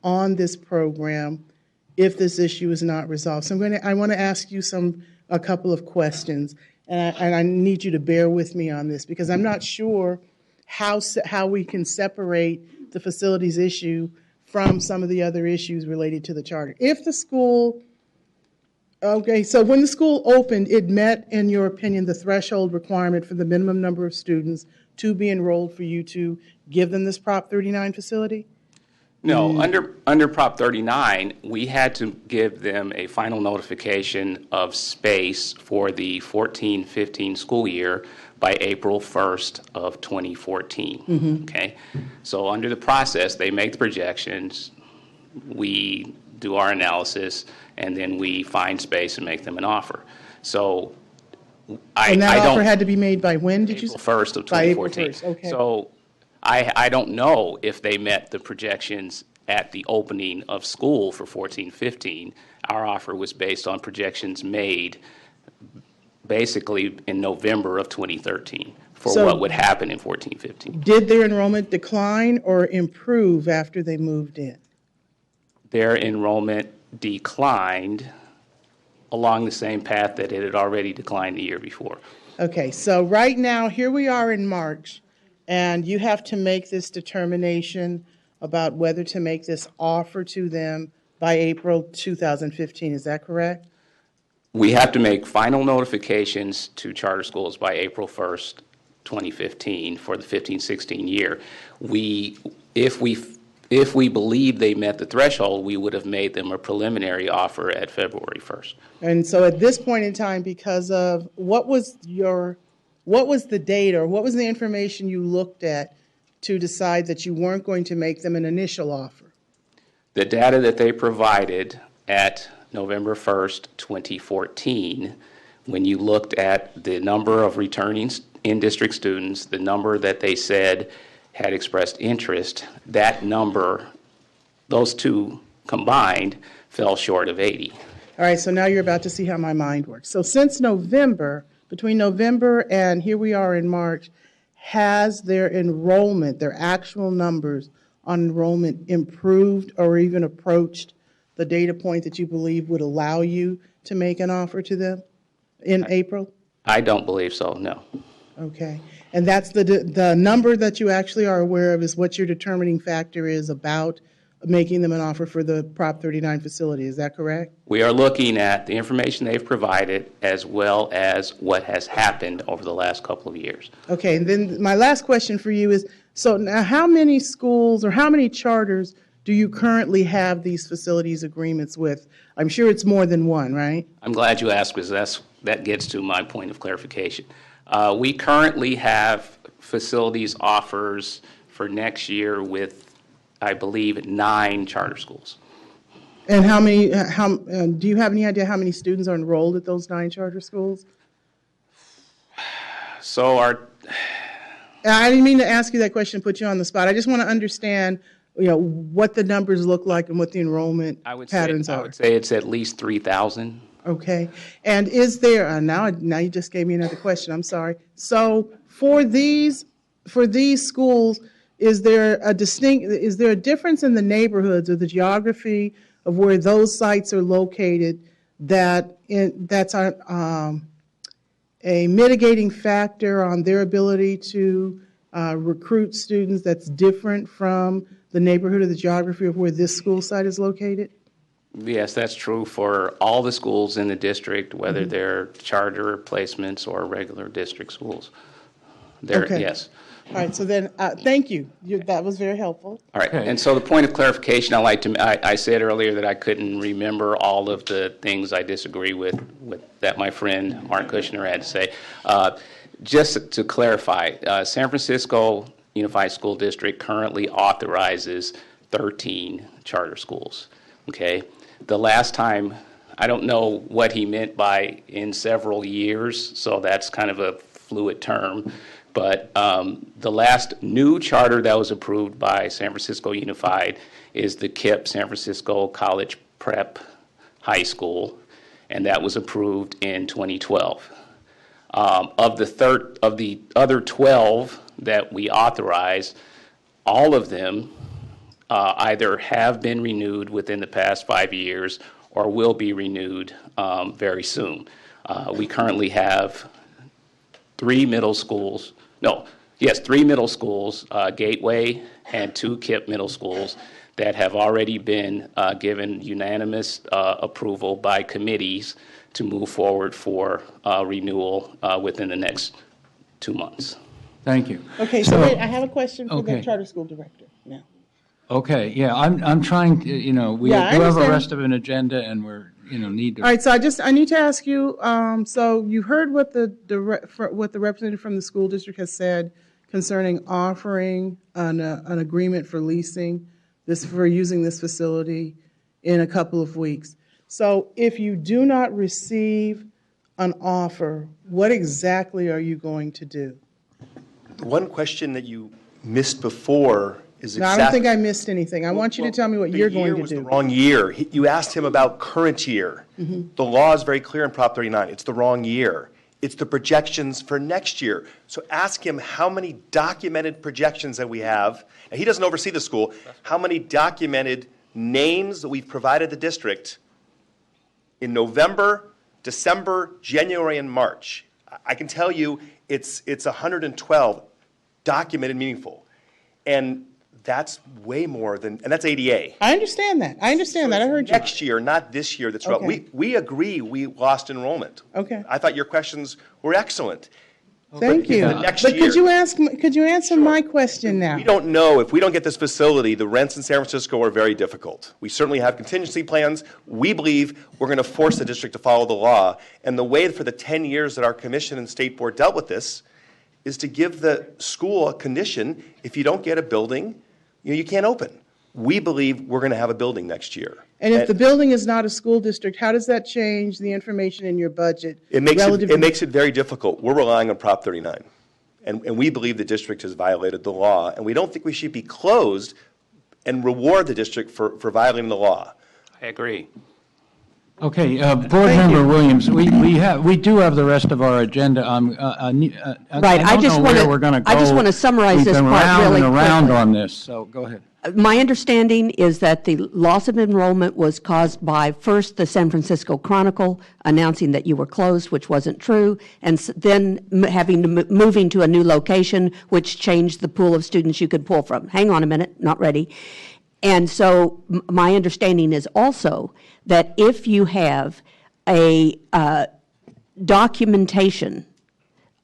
on this program if this issue is not resolved. So I want to ask you a couple of questions, and I need you to bear with me on this because I'm not sure how we can separate the facilities issue from some of the other issues related to the charter. If the school, okay, so when the school opened, it met, in your opinion, the threshold requirement for the minimum number of students to be enrolled for you to give them this Prop 39 facility? No, under Prop 39, we had to give them a final notification of space for the 14-15 school year by April 1st of 2014. Okay, so under the process, they make the projections, we do our analysis, and then we find space and make them an offer. So And that offer had to be made by when, did you say? April 1st of By April 2014. 1st, okay. So I don't know if they met the projections at the opening of school for 14-15. Our offer was based on projections made basically in November of 2013 for So- what would happen in 14-15. Did their enrollment decline or improve after they moved in? Their enrollment declined along the same path that it had already declined the year before. Okay, so right now, here we are in March, and you have to make this determination about whether to make this offer to them by April 2015. Is that correct? We have to make final notifications to charter schools by April 1st, 2015 for the 15-16 year. If we believe they met the threshold, we would have made them a preliminary offer at February 1st. And so at this point in time, because of what was the date or what was the information you looked at to decide that you weren't going to make them an initial offer? The data that they provided at November 1st, 2014, when you looked at the number of returning in-district students, the number that they said had expressed interest, that number, those two combined, fell short of 80. All right, so now you're about to see how my mind works. So since November, between November and here we are in March, has their enrollment, their actual numbers on enrollment improved or even approached the data point that you believe would allow you to make an offer to them in April? I don't believe so, no. Okay. And that's the number that you actually are aware of is what your determining factor is about making them an offer for the Prop 39 facility. Is that correct? We are looking at the information they've provided as well as what has happened over the last couple of years. Okay, and then my last question for you is, so now how many schools or how many charters do you currently have these facilities agreements with? I'm sure it's more than one, right? I'm glad you asked because that gets to my point of clarification. We currently have facilities offers for next year with, I believe, 9 charter schools. And how many, do you have any idea how many students are enrolled at those 9 charter schools? So I didn't mean to ask you that question and put you on the spot. I just want to understand, what the numbers look like and what the enrollment patterns are. I would say it's at least 3,000. Okay. And is there, now you just gave me another question, I'm sorry. So for these schools, is there a difference in the neighborhoods or the geography of where those sites are located that's a mitigating factor on their ability to recruit students that's different from the neighborhood or the geography of where this school site is located? Yes, that's true for all the schools in the district, whether they're charter placements or regular district schools. Okay. Yes. All right, so then, thank you. That was very helpful. All right, and so the point of clarification, I said earlier that I couldn't remember all of the things I disagree with that my friend Mark Kushner had to say. Just to clarify, San Francisco Unified School District currently authorizes 13 charter schools, okay? The last time, I don't know what he meant by in several years, so that's kind of a fluid term, but the last new charter that was approved by San Francisco Unified is the KIPP, San Francisco College Prep High School, and that was approved in 2012. Of the other 12 that we authorized, all of them either have been renewed within the past 5 years or will be renewed very soon. We currently have 3 middle schools, Gateway and 2 KIPP middle schools that have already been given unanimous approval by committees to move forward for renewal within the next 2 months. Thank you. Okay, so wait, I have a question for the okay. charter school director now. Okay, yeah, I'm trying to, we do Yeah, I have a understand. rest of an agenda, and we're, need to. All right, so I need to ask you, so you heard what the representative from the school district has said concerning offering an agreement for leasing for using this facility in a couple of weeks. So if you do not receive an offer, what exactly are you going to do? One question that you missed before is No, I don't think I missed anything. I want you to tell me what you're going to The year was do. the wrong year. You asked him about current year. The law is very clear in Prop 39. It's the wrong year. It's the projections for next year. So ask him how many documented projections that we have. And he doesn't oversee the school. How many documented names that we've provided the district in November, December, January, and March. I can tell you it's 112 documented meaningful. And that's way more than, and that's ADA. I understand that. I heard you. Next year, not this year. That's Okay. right. We agree we lost enrollment. Okay. I thought your questions were excellent. Thank you. The next But year, could you answer my question now? we don't know. If we don't get this facility, the rents in San Francisco are very difficult. We certainly have contingency plans. We believe we're going to force the district to follow the law. And the way for the 10 years that our commission and state board dealt with this is to give the school a condition. If you don't get a building, you can't open. We believe we're going to have a building next year. And if the building is not a school district, how does that change the information in your budget? It makes it very difficult. We're relying on Prop 39. And we believe the district has violated the law. And we don't think we should be closed and reward the district for violating the law. I agree. Okay, Board Member Williams, we do have the rest of our agenda. Right, I don't just know wanna- where we're going to go. I just wanna summarize this part really We've been round and around quickly. on this, so go ahead. My understanding is that the loss of enrollment was caused by, first, the San Francisco Chronicle announcing that you were closed, which wasn't true, and then moving to a new location, which changed the pool of students you could pull from. Hang on a minute, not ready. And so my understanding is also that if you have a documentation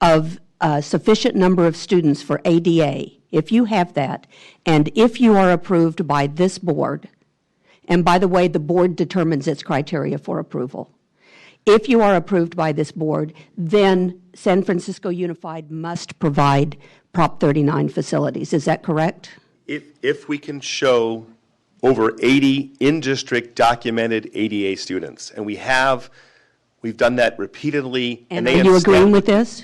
of a sufficient number of students for ADA, if you have that, and if you are approved by this board, and by the way, the board determines its criteria for approval. If you are approved by this board, then San Francisco Unified must provide Prop 39 facilities. Is that correct? If we can show over 80 in-district documented ADA students, and we've done that repeatedly. And are you agreeing with this?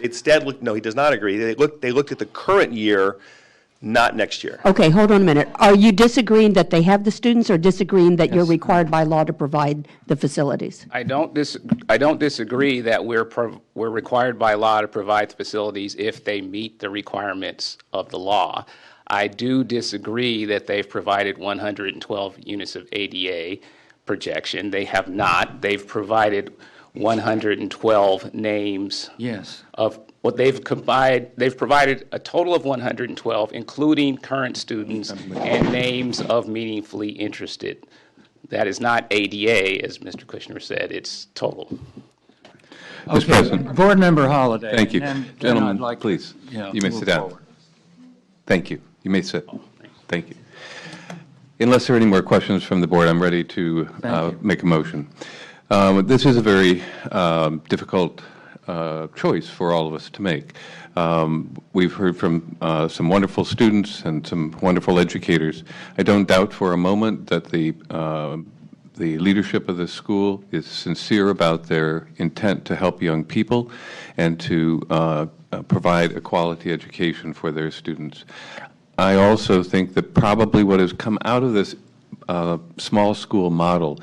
No, he does not agree. They looked at the current year, not next year. Okay, hold on a minute. Are you disagreeing that they have the students, or disagreeing that you're required by law to provide the facilities? I don't disagree that we're required by law to provide the facilities if they meet the requirements of the law. I do disagree that they've provided 112 units of ADA projection. They have not. They've provided 112 names. Yes. Of what they've provided a total of 112, including current students and names of meaningfully interested. That is not ADA, as Mr. Kushner said. It's total. Mr. President. Board Member Holliday. Thank you. Then Gentlemen, I'd like to, please, you may move sit down. forward. Thank you. You may sit. Thank you. Unless there are any more questions from the board, I'm ready to make a motion. This is a very difficult choice for all of us to make. We've heard from some wonderful students and some wonderful educators. I don't doubt for a moment that the leadership of the school is sincere about their intent to help young people and to provide a quality education for their students. I also think that probably what has come out of this small school model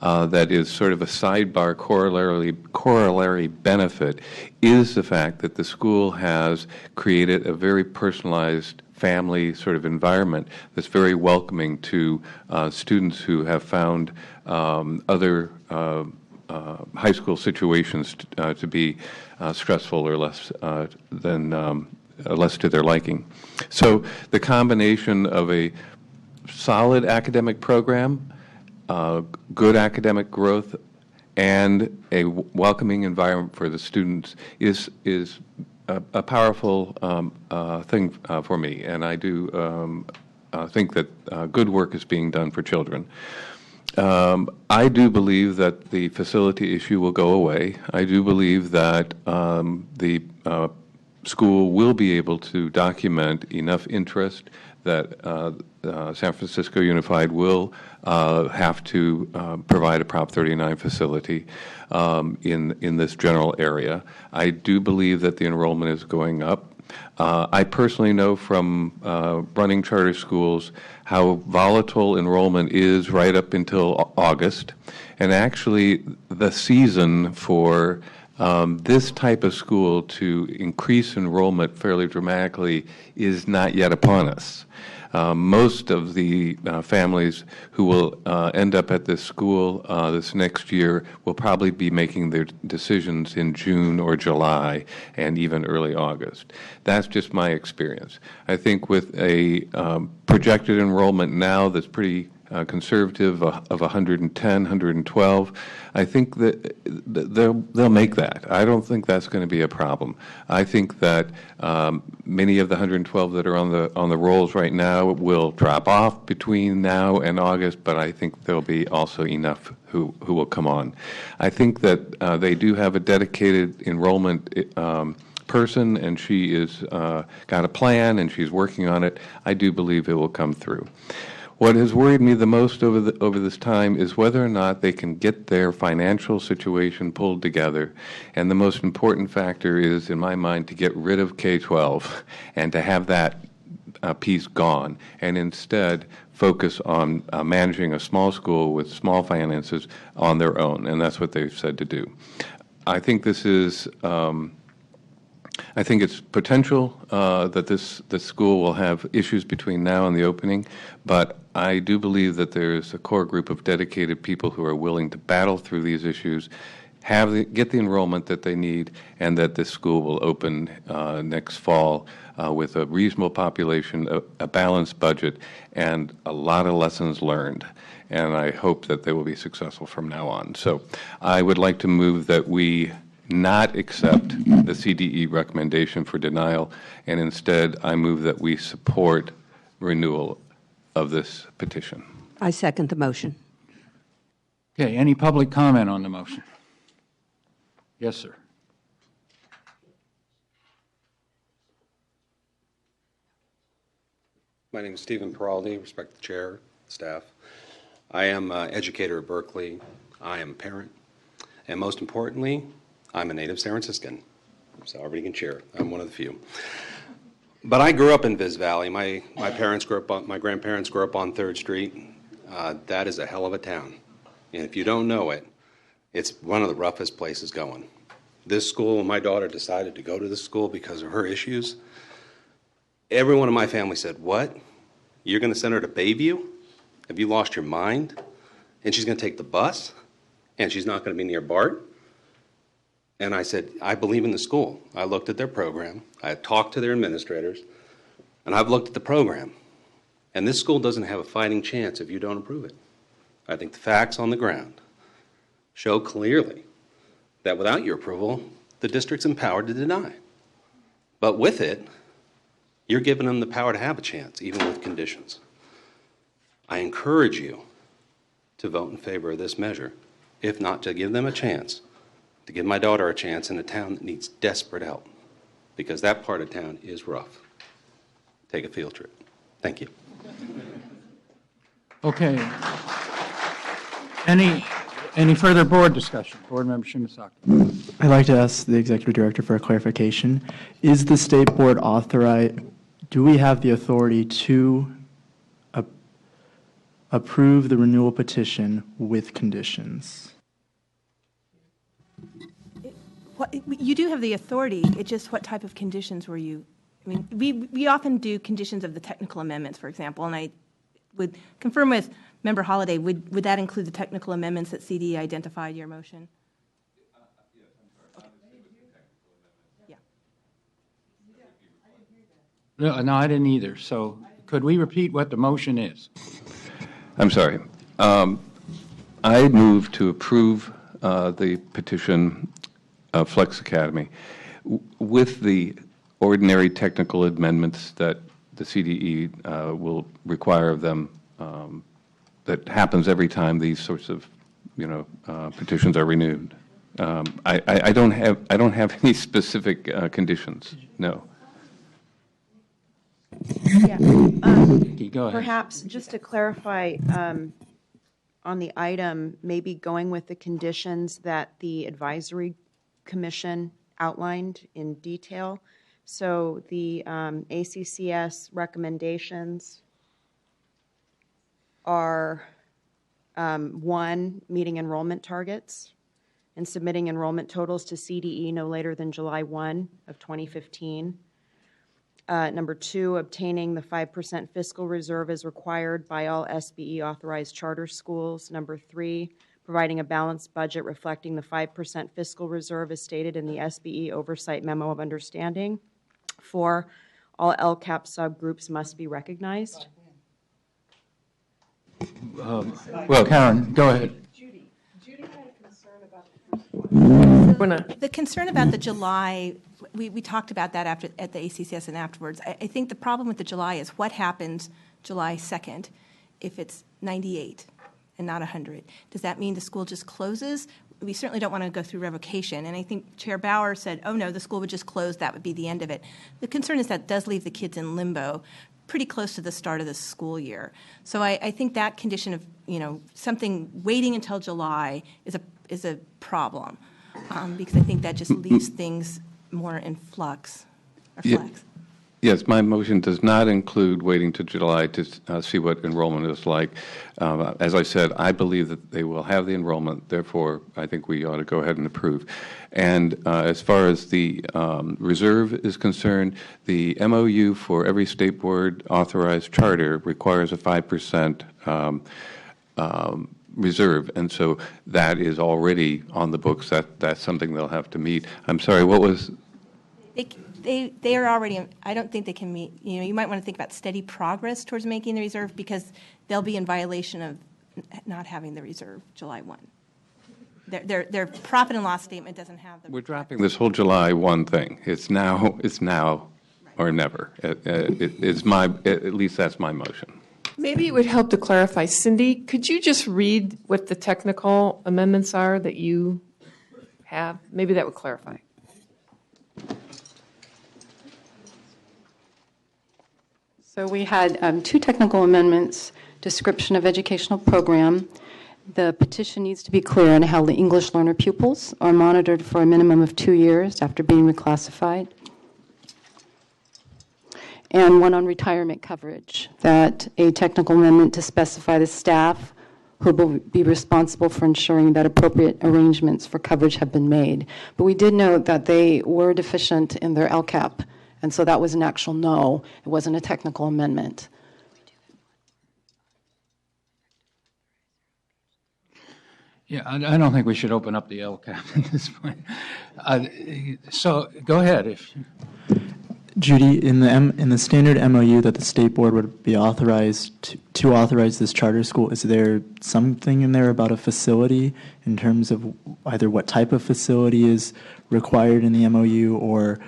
that is sort of a sidebar corollary benefit is the fact that the school has created a very personalized family sort of environment that's very welcoming to students who have found other high school situations to be stressful or less to their liking. So the combination of a solid academic program, good academic growth, and a welcoming environment for the students is a powerful thing for me, and I do think that good work is being done for children. I do believe that the facility issue will go away. I do believe that the school will be able to document enough interest that San Francisco Unified will have to provide a Prop 39 facility in this general area. I do believe that the enrollment is going up. I personally know from running charter schools how volatile enrollment is right up until August. And actually, the season for this type of school to increase enrollment fairly dramatically is not yet upon us. Most of the families who will end up at this school this next year will probably be making their decisions in June or July and even early August. That's just my experience. I think with a projected enrollment now that's pretty conservative of 110, 112, I think that they'll make that. I don't think that's going to be a problem. I think that many of the 112 that are on the rolls right now will drop off between now and August, but I think there'll be also enough who will come on. I think that they do have a dedicated enrollment person, and she is got a plan and she's working on it. I do believe it will come through. What has worried me the most over this time is whether or not they can get their financial situation pulled together. And the most important factor is, in my mind, to get rid of K-12 and to have that piece gone, and instead focus on managing a small school with small finances on their own. And that's what they've said to do. I think this is I think it's potential that this school will have issues between now and the opening, but I do believe that there's a core group of dedicated people who are willing to battle through these issues, get the enrollment that they need, and that this school will open next fall with a reasonable population, a balanced budget, and a lot of lessons learned. And I hope that they will be successful from now on. So I would like to move that we not accept the CDE recommendation for denial, and instead I move that we support renewal of this petition. I second the motion. Okay, any public comment on the motion? Yes, sir. My name is Stephen Peraldi, respect the chair, staff. I am an educator at Berkeley. I am a parent. And most importantly, I'm a native San Franciscan. So everybody can cheer. I'm one of the few. But I grew up in Viz Valley. My parents grew up on, my grandparents grew up on 3rd Street. That is a hell of a town. And if you don't know it, it's one of the roughest places going. This school, when my daughter decided to go to this school because of her issues, everyone in my family said, "What? You're going to send her to Bayview? Have you lost your mind? And she's going to take the bus? And she's not going to be near BART?" And I said, I believe in the school. I looked at their program. I talked to their administrators. And I've looked at the program. And this school doesn't have a fighting chance if you don't approve it. I think the facts on the ground show clearly that without your approval, the district's empowered to deny. But with it, you're giving them the power to have a chance, even with conditions. I encourage you to vote in favor of this measure, if not to give them a chance, to give my daughter a chance in a town that needs desperate help, because that part of town is rough. Take a field trip. Thank you. Okay. Any further board discussion? Board Member Shimasaki. I'd like to ask the Executive Director for a clarification. Is the State Board authorized, do we have the authority to approve the renewal petition with conditions? You do have the authority. It's just what type of conditions were you? I mean, we often do conditions of the technical amendments, for example, and I would confirm with Member Holliday, would that include the technical amendments that CD identified in your motion? Yes, I'm sorry. Yeah. No, I didn't either. So could we repeat what the motion is? I'm sorry. I move to approve the petition of Flex Academy with the ordinary technical amendments that the CDE will require of them, that happens every time these sorts of, petitions are renewed. I don't have any specific conditions. No. Yeah. Go ahead. Perhaps just to clarify on the item, maybe going with the conditions that the advisory commission outlined in detail. So the ACCS recommendations are one, meeting enrollment targets and submitting enrollment totals to CDE no later than July 1 of 2015. Number two, obtaining the 5% fiscal reserve as required by all SBE authorized charter schools. Number three, providing a balanced budget reflecting the 5% fiscal reserve as stated in the SBE Oversight Memo of Understanding. Four, all LCAP subgroups must be recognized. Well, Karen, go ahead. Judy had a concern about the first one. The concern about the July, we talked about that at the ACCS and afterwards. I think the problem with the July is what happens July 2nd if it's 98 and not 100. Does that mean the school just closes? We certainly don't want to go through revocation. And I think Chair Bauer said, oh no, the school would just close, that would be the end of it. The concern is that does leave the kids in limbo pretty close to the start of the school year. So I think that condition of, something waiting until July is a problem because I think that just leaves things more in flux. Yes, my motion does not include waiting to July to see what enrollment is like. As I said, I believe that they will have the enrollment. Therefore, I think we ought to go ahead and approve. And as far as the reserve is concerned, the MOU for every state board authorized charter requires a 5% reserve. And so that is already on the books. That's something they'll have to meet. I'm sorry, what was... They are already, I don't think they can meet, you might want to think about steady progress towards making the reserve because they'll be in violation of not having the reserve July 1. Their profit and loss statement doesn't have the... We're dropping this whole July 1 thing. It's now or never. It's at least that's my motion. Maybe it would help to clarify. Cindy, could you just read what the technical amendments are that you have? Maybe that would clarify. So we had two technical amendments, description of educational program. The petition needs to be clear on how the English learner pupils are monitored for a minimum of 2 years after being reclassified. And one on retirement coverage, that a technical amendment to specify the staff who will be responsible for ensuring that appropriate arrangements for coverage have been made. But we did note that they were deficient in their LCAP. And so that was an actual no. It wasn't a technical amendment. Yeah, I don't think we should open up the LCAP at this point. So go ahead. Judy, in the standard MOU that the state board would be authorized to authorize this charter school, is there something in there about a facility in terms of either what type of facility is required in the MOU or...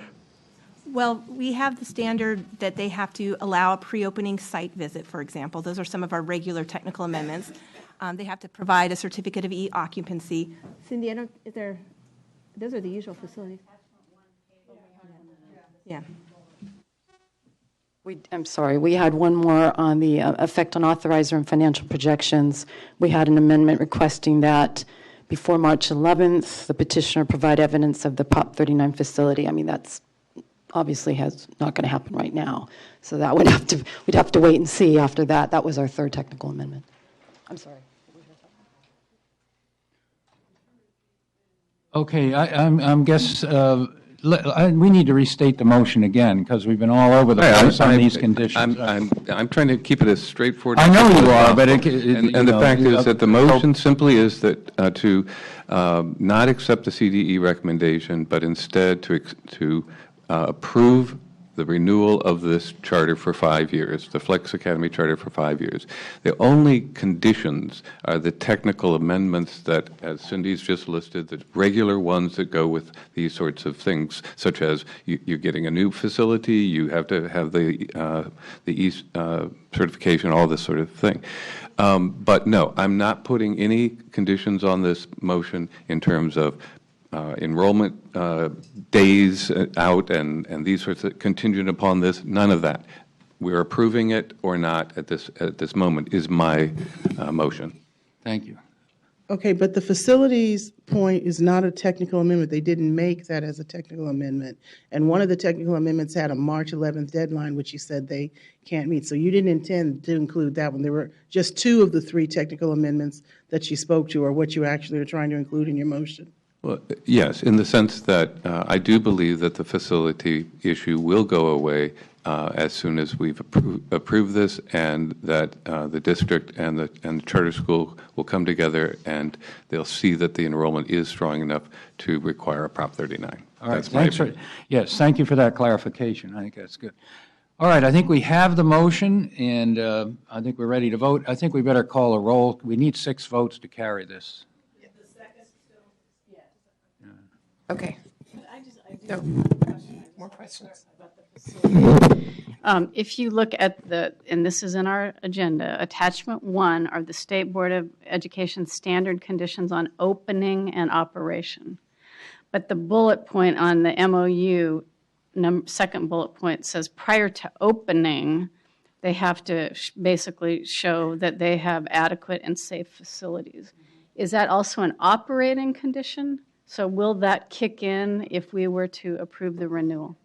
Well, we have the standard that they have to allow a pre-opening site visit, for example. Those are some of our regular technical amendments. They have to provide a certificate of e-occupancy. Cindy, those are the usual facilities. Yeah. I'm sorry, we had one more on the effect on authorizer and financial projections. We had an amendment requesting that before March 11th, the petitioner provide evidence of the Prop 39 facility. I mean, that's obviously not going to happen right now. So that we'd have to wait and see after that. That was our third technical amendment. I'm sorry. Okay, I'm guess we need to restate the motion again because we've been all over the place on these conditions. I'm trying to keep it as straightforward. I know you are, but the fact is that the motion simply is that to not accept the CDE recommendation, but instead to approve the renewal of this charter for 5 years, the Flex Academy charter for 5 years. The only conditions are the technical amendments that, as Cindy's just listed, the regular ones that go with these sorts of things, such as you're getting a new facility, you have to have the East certification, all this sort of thing. But no, I'm not putting any conditions on this motion in terms of enrollment days out and these sorts of contingent upon this. None of that. We're approving it or not at this moment is my motion. Thank you. Okay, but the facilities point is not a technical amendment. They didn't make that as a technical amendment. And one of the technical amendments had a March 11th deadline, which you said they can't meet. So you didn't intend to include that one. There were just 2 of the 3 technical amendments that you spoke to, or what you actually are trying to include in your motion. Well, yes, in the sense that I do believe that the facility issue will go away as soon as we've approved this, and that the district and the charter school will come together and they'll see that the enrollment is strong enough to require a Prop 39. All right, That's my thanks for, opinion. yes, thank you for that clarification. I think that's good. All right, I think we have the motion, and I think we're ready to vote. I think we better call a roll. We need 6 votes to carry this. Okay. No. More questions. If you look at and this is in our agenda, attachment 1 are the State Board of Education standard conditions on opening and operation. But the bullet point on the MOU, second bullet point, says prior to opening, they have to basically show that they have adequate and safe facilities. Is that also an operating condition? So will that kick in if we were to approve the renewal?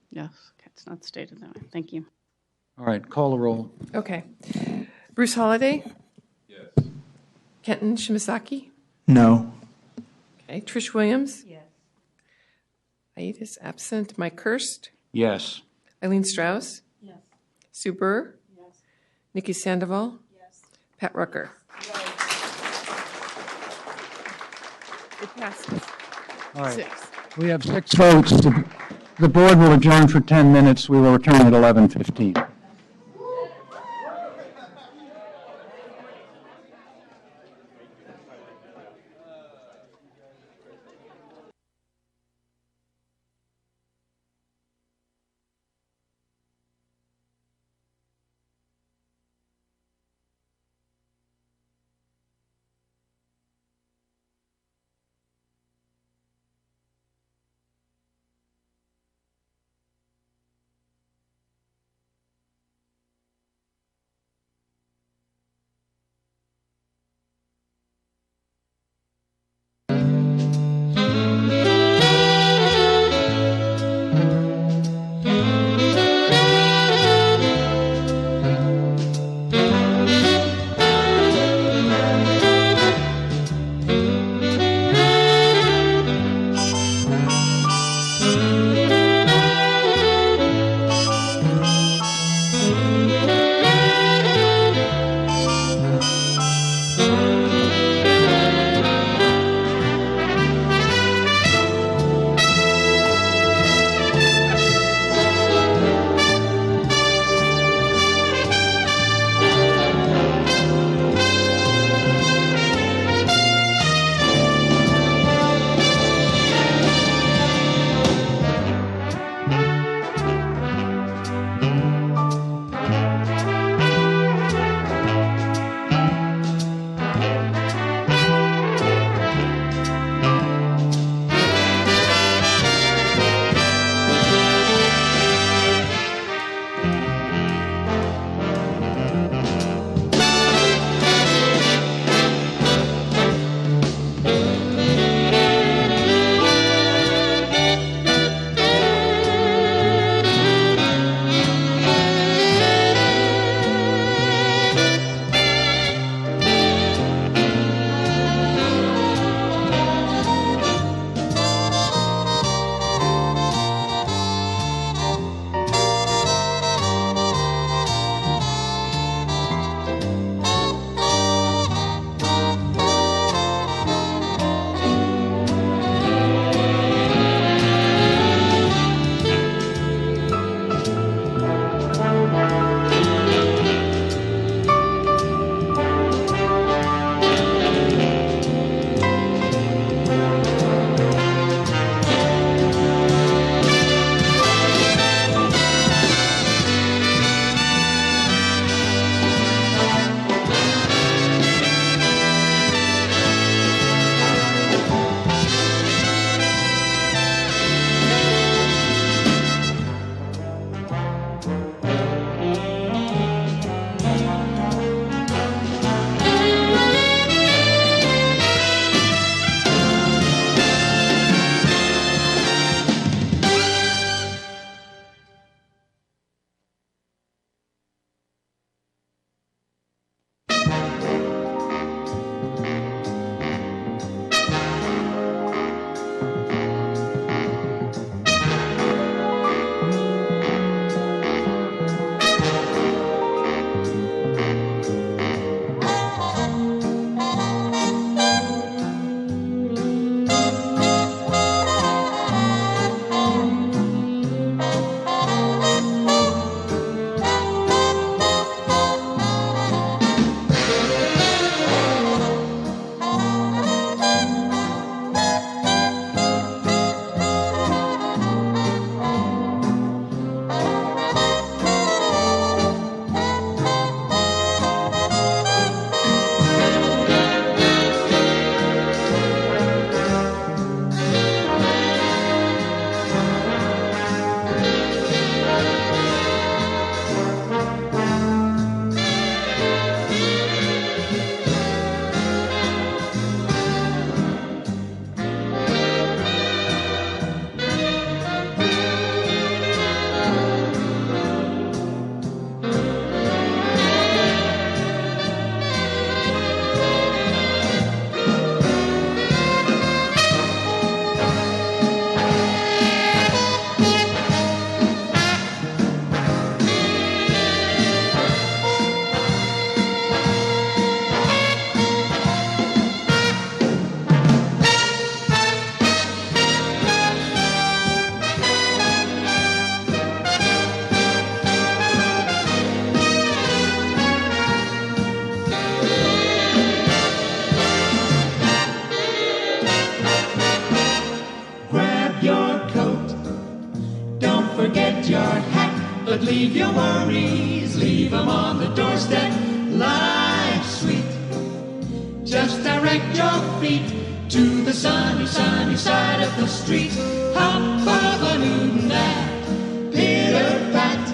Yes, okay, it's not stated that way. Thank you. All right, call the roll. Okay. Bruce Holliday? Yes. Kenton Shimazaki? No. Okay. Trish Williams? Yes. Aida is absent. Mike Kirst? Yes. Eileen Strauss? Yes. Sue Burr? Yes. Nikki Sandoval? Yes. Pat Rucker? It passes. All right. 6. We have 6 votes. The board will adjourn for 10 minutes. We will return at 11:15. doorstep, life's sweet. Just direct your feet to the sunny, sunny side of the street. Hop of a noon that pitter pat.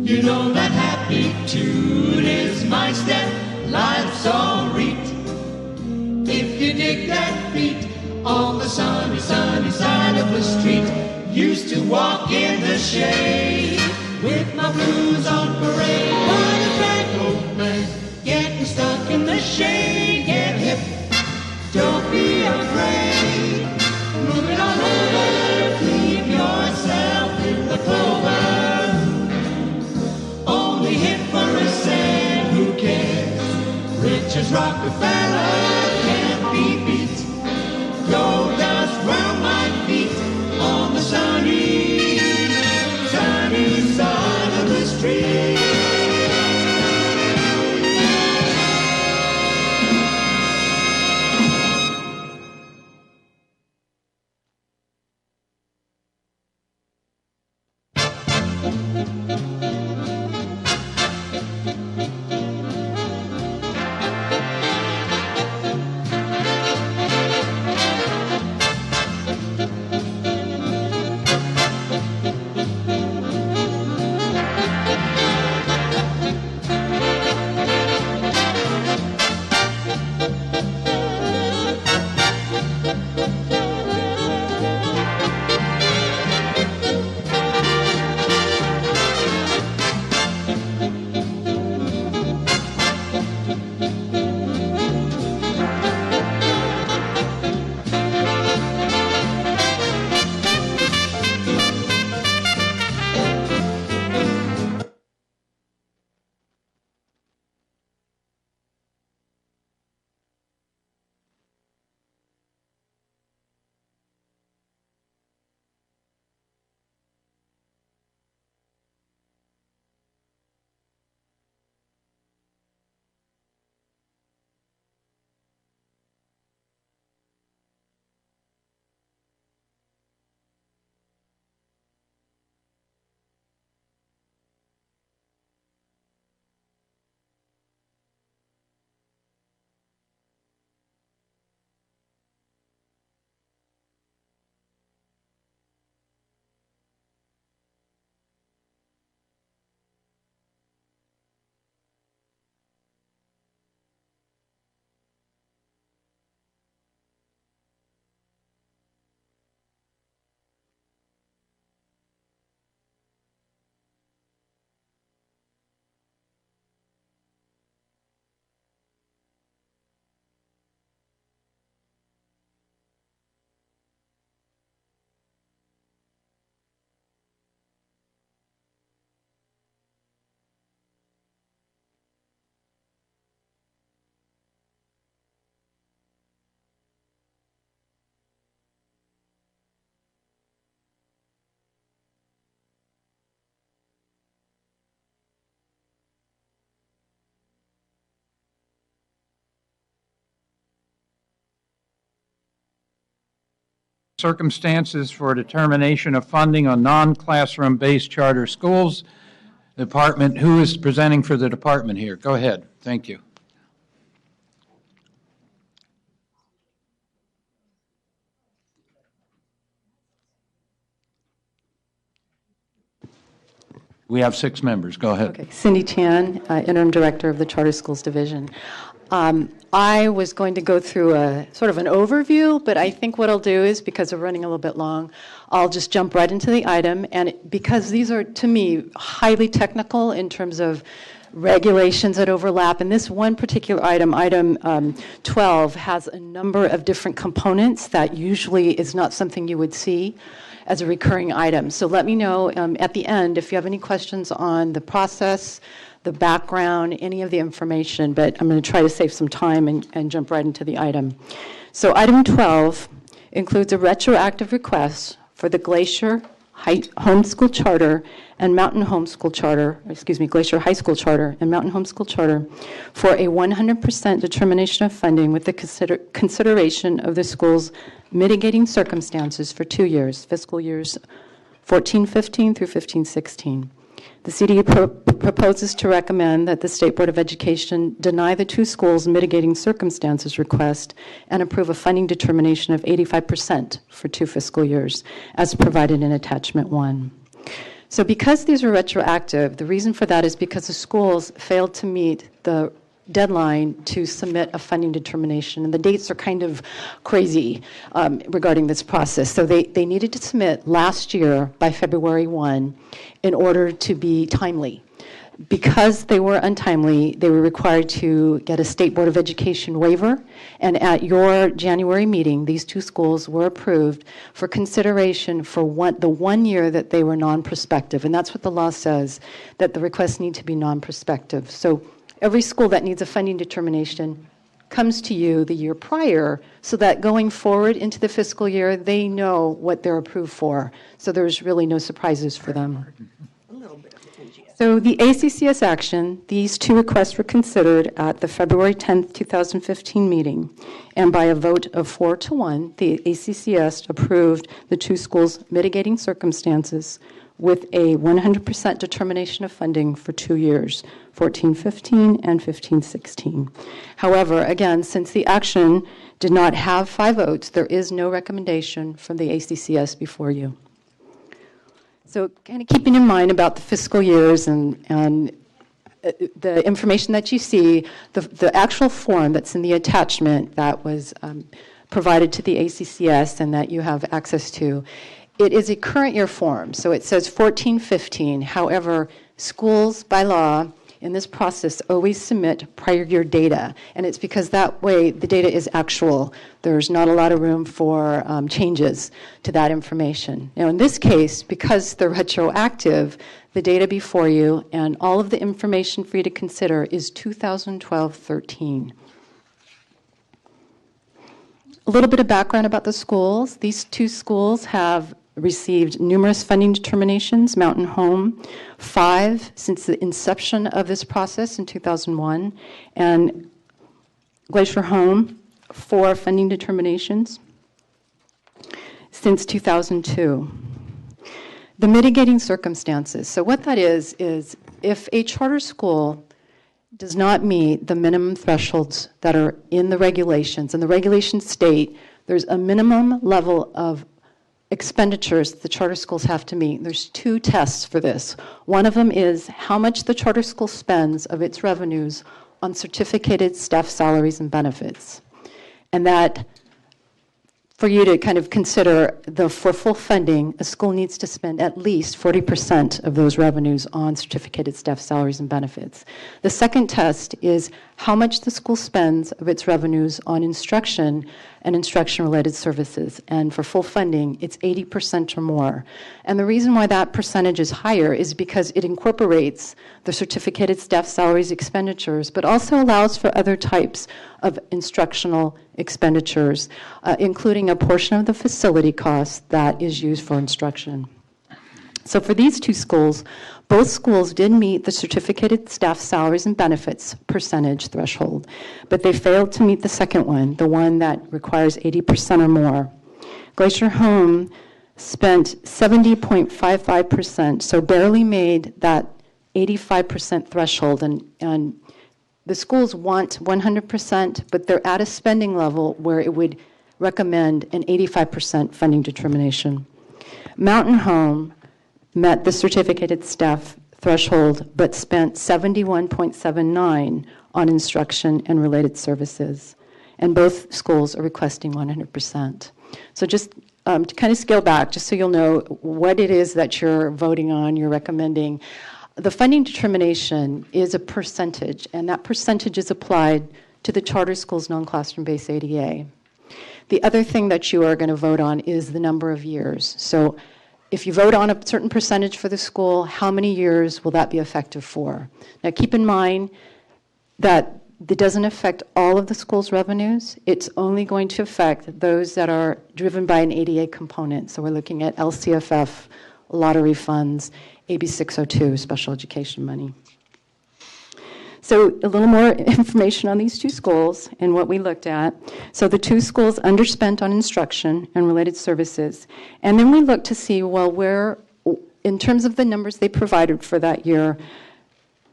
You know that happy tune is my step. Life's all reet. If you dig that beat on the sunny, sunny side of the street. Used to walk in the shade with my blues on parade. What a drag, old man, getting stuck in the shade. Get hip, don't be afraid. Move it on over, keep yourself in the clover. Only hit for a cent, who cares? Rich as Rockefeller can't be beat. Gold dust round my feet on the sunny, sunny side of the street. Circumstances for determination of funding on non-classroom based charter schools. Department, who is presenting for the department here? Go ahead. Thank you. We have 6 members. Go ahead. Okay. Cindy Chan, Interim Director of the Charter Schools Division. I was going to go through a sort of an overview, but I think what I'll do is, because we're running a little bit long, I'll just jump right into the item. And because these are, to me, highly technical in terms of regulations that overlap, and this one particular item, item 12, has a number of different components that usually is not something you would see as a recurring item. So let me know at the end if you have any questions on the process, the background, any of the information, but I'm going to try to save some time and jump right into the item. So item 12 includes a retroactive request for the Glacier Homeschool Charter and Mountain Homeschool Charter, Glacier High School Charter and Mountain Homeschool Charter for a 100% determination of funding with the consideration of the school's mitigating circumstances for 2 years, fiscal years 14-15 through 15-16. The CDE proposes to recommend that the State Board of Education deny the two schools' mitigating circumstances request and approve a funding determination of 85% for 2 fiscal years, as provided in Attachment 1. So because these are retroactive, the reason for that is because the schools failed to meet the deadline to submit a funding determination, and the dates are kind of crazy regarding this process. So they needed to submit last year by February 1 in order to be timely. Because they were untimely, they were required to get a State Board of Education waiver, and at your January meeting, these two schools were approved for consideration for the 1 year that they were non-prospective, and that's what the law says, that the requests need to be non-prospective. So every school that needs a funding determination comes to you the year prior so that going forward into the fiscal year, they know what they're approved for. So there's really no surprises for them. So the ACCS action, these two requests were considered at the February 10th, 2015 meeting, and by a vote of 4-1, the ACCS approved the two schools' mitigating circumstances with a 100% determination of funding for 2 years, 14-15 and 15-16. However, again, since the action did not have 5 votes, there is no recommendation from the ACCS before you. So kind of keeping in mind about the fiscal years and the information that you see, the actual form that's in the attachment that was provided to the ACCS and that you have access to, it is a current year form. So it says 14-15. However, schools by law in this process always submit prior year data, and it's because that way the data is actual. There's not a lot of room for changes to that information. Now in this case, because they're retroactive, the data before you and all of the information for you to consider is 2012-13. A little bit of background about the schools. These two schools have received numerous funding determinations, Mountain Home, 5 since the inception of this process in 2001, and Glacier Home, 4 funding determinations since 2002. The mitigating circumstances. So what that is if a charter school does not meet the minimum thresholds that are in the regulations, and the regulations state there's a minimum level of expenditures the charter schools have to meet. There's 2 tests for this. One of them is how much the charter school spends of its revenues on certificated staff salaries and benefits. And that, for you to kind of consider, for full funding, a school needs to spend at least 40% of those revenues on certificated staff salaries and benefits. The second test is how much the school spends of its revenues on instruction and instruction-related services. And for full funding, it's 80% or more. And the reason why that percentage is higher is because it incorporates the certificated staff salaries expenditures, but also allows for other types of instructional expenditures, including a portion of the facility cost that is used for instruction. So for these two schools, both schools did meet the certificated staff salaries and benefits percentage threshold, but they failed to meet the second one, the one that requires 80% or more. Glacier Home spent 70.55%, so barely made that 85% threshold, and the schools want 100%, but they're at a spending level where it would recommend an 85% funding determination. Mountain Home met the certificated staff threshold, but spent 71.79 on instruction and related services. And both schools are requesting 100%. So just to kind of scale back, just so you'll know what it is that you're voting on, you're recommending. The funding determination is a percentage, and that percentage is applied to the charter school's non-classroom-based ADA. The other thing that you are going to vote on is the number of years. So if you vote on a certain percentage for the school, how many years will that be effective for? Now keep in mind that it doesn't affect all of the school's revenues. It's only going to affect those that are driven by an ADA component. So we're looking at LCFF, lottery funds, AB 602, special education money. So a little more information on these two schools and what we looked at. So the two schools underspent on instruction and related services. And then we looked to see, well, where in terms of the numbers they provided for that year,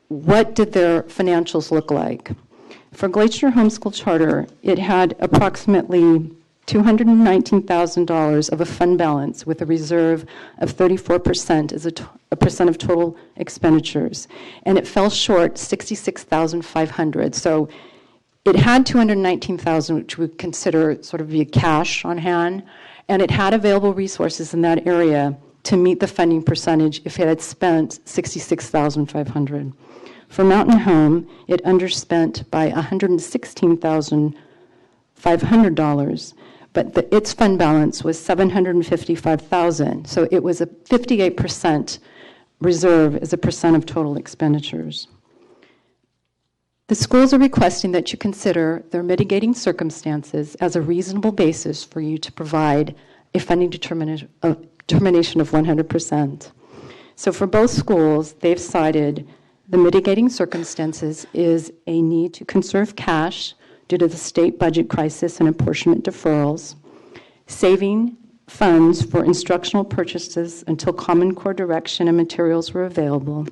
what did their financials look like? For Glacier Homeschool Charter, it had approximately $219,000 of a fund balance with a reserve of 34% as a percent of total expenditures, and it fell short $66,500. So it had $219,000, which we consider sort of via cash on hand, and it had available resources in that area to meet the funding percentage if it had spent $66,500. For Mountain Home, it underspent by $116,500, but its fund balance was $755,000. So it was a 58% reserve as a percent of total expenditures. The schools are requesting that you consider their mitigating circumstances as a reasonable basis for you to provide a funding determination of 100%. So for both schools, they've cited the mitigating circumstances is a need to conserve cash due to the state budget crisis and apportionment deferrals, saving funds for instructional purchases until Common Core direction and materials were available,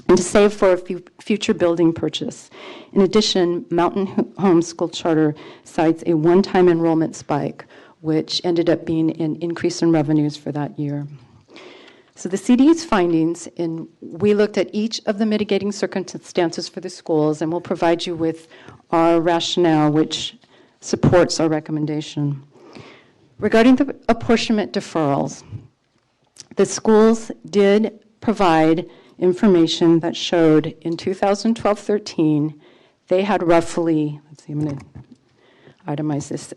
and to save for a future building purchase. In addition, Mountain Home School Charter cites a one-time enrollment spike, which ended up being an increase in revenues for that year. So the CDE's findings, and we looked at each of the mitigating circumstances for the schools, and we'll provide you with our rationale, which supports our recommendation. Regarding the apportionment deferrals, the schools did provide information that showed in 2012-13, they had roughly, let's see, I'm going to itemize this.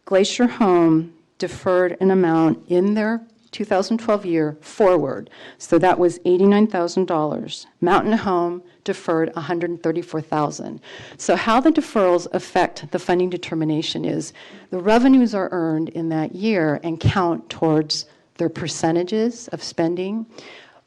Glacier Home deferred an amount in their 2012 year forward. So that was $89,000. Mountain Home deferred $134,000. So how the deferrals affect the funding determination is the revenues are earned in that year and count towards their percentages of spending.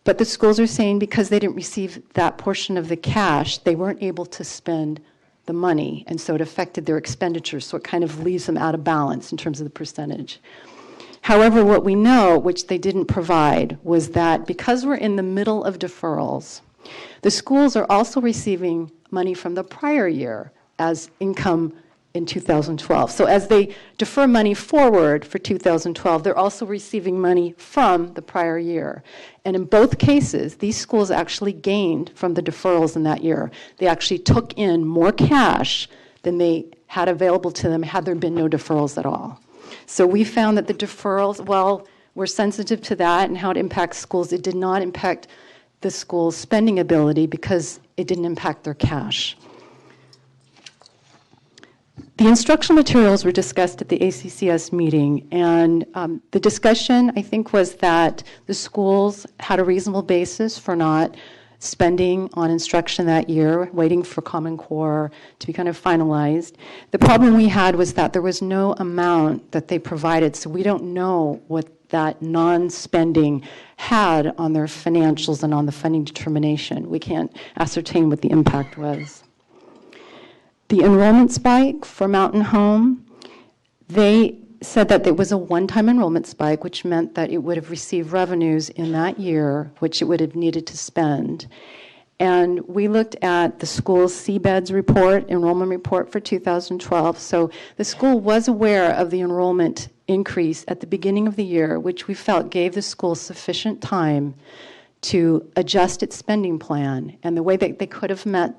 But the schools are saying because they didn't receive that portion of the cash, they weren't able to spend the money, and so it affected their expenditures, so it kind of leaves them out of balance in terms of the percentage. However, what we know, which they didn't provide, was that because we're in the middle of deferrals, the schools are also receiving money from the prior year as income in 2012. So as they defer money forward for 2012, they're also receiving money from the prior year. And in both cases, these schools actually gained from the deferrals in that year. They actually took in more cash than they had available to them had there been no deferrals at all. So we found that the deferrals, while we're sensitive to that and how it impacts schools, it did not impact the school's spending ability because it didn't impact their cash. The instructional materials were discussed at the ACCS meeting, and the discussion, I think, was that the schools had a reasonable basis for not spending on instruction that year, waiting for Common Core to be kind of finalized. The problem we had was that there was no amount that they provided, so we don't know what that non-spending had on their financials and on the funding determination. We can't ascertain what the impact was. The enrollment spike for Mountain Home, they said that it was a one-time enrollment spike, which meant that it would have received revenues in that year, which it would have needed to spend. And we looked at the school's CBEDS report, enrollment report for 2012. So the school was aware of the enrollment increase at the beginning of the year, which we felt gave the school sufficient time to adjust its spending plan. And the way that they could have met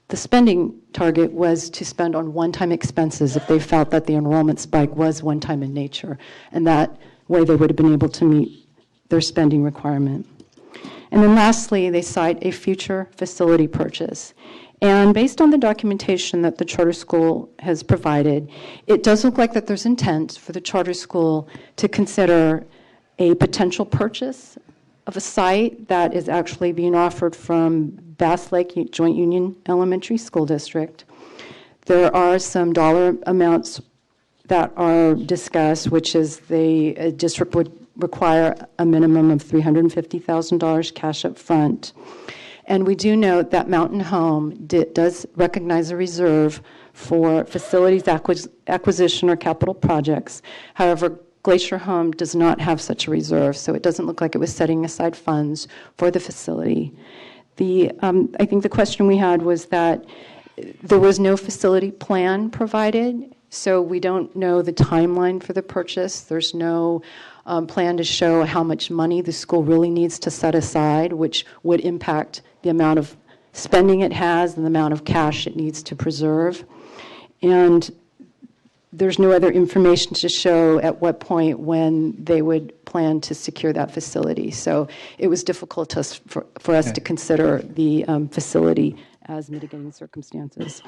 the spending target was to spend on one-time expenses if they felt that the enrollment spike was one-time in nature. And that way they would have been able to meet their spending requirement. And then lastly, they cite a future facility purchase. And based on the documentation that the charter school has provided, it does look like that there's intent for the charter school to consider a potential purchase of a site that is actually being offered from Bass Lake Joint Union Elementary School District. There are some dollar amounts that are discussed, which is the district would require a minimum of $350,000 cash up front. And we do note that Mountain Home does recognize a reserve for facilities acquisition or capital projects. However, Glacier Home does not have such a reserve, so it doesn't look like it was setting aside funds for the facility. I think the question we had was that there was no facility plan provided, so we don't know the timeline for the purchase. There's no plan to show how much money the school really needs to set aside, which would impact the amount of spending it has and the amount of cash it needs to preserve. And there's no other information to show at what point when they would plan to secure that facility. So it was difficult for us to consider the facility as mitigating circumstances.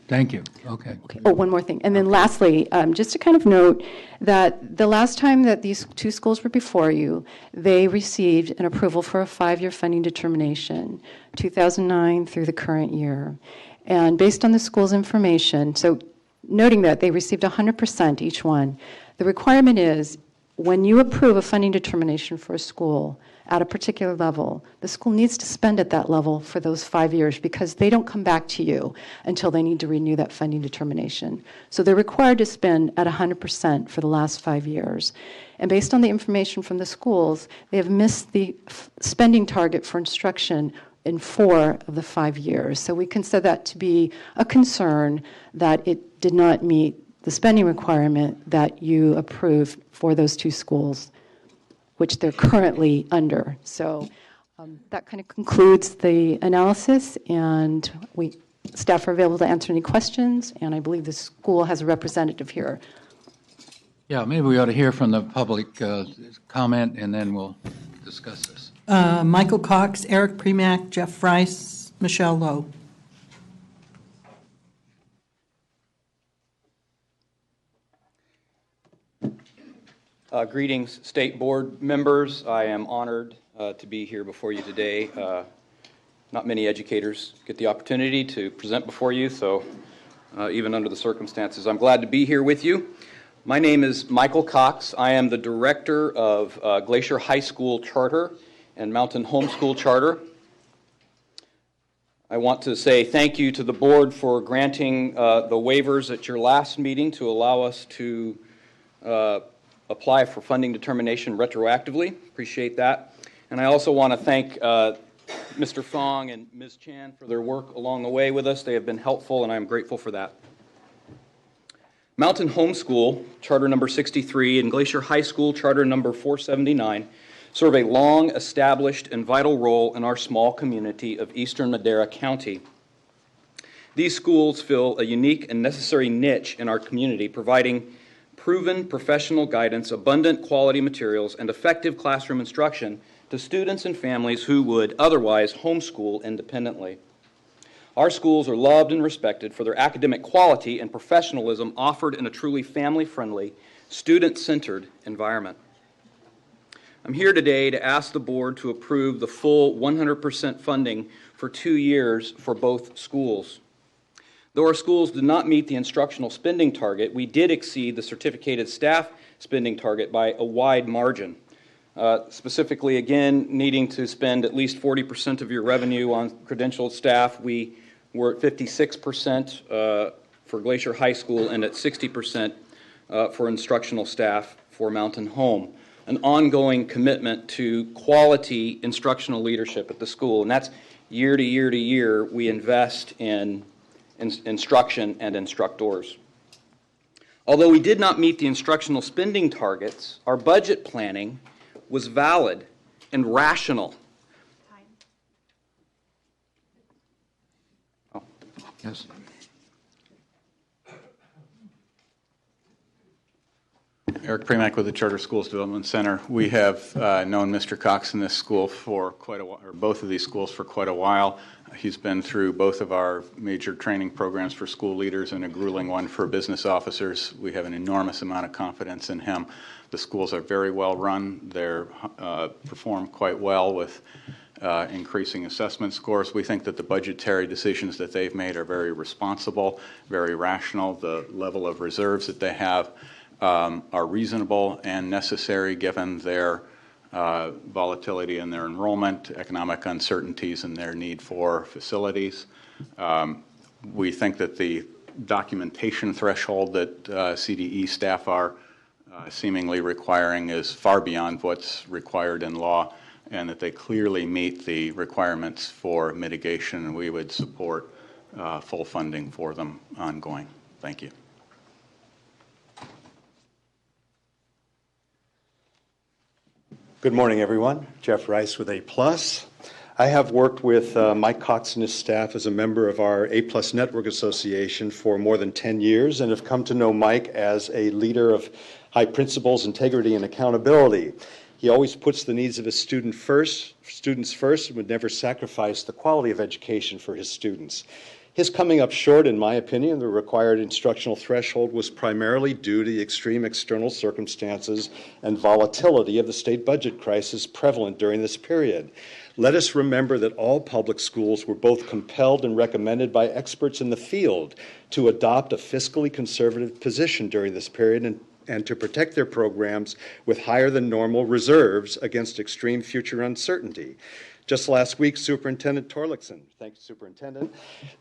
Thank you. Okay. Oh, one more thing. And then lastly, just to kind of note that the last time that these two schools were before you, they received an approval for a 5-year funding determination, 2009 through the current year. And based on the school's information, so noting that they received 100% each one, the requirement is when you approve a funding determination for a school at a particular level, the school needs to spend at that level for those 5 years because they don't come back to you until they need to renew that funding determination. So they're required to spend at 100% for the last 5 years. And based on the information from the schools, they have missed the spending target for instruction in 4 of the 5 years. So we consider that to be a concern that it did not meet the spending requirement that you approved for those two schools, which they're currently under. So that kind of concludes the analysis, and staff are available to answer any questions, and I believe the school has a representative here. Yeah, maybe we ought to hear from the public comment, and then we'll discuss this. Michael Cox, Eric Premack, Jeff Rice, Michelle Lowe. Greetings, State Board members. I am honored to be here before you today. Not many educators get the opportunity to present before you, so even under the circumstances, I'm glad to be here with you. My name is Michael Cox. I am the director of Glacier High School Charter and Mountain Homeschool Charter. I want to say thank you to the board for granting the waivers at your last meeting to allow us to apply for funding determination retroactively. Appreciate that. And I also want to thank Mr. Fong and Ms. Chan for their work along the way with us. They have been helpful, and I'm grateful for that. Mountain Homeschool, Charter number 63, and Glacier High School, Charter number 479, serve a long-established and vital role in our small community of eastern Madera County. These schools fill a unique and necessary niche in our community, providing proven professional guidance, abundant quality materials, and effective classroom instruction to students and families who would otherwise homeschool independently. Our schools are loved and respected for their academic quality and professionalism offered in a truly family-friendly, student-centered environment. I'm here today to ask the board to approve the full 100% funding for 2 years for both schools. Though our schools did not meet the instructional spending target, we did exceed the certificated staff spending target by a wide margin. Specifically, again, needing to spend at least 40% of your revenue on credentialed staff, we were at 56% for Glacier High School and at 60% for instructional staff for Mountain Home. An ongoing commitment to quality instructional leadership at the school, and that's year to year to year we invest in instruction and instructors. Although we did not meet the instructional spending targets, our budget planning was valid and rational. Oh. Yes. Eric Premack with the Charter Schools Development Center. We have known Mr. Cox in this school for quite a while, or both of these schools for quite a while. He's been through both of our major training programs for school leaders and a grueling one for business officers. We have an enormous amount of confidence in him. The schools are very well run. They're perform quite well with increasing assessment scores. We think that the budgetary decisions that they've made are very responsible, very rational. The level of reserves that they have are reasonable and necessary given their volatility in their enrollment, economic uncertainties, and their need for facilities. We think that the documentation threshold that CDE staff are seemingly requiring is far beyond what's required in law, and that they clearly meet the requirements for mitigation, and we would support full funding for them ongoing. Thank you. Good morning, everyone. Jeff Rice with A+. I have worked with Mike Cox and his staff as a member of our A+ Network Association for more than 10 years and have come to know Mike as a leader of high principles, integrity, and accountability. He always puts the needs of his students first, and would never sacrifice the quality of education for his students. His coming up short, in my opinion, the required instructional threshold was primarily due to the extreme external circumstances and volatility of the state budget crisis prevalent during this period. Let us remember that all public schools were both compelled and recommended by experts in the field to adopt a fiscally conservative position during this period and to protect their programs with higher than normal reserves against extreme future uncertainty. Just last week, Superintendent Torlakson, thank you, Superintendent,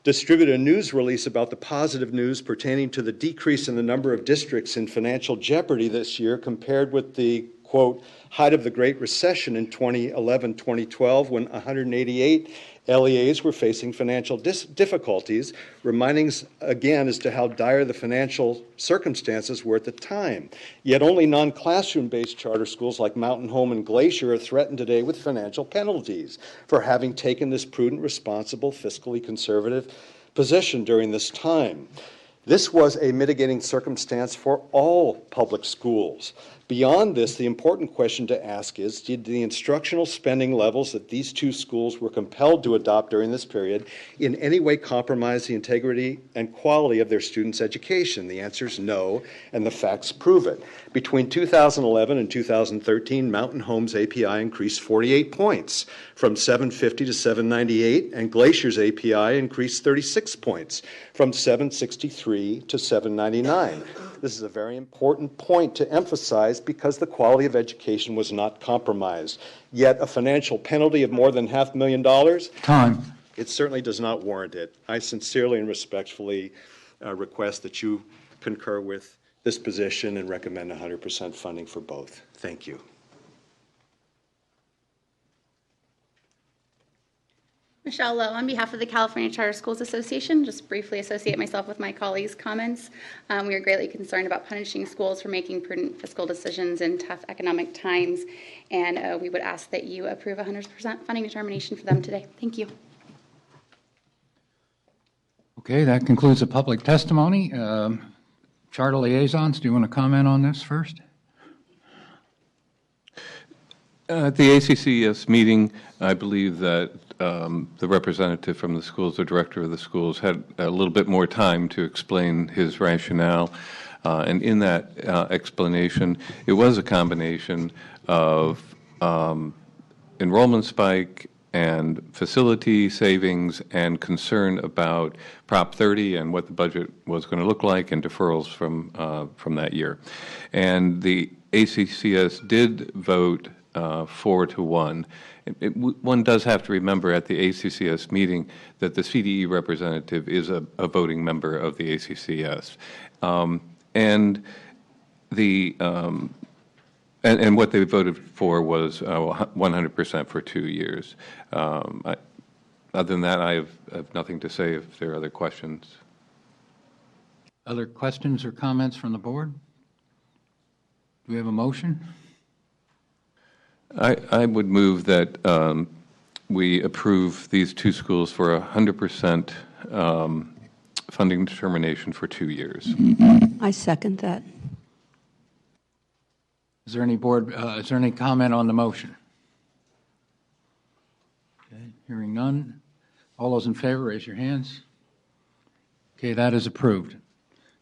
distributed a news release about the positive news pertaining to the decrease in the number of districts in financial jeopardy this year compared with the, quote, height of the Great Recession in 2011-2012 when 188 LEAs were facing financial difficulties, reminding us again as to how dire the financial circumstances were at the time. Yet only non-classroom-based charter schools like Mountain Home and Glacier are threatened today with financial penalties for having taken this prudent, responsible, fiscally conservative position during this time. This was a mitigating circumstance for all public schools. Beyond this, the important question to ask is, did the instructional spending levels that these two schools were compelled to adopt during this period in any way compromise the integrity and quality of their students' education? The answer is no, and the facts prove it. Between 2011 and 2013, Mountain Home's API increased 48 points, from 750 to 798, and Glacier's API increased 36 points, from 763 to 799. This is a very important point to emphasize because the quality of education was not compromised. Yet a financial penalty of more than $500,000? Time. It certainly does not warrant it. I sincerely and respectfully request that you concur with this position and recommend 100% funding for both. Thank you. Michelle Lowe, on behalf of the California Charter Schools Association, just briefly associate myself with my colleagues' comments. We are greatly concerned about punishing schools for making prudent fiscal decisions in tough economic times, and we would ask that you approve 100% funding determination for them today. Thank you. Okay, that concludes the public testimony. Charter liaisons, do you want to comment on this first? At the ACCS meeting, I believe that the representative from the schools, the director of the schools, had a little bit more time to explain his rationale. And in that explanation, it was a combination of enrollment spike and facility savings and concern about Prop 30 and what the budget was going to look like and deferrals from that year. And the ACCS did vote 4-1. One does have to remember at the ACCS meeting that the CDE representative is a voting member of the ACCS. And what they voted for was 100% for 2 years. Other than that, I have nothing to say if there are other questions. Other questions or comments from the board? Do we have a motion? I would move that we approve these two schools for 100% funding determination for 2 years. I second that. Is there any comment on the motion? Okay, hearing none. All those in favor, raise your hands. Okay, that is approved.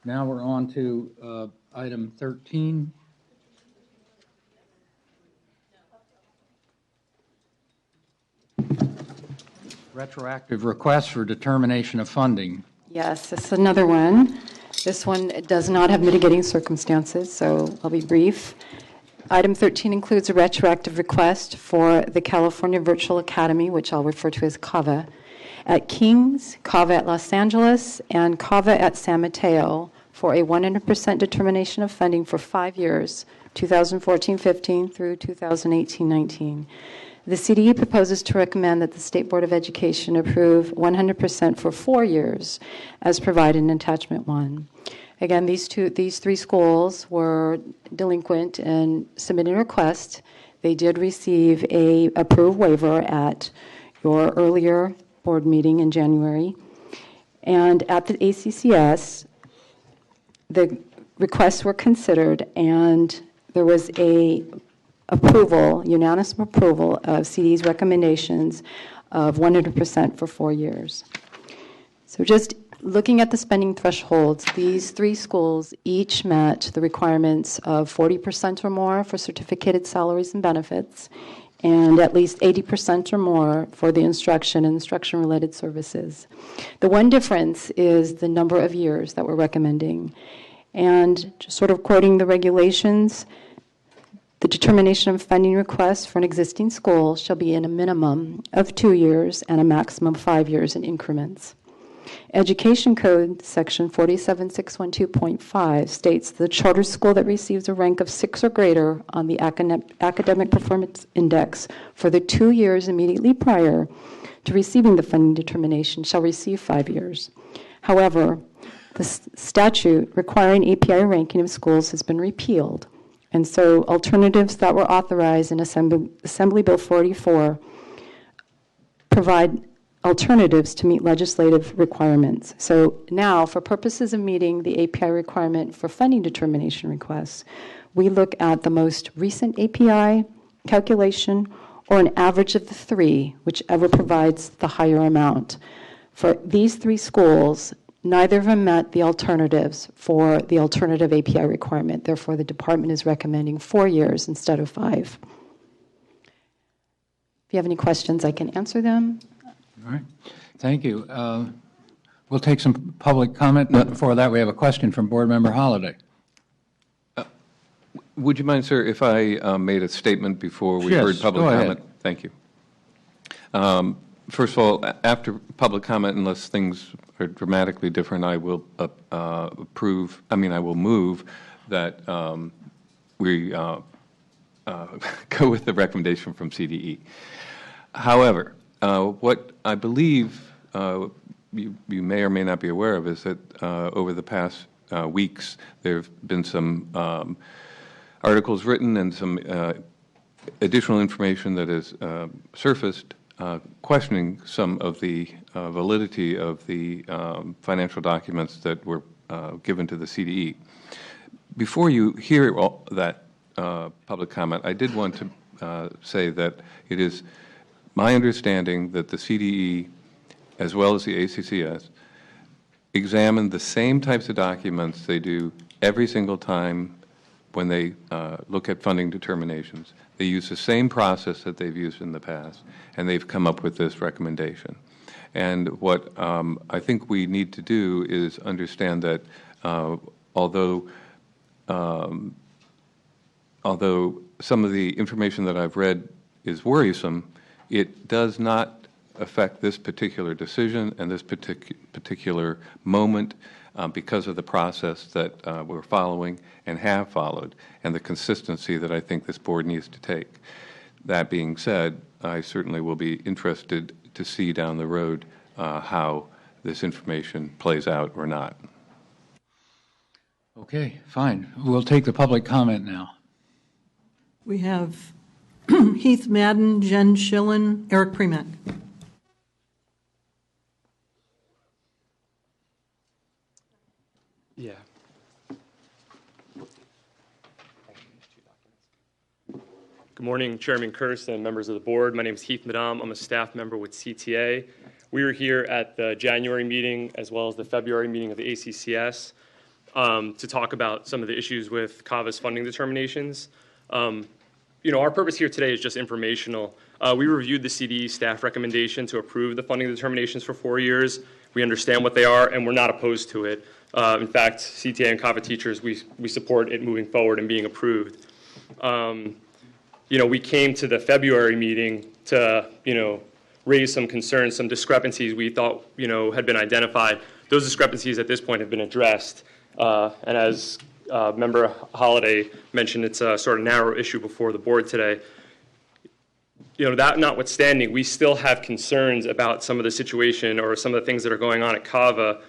Now we're on to item 13. Retroactive request for determination of funding. Yes, this is another one. This one does not have mitigating circumstances, so I'll be brief. Item 13 includes a retroactive request for the California Virtual Academy, which I'll refer to as CAVA, at King's, CAVA at Los Angeles, and CAVA at San Mateo for a 100% determination of funding for 5 years, 2014-15 through 2018-19. The CDE proposes to recommend that the State Board of Education approve 100% for 4 years, as provided in Attachment 1. Again, these three schools were delinquent and submitted a request. They did receive a approved waiver at your earlier board meeting in January. And at the ACCS, the requests were considered, and there was a unanimous approval of CDE's recommendations of 100% for 4 years. So just looking at the spending thresholds, these three schools each met the requirements of 40% or more for certificated salaries and benefits, and at least 80% or more for the instruction and instruction-related services. The one difference is the number of years that we're recommending. And just sort of quoting the regulations, the determination of funding requests for an existing school shall be in a minimum of 2 years and a maximum of 5 years in increments. Education Code Section 47612.5 states the charter school that receives a rank of 6 or greater on the Academic Performance Index for the 2 years immediately prior to receiving the funding determination shall receive 5 years. However, the statute requiring API ranking of schools has been repealed, and so alternatives that were authorized in Assembly Bill 44 provide alternatives to meet legislative requirements. So now, for purposes of meeting the API requirement for funding determination requests, we look at the most recent API calculation or an average of the three, whichever provides the higher amount. For these three schools, neither of them met the alternatives for the alternative API requirement. Therefore, the department is recommending 4 years instead of 5. If you have any questions, I can answer them. All right. Thank you. We'll take some public comment. But before that, we have a question from Board Member Holliday. Would you mind, sir, if I made a statement before we heard public comment? Thank you. First of all, after public comment, unless things are dramatically different, I will I will move that we go with the recommendation from CDE. However, what I believe you may or may not be aware of is that over the past weeks, there have been some articles written and some additional information that has surfaced questioning some of the validity of the financial documents that were given to the CDE. Before you hear all that public comment, I did want to say that it is my understanding that the CDE, as well as the ACCS, examine the same types of documents they do every single time when they look at funding determinations. They use the same process that they've used in the past, and they've come up with this recommendation. And what I think we need to do is understand that although some of the information that I've read is worrisome, it does not affect this particular decision and this particular moment because of the process that we're following and have followed, and the consistency that I think this board needs to take. That being said, I certainly will be interested to see down the road how this information plays out or not. Okay, fine. We'll take the public comment now. We have Heath Madden, Jen Schillen, Eric Premack. Yeah. Good morning, Chairman Kirst and members of the board. My name is Heath Madam. I'm a staff member with CTA. We were here at the January meeting as well as the February meeting of the ACCS to talk about some of the issues with CAVA's funding determinations. Our purpose here today is just informational. We reviewed the CDE staff recommendation to approve the funding determinations for 4 years. We understand what they are, and we're not opposed to it. In fact, CTA and CAVA teachers, we support it moving forward and being approved. We came to the February meeting to, raise some concerns, some discrepancies we thought, had been identified. Those discrepancies at this point have been addressed. And as Member Holliday mentioned, it's a sort of narrow issue before the board today. That notwithstanding, we still have concerns about some of the situation or some of the things that are going on at CAVA,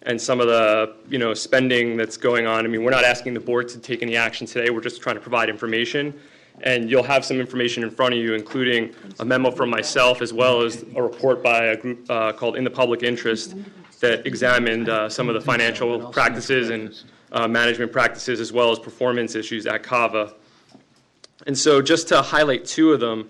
and some of the spending that's going on. I mean, we're not asking the board to take any action today. We're just trying to provide information. And you'll have some information in front of you, including a memo from myself, as well as a report by a group called In the Public Interest that examined some of the financial practices and management practices, as well as performance issues at CAVA. And so just to highlight two of them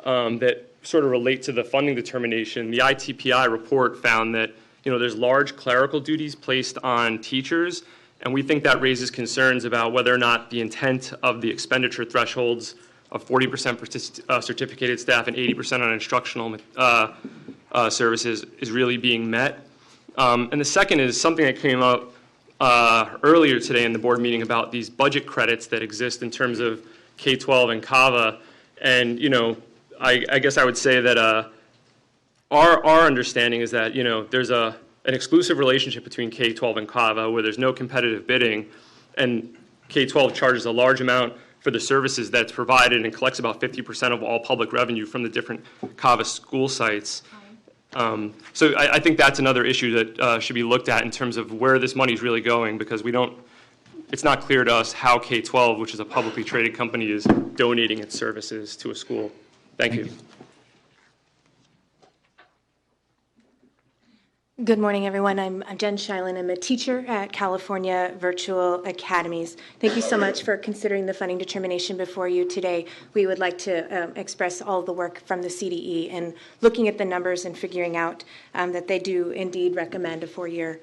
that sort of relate to the funding determination, the ITPI report found that there's large clerical duties placed on teachers, and we think that raises concerns about whether or not the intent of the expenditure thresholds of 40% for certificated staff and 80% on instructional services is really being met. And the second is something that came up earlier today in the board meeting about these budget credits that exist in terms of K-12 and CAVA. And, I guess I would say that our understanding is that, there's an exclusive relationship between K-12 and CAVA where there's no competitive bidding, and K-12 charges a large amount for the services that's provided and collects about 50% of all public revenue from the different CAVA school sites. So I think that's another issue that should be looked at in terms of where this money is really going, because it's not clear to us how K-12, which is a publicly traded company, is donating its services to a school. Thank you. Good morning, everyone. I'm Jen Shilen. I'm a teacher at California Virtual Academies. Thank you so much for considering the funding determination before you today. We would like to express all of the work from the CDE and looking at the numbers and figuring out that they do indeed recommend a 4-year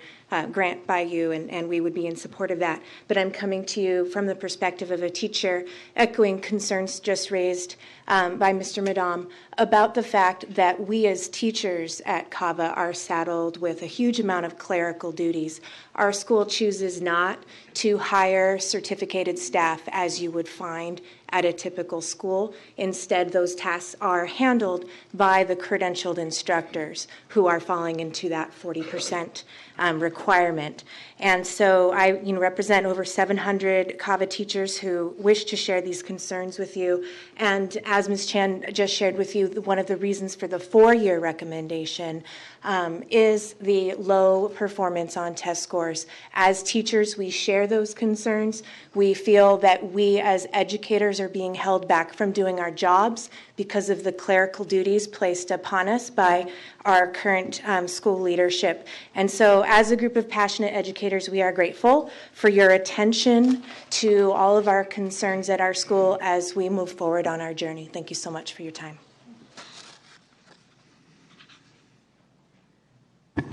grant by you, and we would be in support of that. But I'm coming to you from the perspective of a teacher, echoing concerns just raised by Mr. Madam about the fact that we as teachers at CAVA are saddled with a huge amount of clerical duties. Our school chooses not to hire certificated staff as you would find at a typical school. Instead, those tasks are handled by the credentialed instructors who are falling into that 40% requirement. And so I represent over 700 CAVA teachers who wish to share these concerns with you. And as Ms. Chan just shared with you, one of the reasons for the 4-year recommendation is the low performance on test scores. As teachers, we share those concerns. We feel that we as educators are being held back from doing our jobs because of the clerical duties placed upon us by our current school leadership. And so as a group of passionate educators, we are grateful for your attention to all of our concerns at our school as we move forward on our journey. Thank you so much for your time.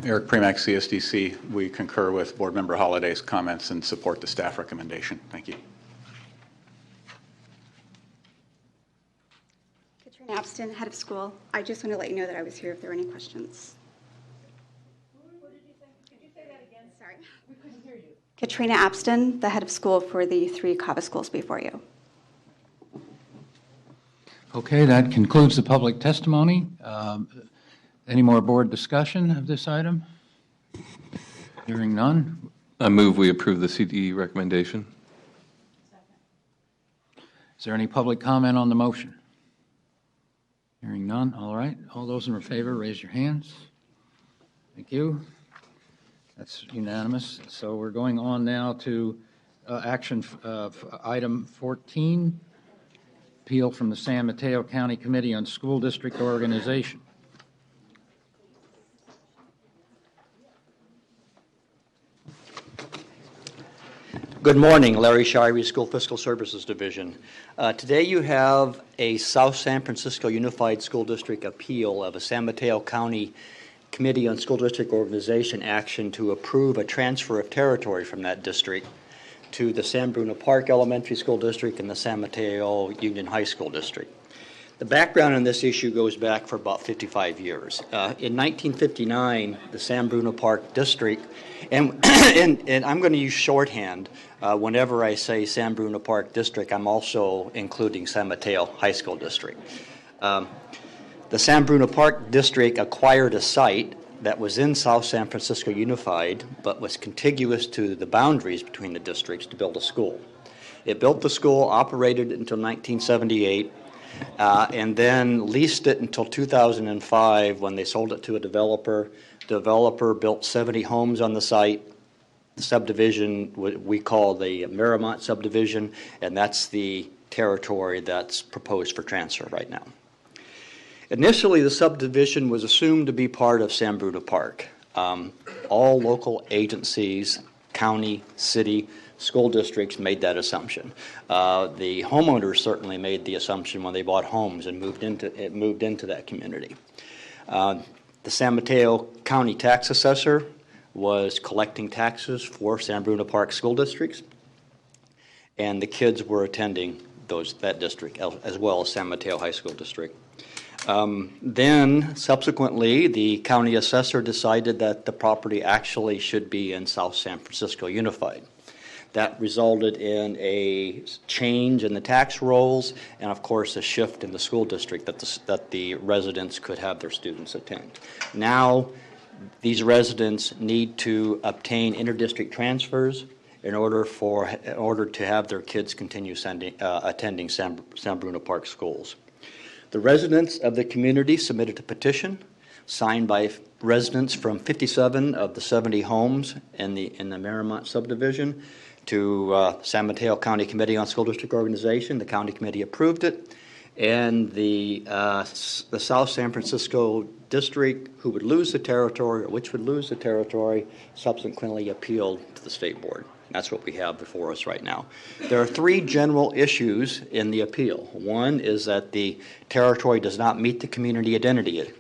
Eric Premack, CSDC. We concur with Board Member Holliday's comments and support the staff recommendation. Thank you. Katrina Abston, head of school. I just want to let you know that I was here if there were any questions. What did you say? Could you say that again? Sorry. We couldn't hear you. Katrina Abston, the head of school for the 3 CAVA schools before you. Okay, that concludes the public testimony. Any more board discussion of this item? Hearing none. I move we approve the CDE recommendation. Is there any public comment on the motion? Hearing none. All right. All those in favor, raise your hands. Thank you. That's unanimous. So we're going on now to action item 14, appeal from the San Mateo County Committee on School District Organization. Good morning, Larry Shirey, School Fiscal Services Division. Today you have a South San Francisco Unified School District appeal of a San Mateo County Committee on School District Organization action to approve a transfer of territory from that district to the San Bruno Park Elementary School District and the San Mateo Union High School District. The background on this issue goes back for about 55 years. In 1959, the San Bruno Park District, and I'm going to use shorthand. Whenever I say San Bruno Park District, I'm also including San Mateo High School District. The San Bruno Park District acquired a site that was in South San Francisco Unified, but was contiguous to the boundaries between the districts to build a school. It built the school, operated it until 1978, and then leased it until 2005 when they sold it to a developer. The developer built 70 homes on the site. The subdivision we call the Marymount subdivision, and that's the territory that's proposed for transfer right now. Initially, the subdivision was assumed to be part of San Bruno Park. All local agencies, county, city, school districts made that assumption. The homeowners certainly made the assumption when they bought homes and moved into that community. The San Mateo County tax assessor was collecting taxes for San Bruno Park school districts, and the kids were attending that district as well as San Mateo High School District. Then, subsequently, the county assessor decided that the property actually should be in South San Francisco Unified. That resulted in a change in the tax rolls and, of course, a shift in the school district that the residents could have their students attend. Now, these residents need to obtain interdistrict transfers in order to have their kids continue attending San Bruno Park schools. The residents of the community submitted a petition signed by residents from 57 of the 70 homes in the Marymount subdivision to San Mateo County Committee on School District Organization. The county committee approved it, and the South San Francisco district, who would lose the territory, or which would lose the territory, subsequently appealed to the state board. That's what we have before us right now. There are three general issues in the appeal. One is that the territory does not meet the community identity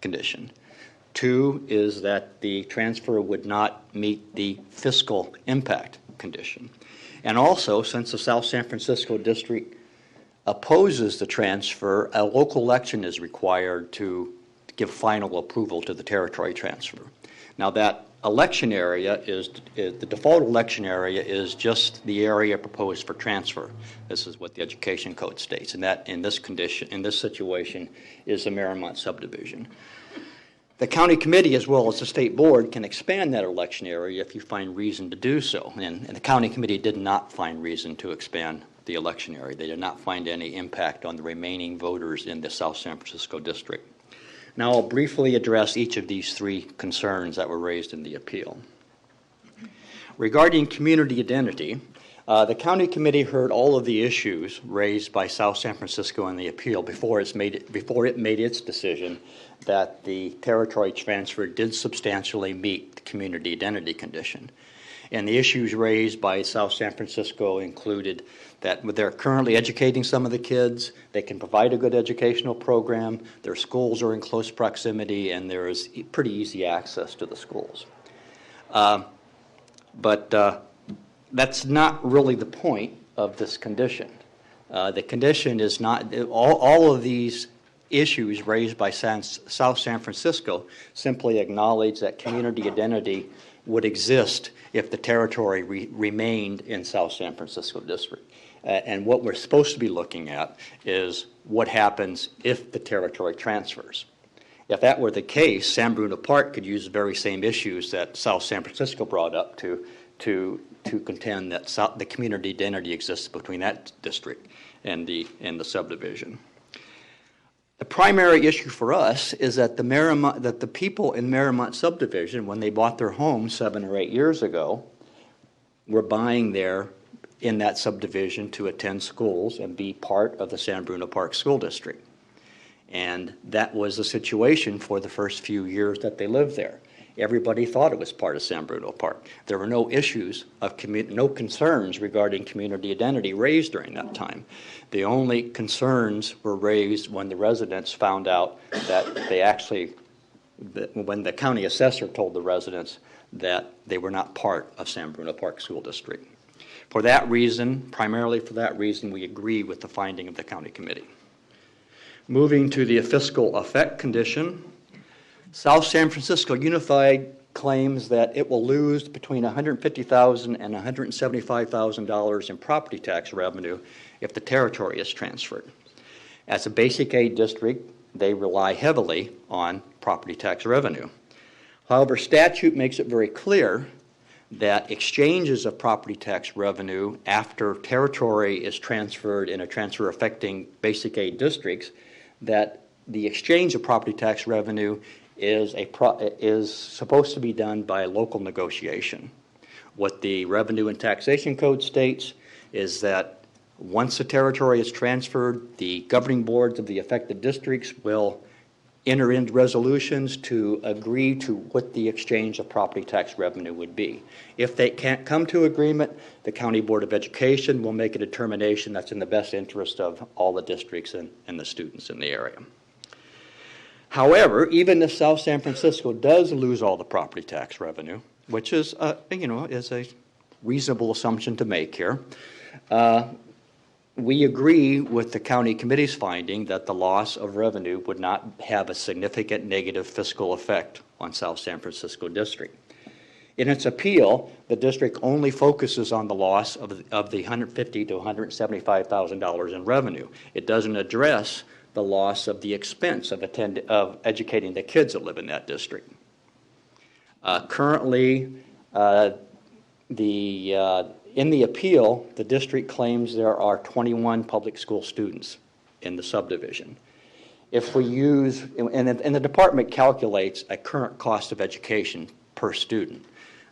condition. Two is that the transfer would not meet the fiscal impact condition. And also, since the South San Francisco district opposes the transfer, a local election is required to give final approval to the territory transfer. Now, that election area the default election area is just the area proposed for transfer. This is what the education code states, and that in this situation is the Marymount subdivision. The county committee, as well as the state board, can expand that election area if you find reason to do so. And the county committee did not find reason to expand the election area. They did not find any impact on the remaining voters in the South San Francisco district. Now I'll briefly address each of these three concerns that were raised in the appeal. Regarding community identity, the county committee heard all of the issues raised by South San Francisco in the appeal before it made its decision that the territory transfer did substantially meet the community identity condition. And the issues raised by South San Francisco included that they're currently educating some of the kids, they can provide a good educational program, their schools are in close proximity, and there is pretty easy access to the schools. But that's not really the point of this condition. The condition is not, all of these issues raised by South San Francisco simply acknowledge that community identity would exist if the territory remained in South San Francisco district. And what we're supposed to be looking at is what happens if the territory transfers. If that were the case, San Bruno Park could use the very same issues that South San Francisco brought up to contend that the community identity exists between that district and the subdivision. The primary issue for us is that the people in Marymount subdivision, when they bought their homes 7 or 8 years ago, were buying there in that subdivision to attend schools and be part of the San Bruno Park School District. And that was the situation for the first few years that they lived there. Everybody thought it was part of San Bruno Park. There were no issues no concerns regarding community identity raised during that time. The only concerns were raised when the residents found out that when the county assessor told the residents that they were not part of San Bruno Park School District. For that reason, primarily for that reason, we agree with the finding of the county committee. Moving to the fiscal effect condition, South San Francisco Unified claims that it will lose between $150,000 and $175,000 in property tax revenue if the territory is transferred. As a basic aid district, they rely heavily on property tax revenue. However, statute makes it very clear that exchanges of property tax revenue after territory is transferred in a transfer affecting basic aid districts, that the exchange of property tax revenue is supposed to be done by local negotiation. What the Revenue and Taxation Code states is that once the territory is transferred, the governing boards of the affected districts will enter into resolutions to agree to what the exchange of property tax revenue would be. If they can't come to agreement, the County Board of Education will make a determination that's in the best interest of all the districts and the students in the area. However, even if South San Francisco does lose all the property tax revenue, which is a reasonable assumption to make here, we agree with the county committee's finding that the loss of revenue would not have a significant negative fiscal effect on South San Francisco District. In its appeal, the district only focuses on the loss of the $150,000 to $175,000 in revenue. It doesn't address the loss of the expense of educating the kids that live in that district. Currently, in the appeal, the district claims there are 21 public school students in the subdivision. If we use, and the department calculates a current cost of education per student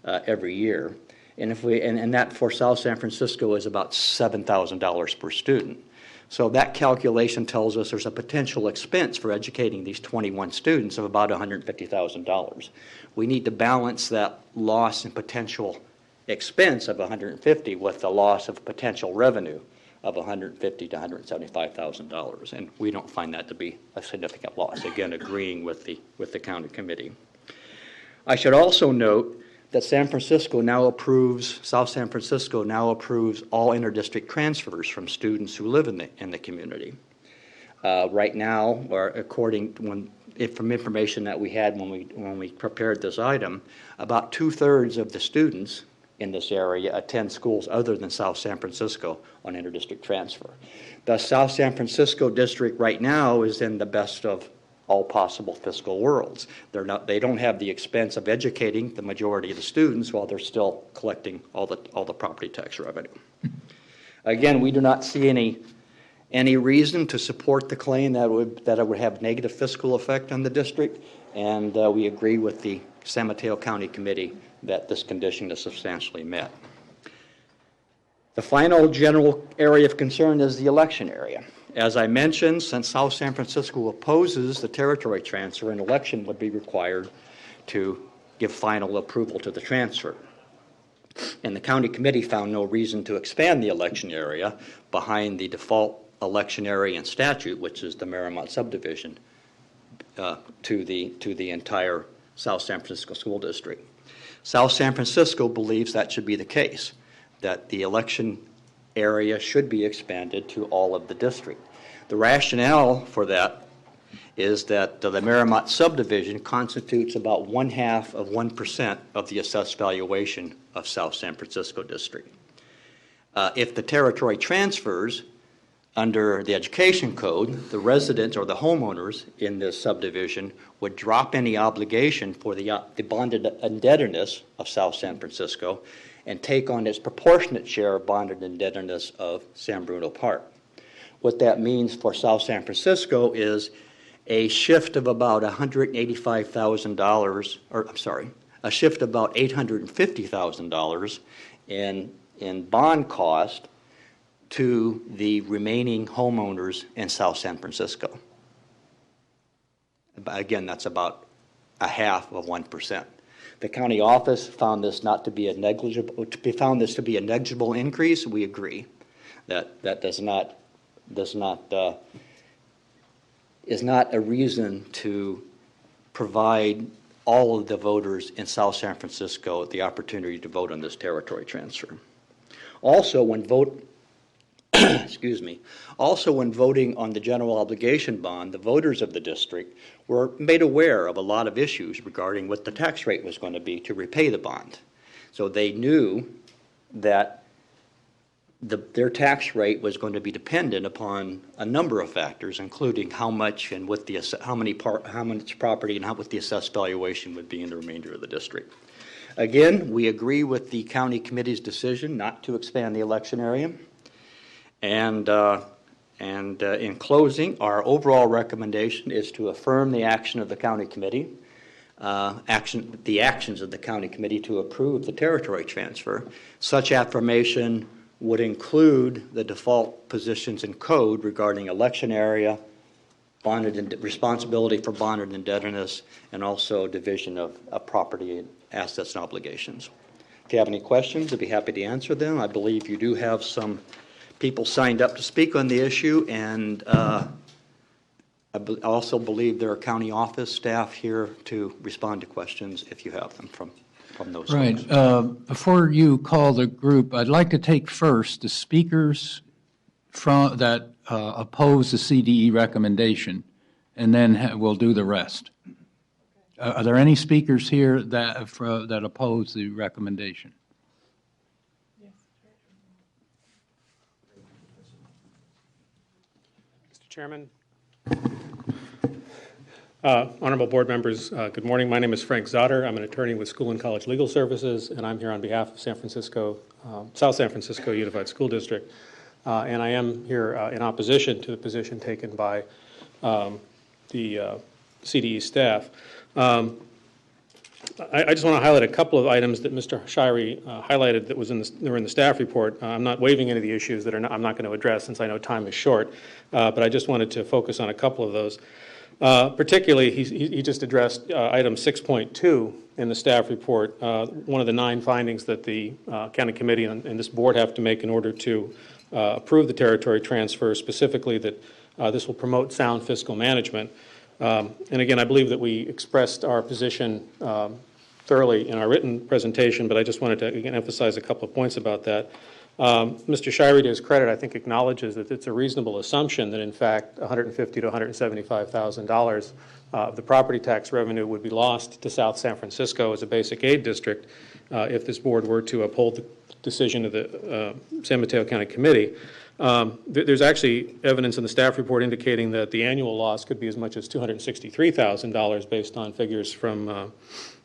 every year, and that for South San Francisco is about $7,000 per student. So that calculation tells us there's a potential expense for educating these 21 students of about $150,000. We need to balance that loss in potential expense of $150,000 with the loss of potential revenue of $150,000 to $175,000, and we don't find that to be a significant loss. Again, agreeing with the county committee. I should also note that South San Francisco now approves all interdistrict transfers from students who live in the community. Right now, or from information that we had when we prepared this item, about 2/3 of the students in this area attend schools other than South San Francisco on interdistrict transfer. The South San Francisco district right now is in the best of all possible fiscal worlds. They don't have the expense of educating the majority of the students while they're still collecting all the property tax revenue. Again, we do not see any reason to support the claim that it would have negative fiscal effect on the district, and we agree with the San Mateo County Committee that this condition is substantially met. The final general area of concern is the election area. As I mentioned, since South San Francisco opposes the territory transfer, an election would be required to give final approval to the transfer. And the county committee found no reason to expand the election area behind the default election area in statute, which is the Marymount subdivision, to the entire South San Francisco School District. South San Francisco believes that should be the case, that the election area should be expanded to all of the district. The rationale for that is that the Marymount subdivision constitutes about 0.5% of the assessed valuation of South San Francisco District. If the territory transfers under the education code, the residents or the homeowners in this subdivision would drop any obligation for the bonded indebtedness of South San Francisco and take on its proportionate share of bonded indebtedness of San Bruno Park. What that means for South San Francisco is a shift of about $185,000, a shift of about $850,000 in bond cost to the remaining homeowners in South San Francisco. Again, that's about 0.5%. The county office found this to be a negligible increase. We agree that is not a reason to provide all of the voters in South San Francisco the opportunity to vote on this territory transfer. Also, when voting on the general obligation bond, the voters of the district were made aware of a lot of issues regarding what the tax rate was going to be to repay the bond. So they knew that their tax rate was going to be dependent upon a number of factors, including how much and what the how much property and what the assessed valuation would be in the remainder of the district. Again, we agree with the county committee's decision not to expand the election area. And in closing, our overall recommendation is to affirm the action of the county committee, the actions of the county committee to approve the territory transfer. Such affirmation would include the default positions in code regarding election area, responsibility for bonded indebtedness, and also division of property, assets, and obligations. If you have any questions, I'd be happy to answer them. I believe you do have some people signed up to speak on the issue, and I also believe there are county office staff here to respond to questions if you have them from those Right. folks. Before you call the group, I'd like to take first the speakers that oppose the CDE recommendation, and then we'll do the rest. Are there any speakers here that oppose the recommendation? Mr. Chairman, honorable board members, good morning. My name is Frank Zotter. I'm an attorney with School and College Legal Services, and I'm here on behalf of South San Francisco Unified School District. And I am here in opposition to the position taken by the CDE staff. I just want to highlight a couple of items that Mr. Shirey highlighted that were in the staff report. I'm not waiving any of the issues that I'm not going to address since I know time is short, but I just wanted to focus on a couple of those. Particularly, he just addressed item 6.2 in the staff report, one of the 9 findings that the county committee and this board have to make in order to approve the territory transfer, specifically that this will promote sound fiscal management. And again, I believe that we expressed our position thoroughly in our written presentation, but I just wanted to again emphasize a couple of points about that. Mr. Shirey, to his credit, I think acknowledges that it's a reasonable assumption that in fact $150,000 to $175,000 of the property tax revenue would be lost to South San Francisco as a basic aid district if this board were to uphold the decision of the San Mateo County Committee. There's actually evidence in the staff report indicating that the annual loss could be as much as $263,000 based on figures from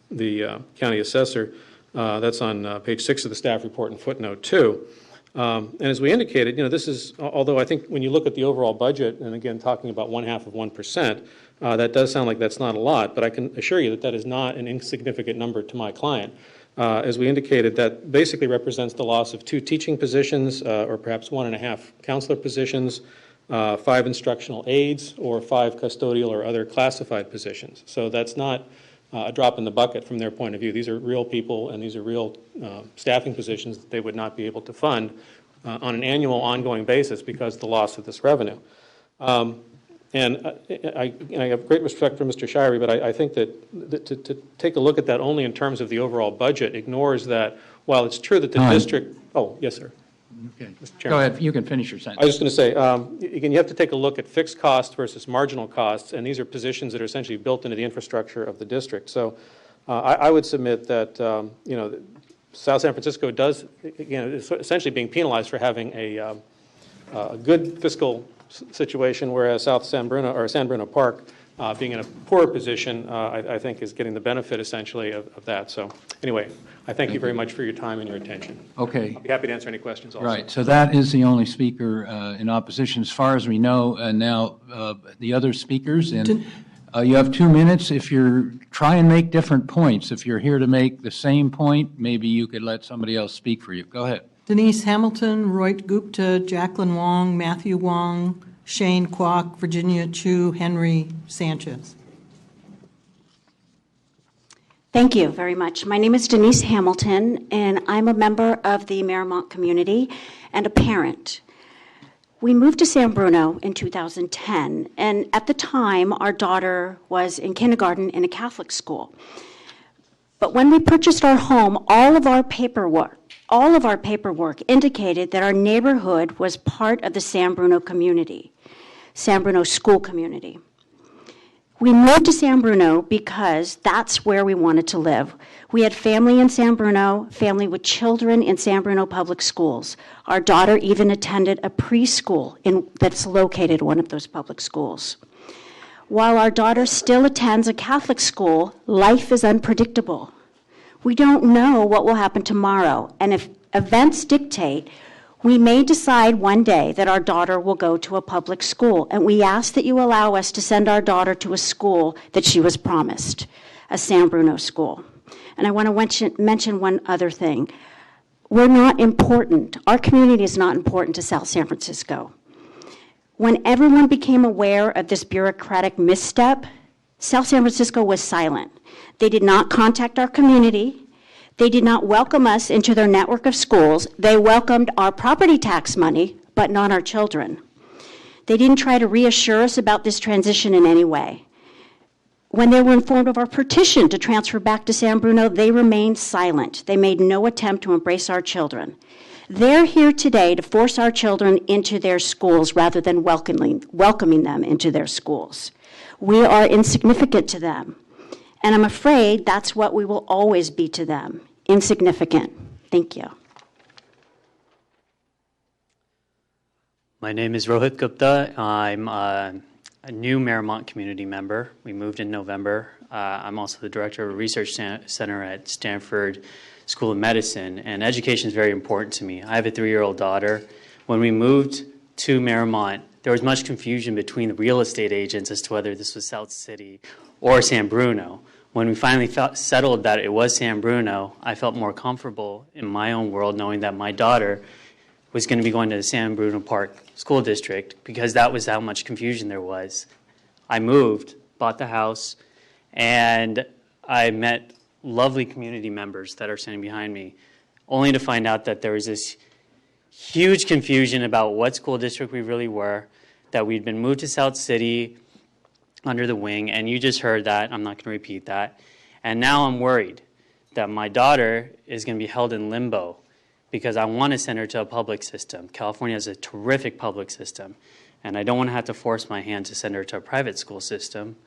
the county assessor. That's on page 6 of the staff report in footnote 2. And as we indicated, this is, although I think when you look at the overall budget, and again talking about 0.5%, that does sound like that's not a lot, but I can assure you that that is not an insignificant number to my client. As we indicated, that basically represents the loss of 2 teaching positions, or perhaps 1.5 counselor positions, 5 instructional aides, or 5 custodial or other classified positions. So that's not a drop in the bucket from their point of view. These are real people, and these are real staffing positions that they would not be able to fund on an annual, ongoing basis because of the loss of this revenue. And I have great respect for Mr. Shirey, but I think that to take a look at that only in terms of the overall budget ignores that while it's true that the district... Oh, yes, sir. Okay. Go ahead. You can finish your sentence. I was just going to say, again, you have to take a look at fixed costs versus marginal costs, and these are positions that are essentially built into the infrastructure of the district. So I would submit that, South San Francisco does, is essentially being penalized for having a good fiscal situation, whereas South San Bruno or San Bruno Park, being in a poorer position, I think is getting the benefit essentially of that. So anyway, I thank you very much for your time and your attention. Okay. I'll be happy to answer any questions also. Right. So that is the only speaker in opposition as far as we know. And now the other speakers. And you have 2 minutes. If you're try and make different points, if you're here to make the same point, maybe you could let somebody else speak for you. Go ahead. Denise Hamilton, Roy Gupta, Jacqueline Wong, Matthew Wong, Shane Kwok, Virginia Chu, Henry Sanchez. Thank you very much. My name is Denise Hamilton, and I'm a member of the Marymount community and a parent. We moved to San Bruno in 2010, and at the time, our daughter was in kindergarten in a Catholic school. But when we purchased our home, all of our paperwork indicated that our neighborhood was part of the San Bruno community, San Bruno school community. We moved to San Bruno because that's where we wanted to live. We had family in San Bruno, family with children in San Bruno Public Schools. Our daughter even attended a preschool that's located in one of those public schools. While our daughter still attends a Catholic school, life is unpredictable. We don't know what will happen tomorrow, and if events dictate, we may decide one day that our daughter will go to a public school, and we ask that you allow us to send our daughter to a school that she was promised, a San Bruno school. And I want to mention one other thing. We're not important. Our community is not important to South San Francisco. When everyone became aware of this bureaucratic misstep, South San Francisco was silent. They did not contact our community. They did not welcome us into their network of schools. They welcomed our property tax money, but not our children. They didn't try to reassure us about this transition in any way. When they were informed of our petition to transfer back to San Bruno, they remained silent. They made no attempt to embrace our children. They're here today to force our children into their schools rather than welcoming them into their schools. We are insignificant to them. And I'm afraid that's what we will always be to them, insignificant. Thank you. My name is Rohit Gupta. I'm a new Marymount community member. We moved in November. I'm also the director of a research center at Stanford School of Medicine, and education is very important to me. I have a 3-year-old daughter. When we moved to Marymount, there was much confusion between the real estate agents as to whether this was South City or San Bruno. When we finally settled that it was San Bruno, I felt more comfortable in my own world knowing that my daughter was going to be going to the San Bruno Park School District because that was how much confusion there was. I moved, bought the house, and I met lovely community members that are standing behind me, only to find out that there was this huge confusion about what school district we really were, that we'd been moved to South City under the wing, and you just heard that. I'm not going to repeat that. And now I'm worried that my daughter is going to be held in limbo because I want to send her to a public system. California has a terrific public system, and I don't want to have to force my hand to send her to a private school system.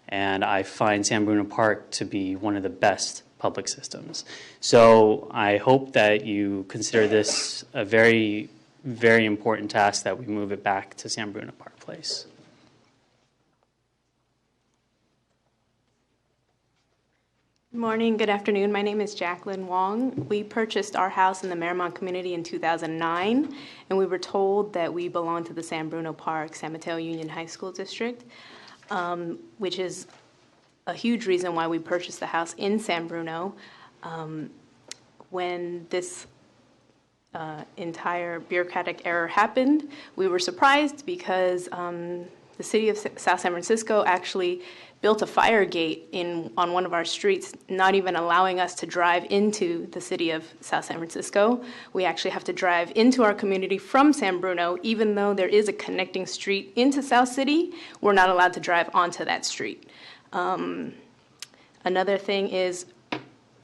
And I find San Bruno Park to be one of the best public systems. So I hope that you consider this a very, very important task that we move it back to San Bruno Park Place. Good morning, good afternoon. My name is Jacqueline Wong. We purchased our house in the Marymount community in 2009, and we were told that we belong to the San Bruno Park, San Mateo Union High School District, which is a huge reason why we purchased the house in San Bruno. When this entire bureaucratic error happened, we were surprised because the city of South San Francisco actually built a fire gate on one of our streets, not even allowing us to drive into the city of South San Francisco. We actually have to drive into our community from San Bruno, even though there is a connecting street into South City, we're not allowed to drive onto that street. Another thing is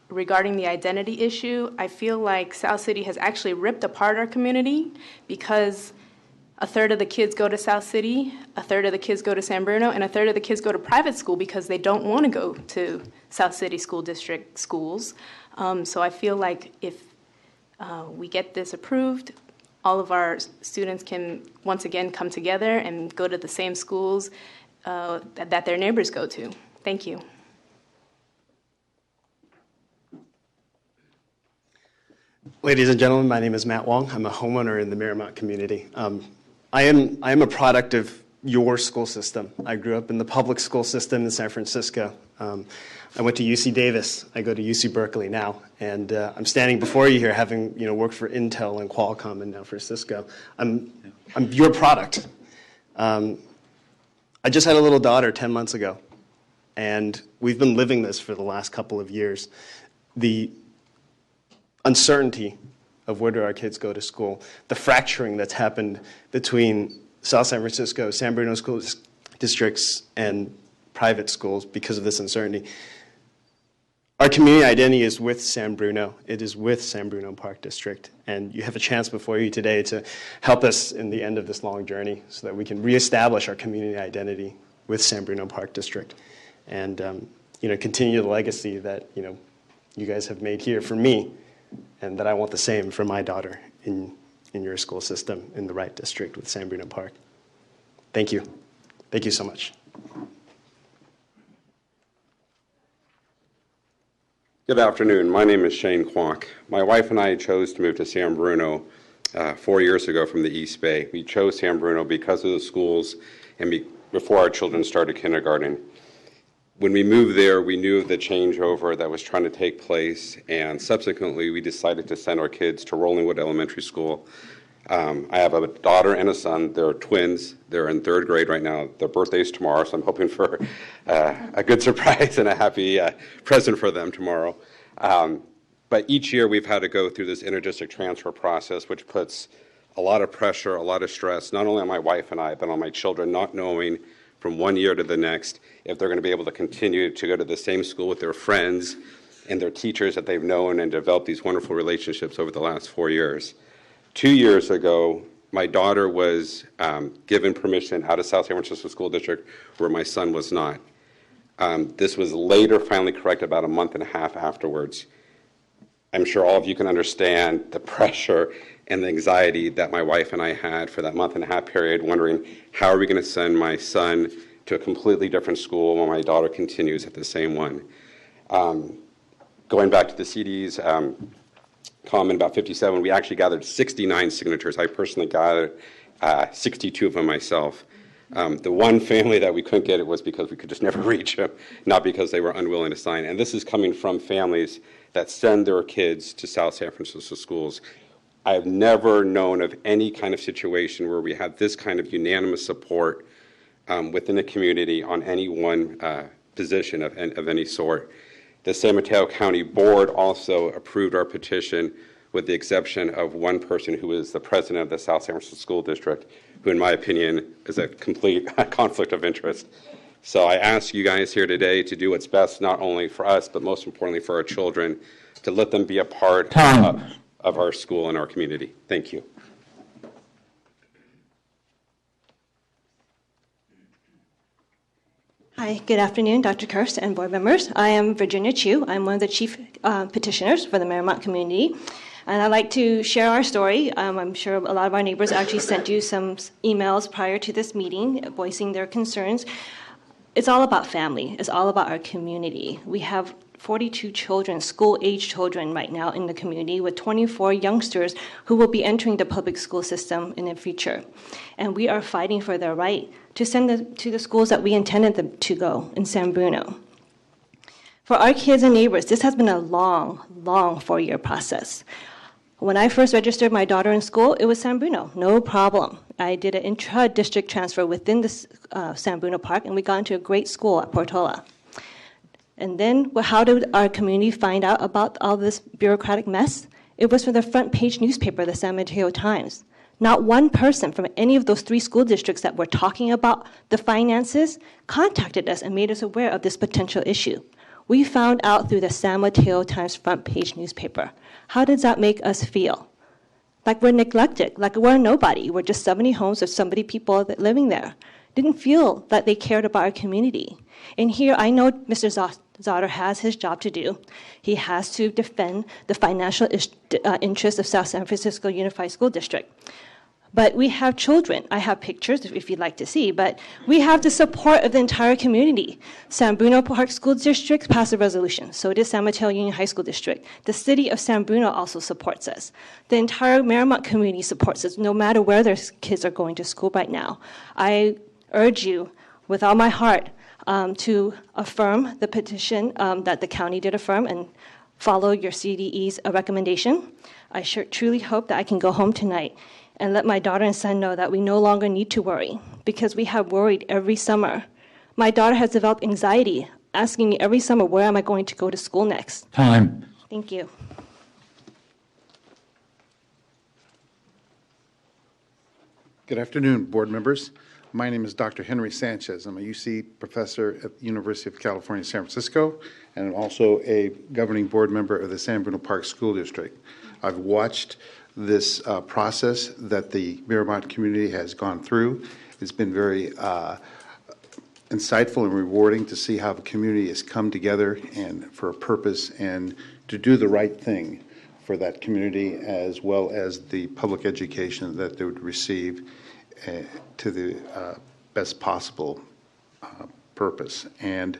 regarding the identity issue, I feel like South City has actually ripped apart our community because a third of the kids go to South City, a third of the kids go to San Bruno, and a third of the kids go to private school because they don't want to go to South City School District schools. So I feel like if we get this approved, all of our students can once again come together and go to the same schools that their neighbors go to. Thank you. Ladies and gentlemen, my name is Matt Wong. I'm a homeowner in the Marymount community. I am a product of your school system. I grew up in the public school system in San Francisco. I went to UC Davis. I go to UC Berkeley now, and I'm standing before you here, having worked for Intel and Qualcomm, and now for Cisco. I'm your product. I just had a little daughter 10 months ago, and we've been living this for the last couple of years. The uncertainty of where do our kids go to school, the fracturing that's happened between South San Francisco, San Bruno school districts, and private schools because of this uncertainty. Our community identity is with San Bruno. It is with San Bruno Park District, and you have a chance before you today to help us in the end of this long journey so that we can reestablish our community identity with San Bruno Park District, and continue the legacy that you guys have made here for me, and that I want the same for my daughter in your school system in the right district with San Bruno Park. Thank you. Thank you so much. Good afternoon. My name is Shane Kwok. My wife and I chose to move to San Bruno 4 years ago from the East Bay. We chose San Bruno because of the schools and before our children started kindergarten. When we moved there, we knew of the changeover that was trying to take place, and subsequently we decided to send our kids to Rollingwood Elementary School. I have a daughter and a son. They're twins. They're in 3rd grade right now. Their birthday's tomorrow, so I'm hoping for a good surprise and a happy present for them tomorrow. But each year we've had to go through this interdistrict transfer process, which puts a lot of pressure, a lot of stress, not only on my wife and I, but on my children, not knowing from one year to the next if they're going to be able to continue to go to the same school with their friends and their teachers that they've known and developed these wonderful relationships over the last 4 years. 2 years ago, my daughter was given permission out of South San Francisco School District where my son was not. This was later finally corrected about a month and a half afterwards. I'm sure all of you can understand the pressure and the anxiety that my wife and I had for that month and a half period, wondering how are we going to send my son to a completely different school while my daughter continues at the same one. Going back to the CD's comment about 57, we actually gathered 69 signatures. I personally gathered 62 of them myself. The one family that we couldn't get it was because we could just never reach them, not because they were unwilling to sign. And this is coming from families that send their kids to South San Francisco schools. I've never known of any kind of situation where we have this kind of unanimous support within the community on any one position of any sort. The San Mateo County Board also approved our petition with the exception of one person who is the president of the South San Francisco School District, who in my opinion is a complete conflict of interest. So I ask you guys here today to do what's best not only for us, but most importantly for our children, to let them be a part of our school and our community. Thank you. Hi, good afternoon, Dr. Kirst and board members. I am Virginia Chu. I'm one of the chief petitioners for the Marymount community. And I'd like to share our story. I'm sure a lot of our neighbors actually sent you some emails prior to this meeting voicing their concerns. It's all about family. It's all about our community. We have 42 children, school-age children right now in the community with 24 youngsters who will be entering the public school system in the future. And we are fighting for their right to send them to the schools that we intended them to go in San Bruno. For our kids and neighbors, this has been a long, long 4-year process. When I first registered my daughter in school, it was San Bruno, no problem. I did an intra-district transfer within the San Bruno Park, and we got into a great school at Portola. And then, how did our community find out about all this bureaucratic mess? It was from the front page newspaper, the San Mateo Times. Not one person from any of those 3 school districts that were talking about the finances contacted us and made us aware of this potential issue. We found out through the San Mateo Times front page newspaper. How does that make us feel? Like we're neglected, like we're nobody. We're just 70 homes of 70 people living there. Didn't feel that they cared about our community. And here, I know Mr. Zotter has his job to do. He has to defend the financial interests of South San Francisco Unified School District. But we have children. I have pictures if you'd like to see, but we have the support of the entire community. San Bruno Park School District passed a resolution. So did San Mateo Union High School District. The city of San Bruno also supports us. The entire Marymount community supports us, no matter where their kids are going to school right now. I urge you, with all my heart, to affirm the petition that the county did affirm and follow your CDE's recommendation. I truly hope that I can go home tonight and let my daughter and son know that we no longer need to worry, because we have worried every summer. My daughter has developed anxiety, asking me every summer, where am I going to go to school next? Time. Thank you. Good afternoon, board members. My name is Dr. Henry Sanchez. I'm a UC professor at the University of California, San Francisco, and I'm also a governing board member of the San Bruno Park School District. I've watched this process that the Marymount community has gone through. It's been very insightful and rewarding to see how the community has come together and for a purpose and to do the right thing for that community, as well as the public education that they would receive to the best possible purpose. And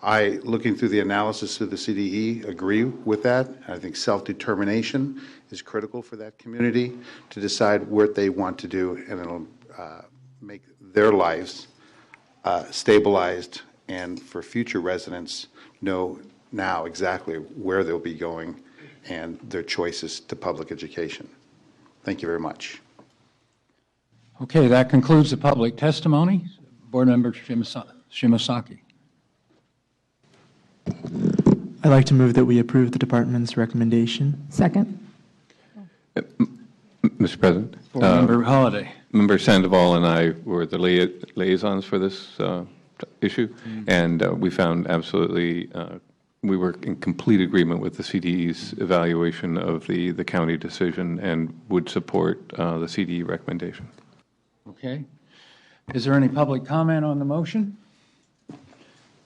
I, looking through the analysis of the CDE, agree with that. I think self-determination is critical for that community to decide what they want to do, and it'll make their lives stabilized, and for future residents know now exactly where they'll be going and their choices to public education. Thank you very much. Okay, that concludes the public testimony. Board Member Shimosaki. I'd like to move that we approve the department's recommendation. Second. Mr. President. Board Member Holliday. Member Sandoval and I were the liaisons for this issue, and we found absolutely, we were in complete agreement with the CDE's evaluation of the county decision and would support the CDE recommendation. Okay. Is there any public comment on the motion?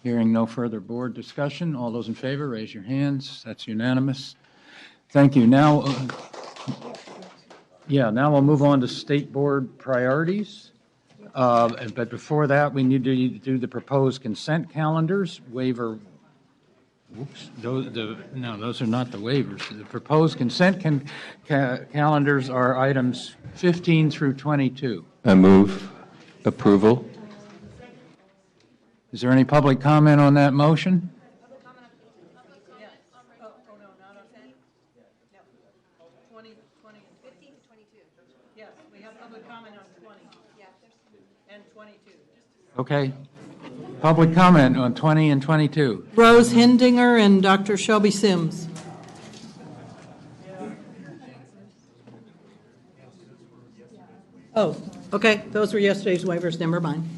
Hearing no further board discussion, all those in favor, raise your hands. That's unanimous. Thank you. Now, now we'll move on to state board priorities. But before that, we need to do the proposed consent calendars, waiver. Oops, those are not the waivers. The proposed consent calendars are items 15 through 22. I move approval. Is there any public comment on that motion? Okay. Public comment on 20 and 22. Rose Hendinger and Dr. Shelby Sims. Oh, okay. Those were yesterday's waivers. Never mind.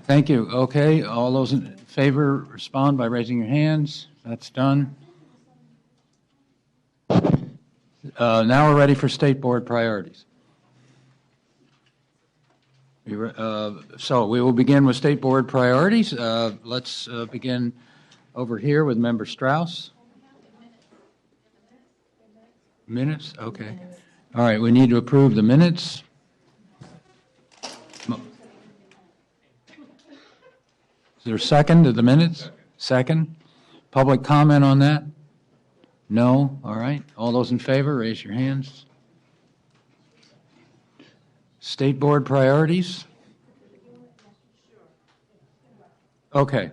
Thank you. Okay. All those in favor respond by raising your hands. That's done. Now we're ready for state board priorities. So we will begin with state board priorities. Let's begin over here with Member Strauss. Minutes? Okay. All right, we need to approve the minutes. Is there a second to the minutes? Second. Public comment on that? No? All right. All those in favor, raise your hands. State board priorities? Okay.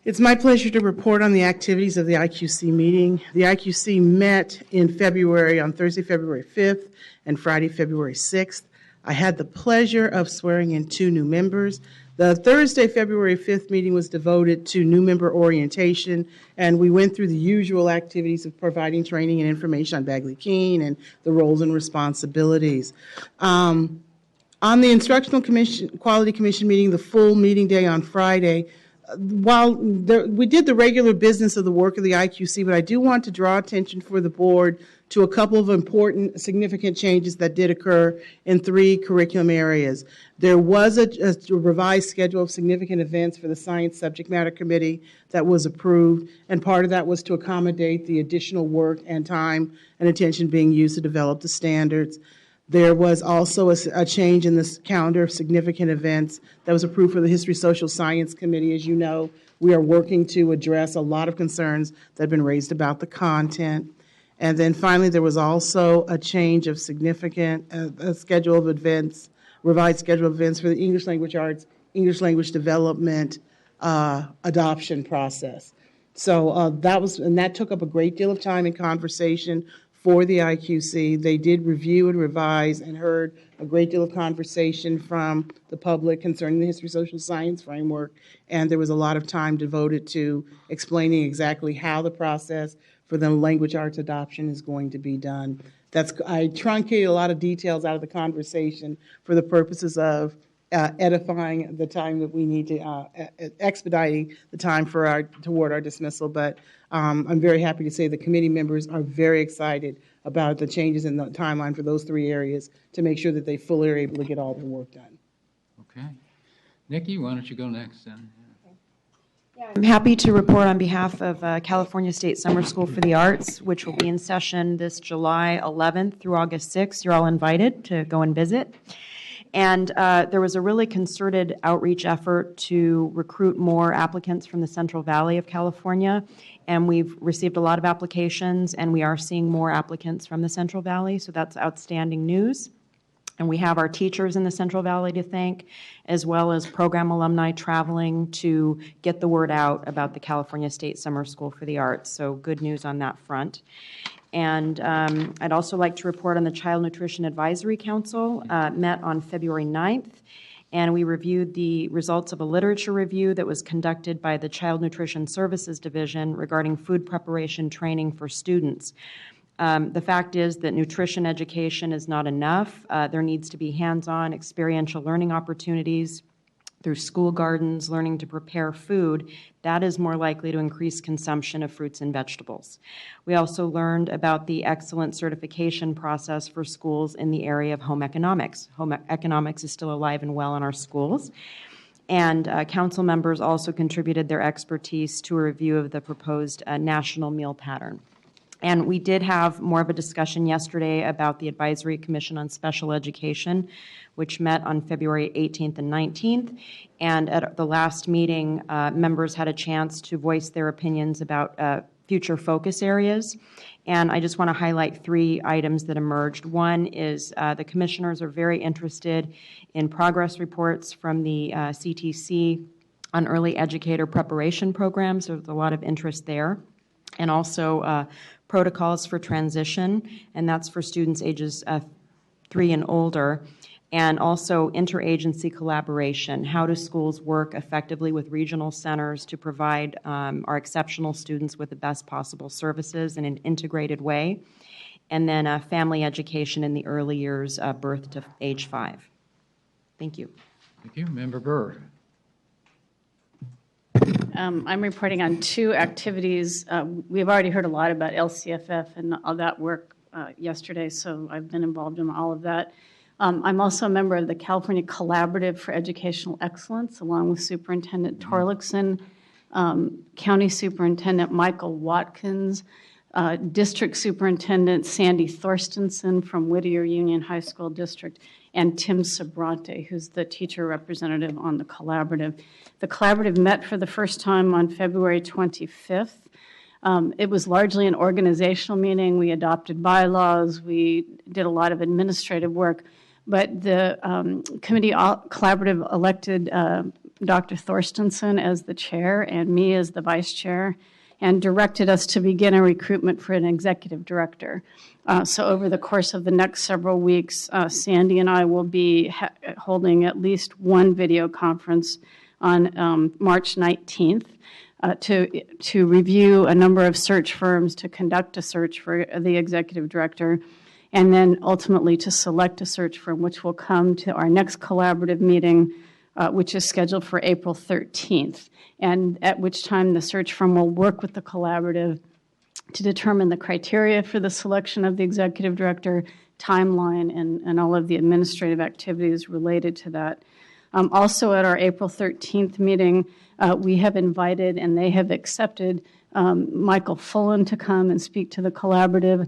It's my pleasure to report on the activities of the IQC meeting. The IQC met in February, on Thursday, February 5th, and Friday, February 6th. I had the pleasure of swearing in 2 new members. The Thursday, February 5th meeting was devoted to new member orientation, and we went through the usual activities of providing training and information on Bagley-Keene and the roles and responsibilities. On the Instructional Quality Commission meeting, the full meeting day on Friday, while we did the regular business of the work of the IQC, but I do want to draw attention for the board to a couple of important, significant changes that did occur in 3 curriculum areas. There was a revised schedule of significant events for the Science Subject Matter Committee that was approved, and part of that was to accommodate the additional work and time and attention being used to develop the standards. There was also a change in this calendar of significant events that was approved for the History Social Science Committee. As you know, we are working to address a lot of concerns that have been raised about the content. And then finally, there was also a change of significant schedule of events, revised schedule of events for the English Language Arts, English Language Development adoption process. So that took up a great deal of time and conversation for the IQC. They did review and revise and heard a great deal of conversation from the public concerning the History Social Science framework, and there was a lot of time devoted to explaining exactly how the process for the language arts adoption is going to be done. I truncated a lot of details out of the conversation for the purposes of edifying the time that we need to, expediting the time for toward our dismissal. But I'm very happy to say the committee members are very excited about the changes in the timeline for those 3 areas to make sure that they fully are able to get all their work done. Okay. Nikki, why don't you go next then? I'm happy to report on behalf of California State Summer School for the Arts, which will be in session this July 11th through August 6th. You're all invited to go and visit. And there was a really concerted outreach effort to recruit more applicants from the Central Valley of California. And we've received a lot of applications, and we are seeing more applicants from the Central Valley, so that's outstanding news. And we have our teachers in the Central Valley to thank, as well as program alumni traveling to get the word out about the California State Summer School for the Arts. So good news on that front. And I'd also like to report on the Child Nutrition Advisory Council, met on February 9th. And we reviewed the results of a literature review that was conducted by the Child Nutrition Services Division regarding food preparation training for students. The fact is that nutrition education is not enough. There needs to be hands-on experiential learning opportunities through school gardens, learning to prepare food. That is more likely to increase consumption of fruits and vegetables. We also learned about the excellent certification process for schools in the area of home economics. Home economics is still alive and well in our schools. And council members also contributed their expertise to a review of the proposed national meal pattern. And we did have more of a discussion yesterday about the Advisory Commission on Special Education, which met on February 18th and 19th. And at the last meeting, members had a chance to voice their opinions about future focus areas. And I just want to highlight 3 items that emerged. One is the commissioners are very interested in progress reports from the CTC on early educator preparation programs. There's a lot of interest there. And also protocols for transition, and that's for students ages 3 and older. And also interagency collaboration. How do schools work effectively with regional centers to provide our exceptional students with the best possible services in an integrated way? And then family education in the early years, birth to age 5. Thank you. Thank you. Member Burr. I'm reporting on 2 activities. We've already heard a lot about LCFF and all that work yesterday, so I've been involved in all of that. I'm also a member of the California Collaborative for Educational Excellence, along with Superintendent Torlakson, County Superintendent Michael Watkins, District Superintendent Sandy Thorstensen from Whittier Union High School District, and Tim Sabrante, who's the teacher representative on the collaborative. The collaborative met for the first time on February 25th. It was largely an organizational meeting. We adopted bylaws. We did a lot of administrative work. But the committee collaborative elected Dr. Thorstensen as the chair and me as the vice chair, and directed us to begin a recruitment for an executive director. So over the course of the next several weeks, Sandy and I will be holding at least one video conference on March 19th to review a number of search firms, to conduct a search for the executive director, and then ultimately to select a search firm, which will come to our next collaborative meeting, which is scheduled for April 13th, and at which time the search firm will work with the collaborative to determine the criteria for the selection of the executive director, timeline, and all of the administrative activities related to that. Also at our April 13th meeting, we have invited and they have accepted Michael Fullen to come and speak to the collaborative.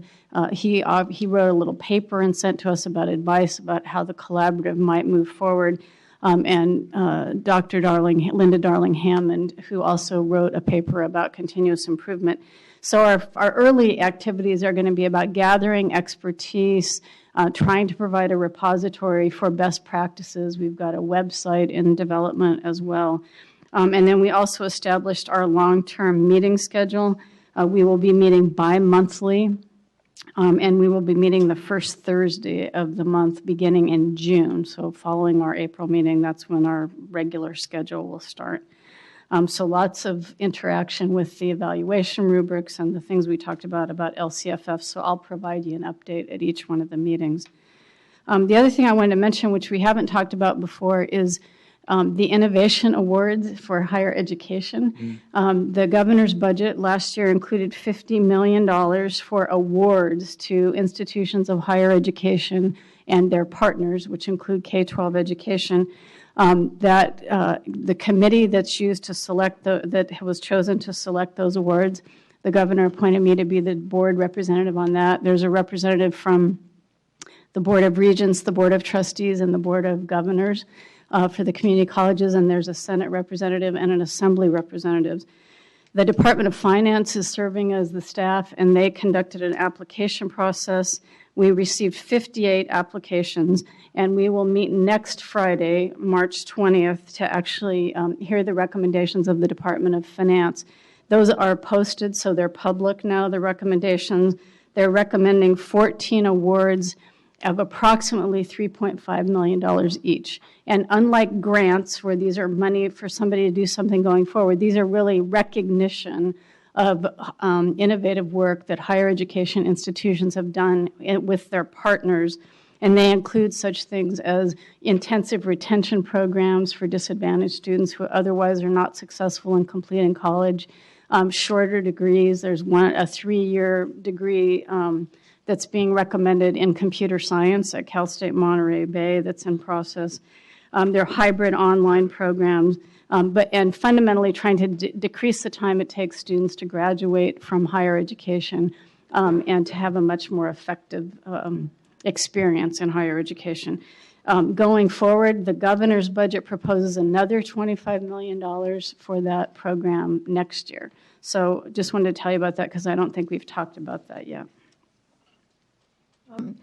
He wrote a little paper and sent to us about advice about how the collaborative might move forward. And Dr. Linda Darling Hammond, who also wrote a paper about continuous improvement. So our early activities are going to be about gathering expertise, trying to provide a repository for best practices. We've got a website in development as well. And then we also established our long-term meeting schedule. We will be meeting bi-monthly, and we will be meeting the first Thursday of the month beginning in June. So following our April meeting, that's when our regular schedule will start. So lots of interaction with the evaluation rubrics and the things we talked about LCFF. So I'll provide you an update at each one of the meetings. The other thing I wanted to mention, which we haven't talked about before, is the Innovation Awards for higher education. The governor's budget last year included $50 million for awards to institutions of higher education and their partners, which include K-12 education. The committee that's used to select that was chosen to select those awards, the governor appointed me to be the board representative on that. There's a representative from the Board of Regents, the Board of Trustees, and the Board of Governors for the community colleges, and there's a Senate representative and an Assembly representative. The Department of Finance is serving as the staff, and they conducted an application process. We received 58 applications, and we will meet next Friday, March 20th, to actually hear the recommendations of the Department of Finance. Those are posted, so they're public now, the recommendations. They're recommending 14 awards of approximately $3.5 million each. And unlike grants, where these are money for somebody to do something going forward, these are really recognition of innovative work that higher education institutions have done with their partners. And they include such things as intensive retention programs for disadvantaged students who otherwise are not successful in completing college, shorter degrees. There's a 3-year degree that's being recommended in computer science at Cal State Monterey Bay that's in process. They're hybrid online programs, and fundamentally trying to decrease the time it takes students to graduate from higher education and to have a much more effective experience in higher education. Going forward, the governor's budget proposes another $25 million for that program next year. So just wanted to tell you about that because I don't think we've talked about that yet.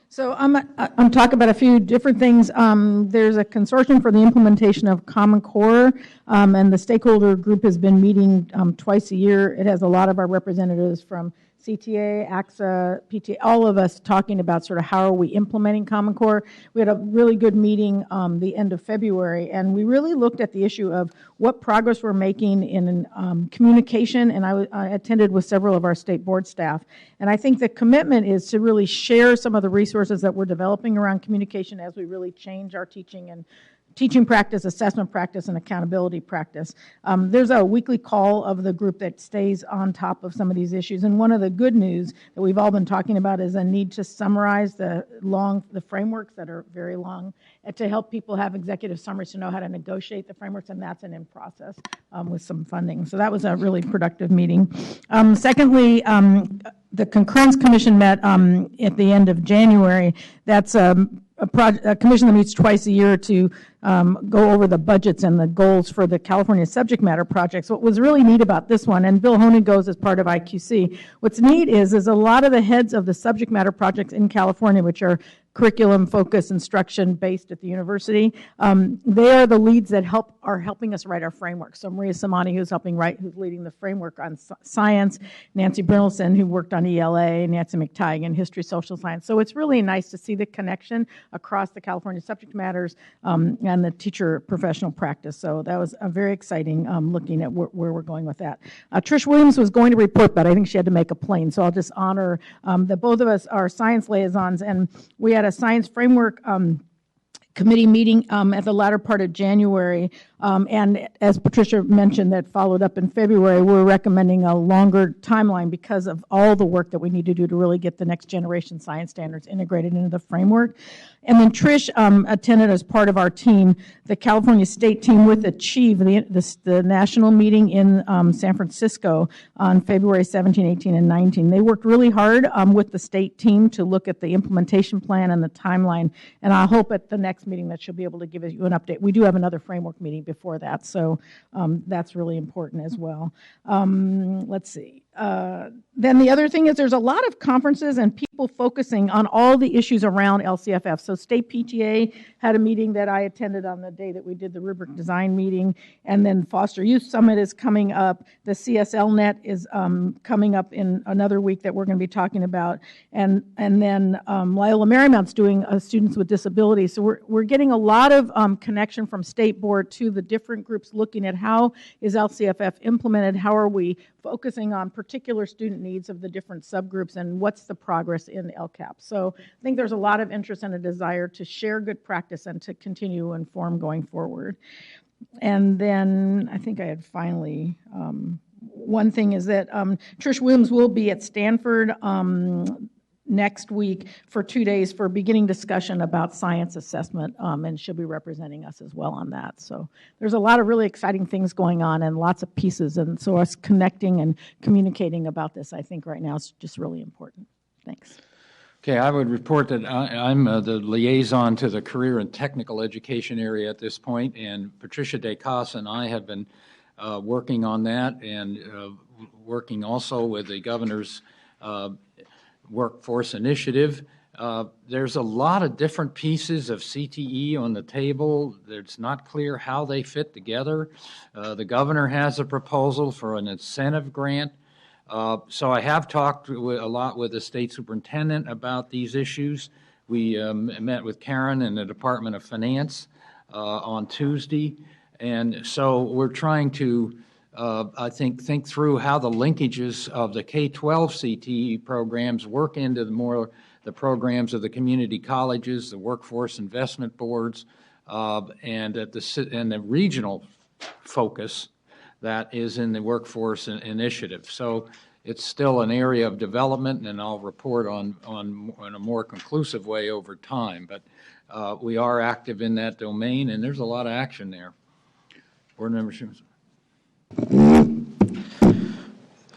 So I'm talking about a few different things. There's a consortium for the implementation of Common Core, and the stakeholder group has been meeting twice a year. It has a lot of our representatives from CTA, AXA, PTA, all of us talking about sort of how are we implementing Common Core. We had a really good meeting the end of February, and we really looked at the issue of what progress we're making in communication, and I attended with several of our state board staff. And I think the commitment is to really share some of the resources that we're developing around communication as we really change our teaching practice, assessment practice, and accountability practice. There's a weekly call of the group that stays on top of some of these issues. And one of the good news that we've all been talking about is a need to summarize the frameworks that are very long, and to help people have executive summaries to know how to negotiate the frameworks, and that's an in process with some funding. So that was a really productive meeting. Secondly, the Concurrence Commission met at the end of January. That's a commission that meets twice a year to go over the budgets and the goals for the California subject matter projects. What was really neat about this one, and Bill Honig goes as part of IQC, what's neat is a lot of the heads of the subject matter projects in California, which are curriculum focused instruction based at the university, they are the leads that are helping us write our framework. So Maria Samani, who's leading the framework on science, Nancy Brynelson, who worked on ELA, Nancy McTighe, history, social science. So it's really nice to see the connection across the California subject matters and the teacher professional practice. So that was very exciting looking at where we're going with that. Trish Williams was going to report, but I think she had to make a plane. So I'll just honor that both of us are science liaisons, and we had a science framework committee meeting at the latter part of January, and as Patricia mentioned, that followed up in February. We're recommending a longer timeline because of all the work that we need to do to really get the next generation science standards integrated into the framework. And then Trish attended as part of our team, the California State team with Achieve, the national meeting in San Francisco on February 17, 18, and 19. They worked really hard with the state team to look at the implementation plan and the timeline, and I hope at the next meeting that she'll be able to give you an update. We do have another framework meeting before that, so that's really important as well. Let's see. Then the other thing is there's a lot of conferences and people focusing on all the issues around LCFF. So State PTA had a meeting that I attended on the day that we did the rubric design meeting, and then Foster Youth Summit is coming up. The CSLNet is coming up in another week that we're going to be talking about, and then Loyola Marymount's doing students with disabilities. So we're getting a lot of connection from State Board to the different groups looking at how is LCFF implemented, how are we focusing on particular student needs of the different subgroups, and what's the progress in LCAP. So I think there's a lot of interest and a desire to share good practice and to continue to inform going forward. And then I think I had finally, one thing is that Trish Williams will be at Stanford next week for 2 days for beginning discussion about science assessment, and she'll be representing us as well on that. So there's a lot of really exciting things going on and lots of pieces, and so us connecting and communicating about this, I think right now is just really important. Thanks. Okay, I would report that I'm the liaison to the career and technical education area at this point, and Patricia DeCasa and I have been working on that and working also with the governor's workforce initiative. There's a lot of different pieces of CTE on the table. It's not clear how they fit together. The governor has a proposal for an incentive grant. So I have talked a lot with the state superintendent about these issues. We met with Karen in the Department of Finance on Tuesday. And so we're trying to, I think through how the linkages of the K-12 CTE programs work into the programs of the community colleges, the workforce investment boards, and the regional focus that is in the workforce initiative. So it's still an area of development, and I'll report on a more conclusive way over time. But we are active in that domain, and there's a lot of action there. Board Member Simmons.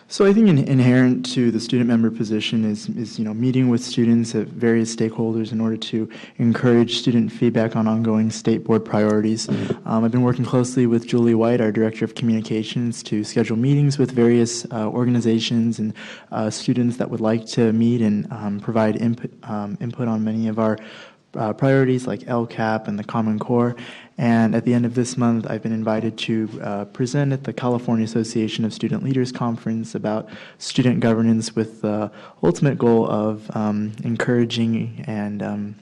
So I think inherent to the student member position is meeting with students at various stakeholders in order to encourage student feedback on ongoing state board priorities. I've been working closely with Julie White, our Director of Communications, to schedule meetings with various organizations and students that would like to meet and provide input on many of our priorities like LCAP and the Common Core. And at the end of this month, I've been invited to present at the California Association of Student Leaders Conference about student governance with the ultimate goal of encouraging and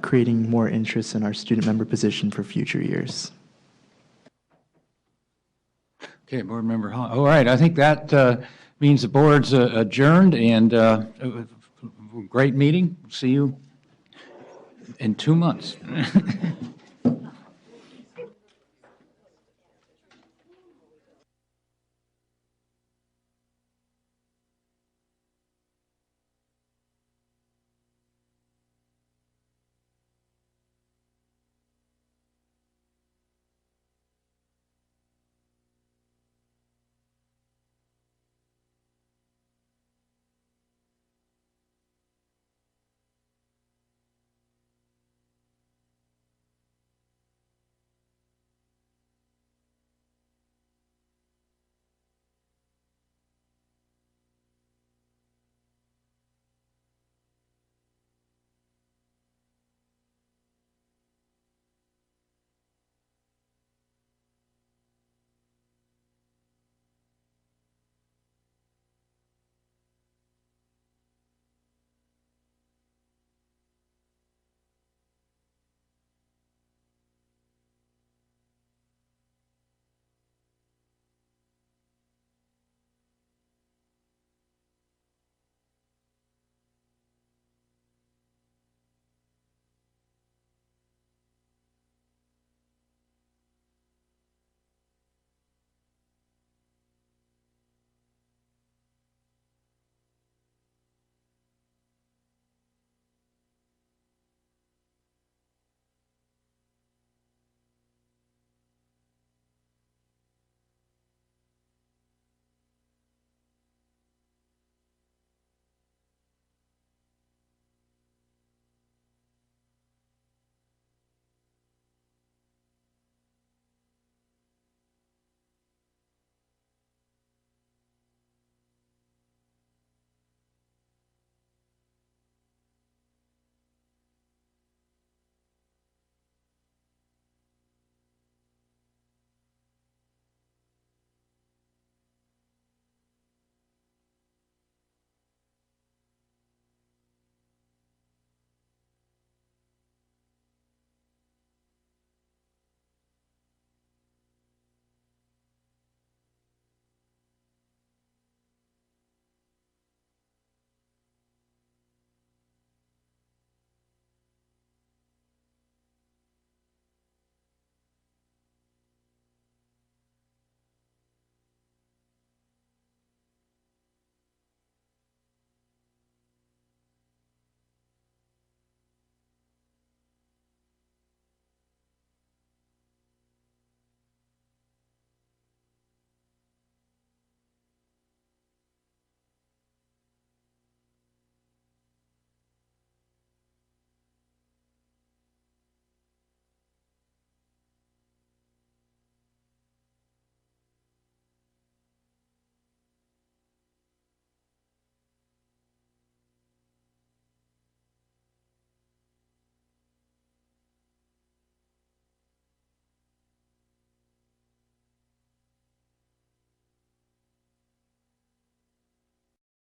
creating more interest in our student member position for future years. Okay, Board Member Hall. All right, I think that means the board's adjourned, and great meeting. See you in 2 months.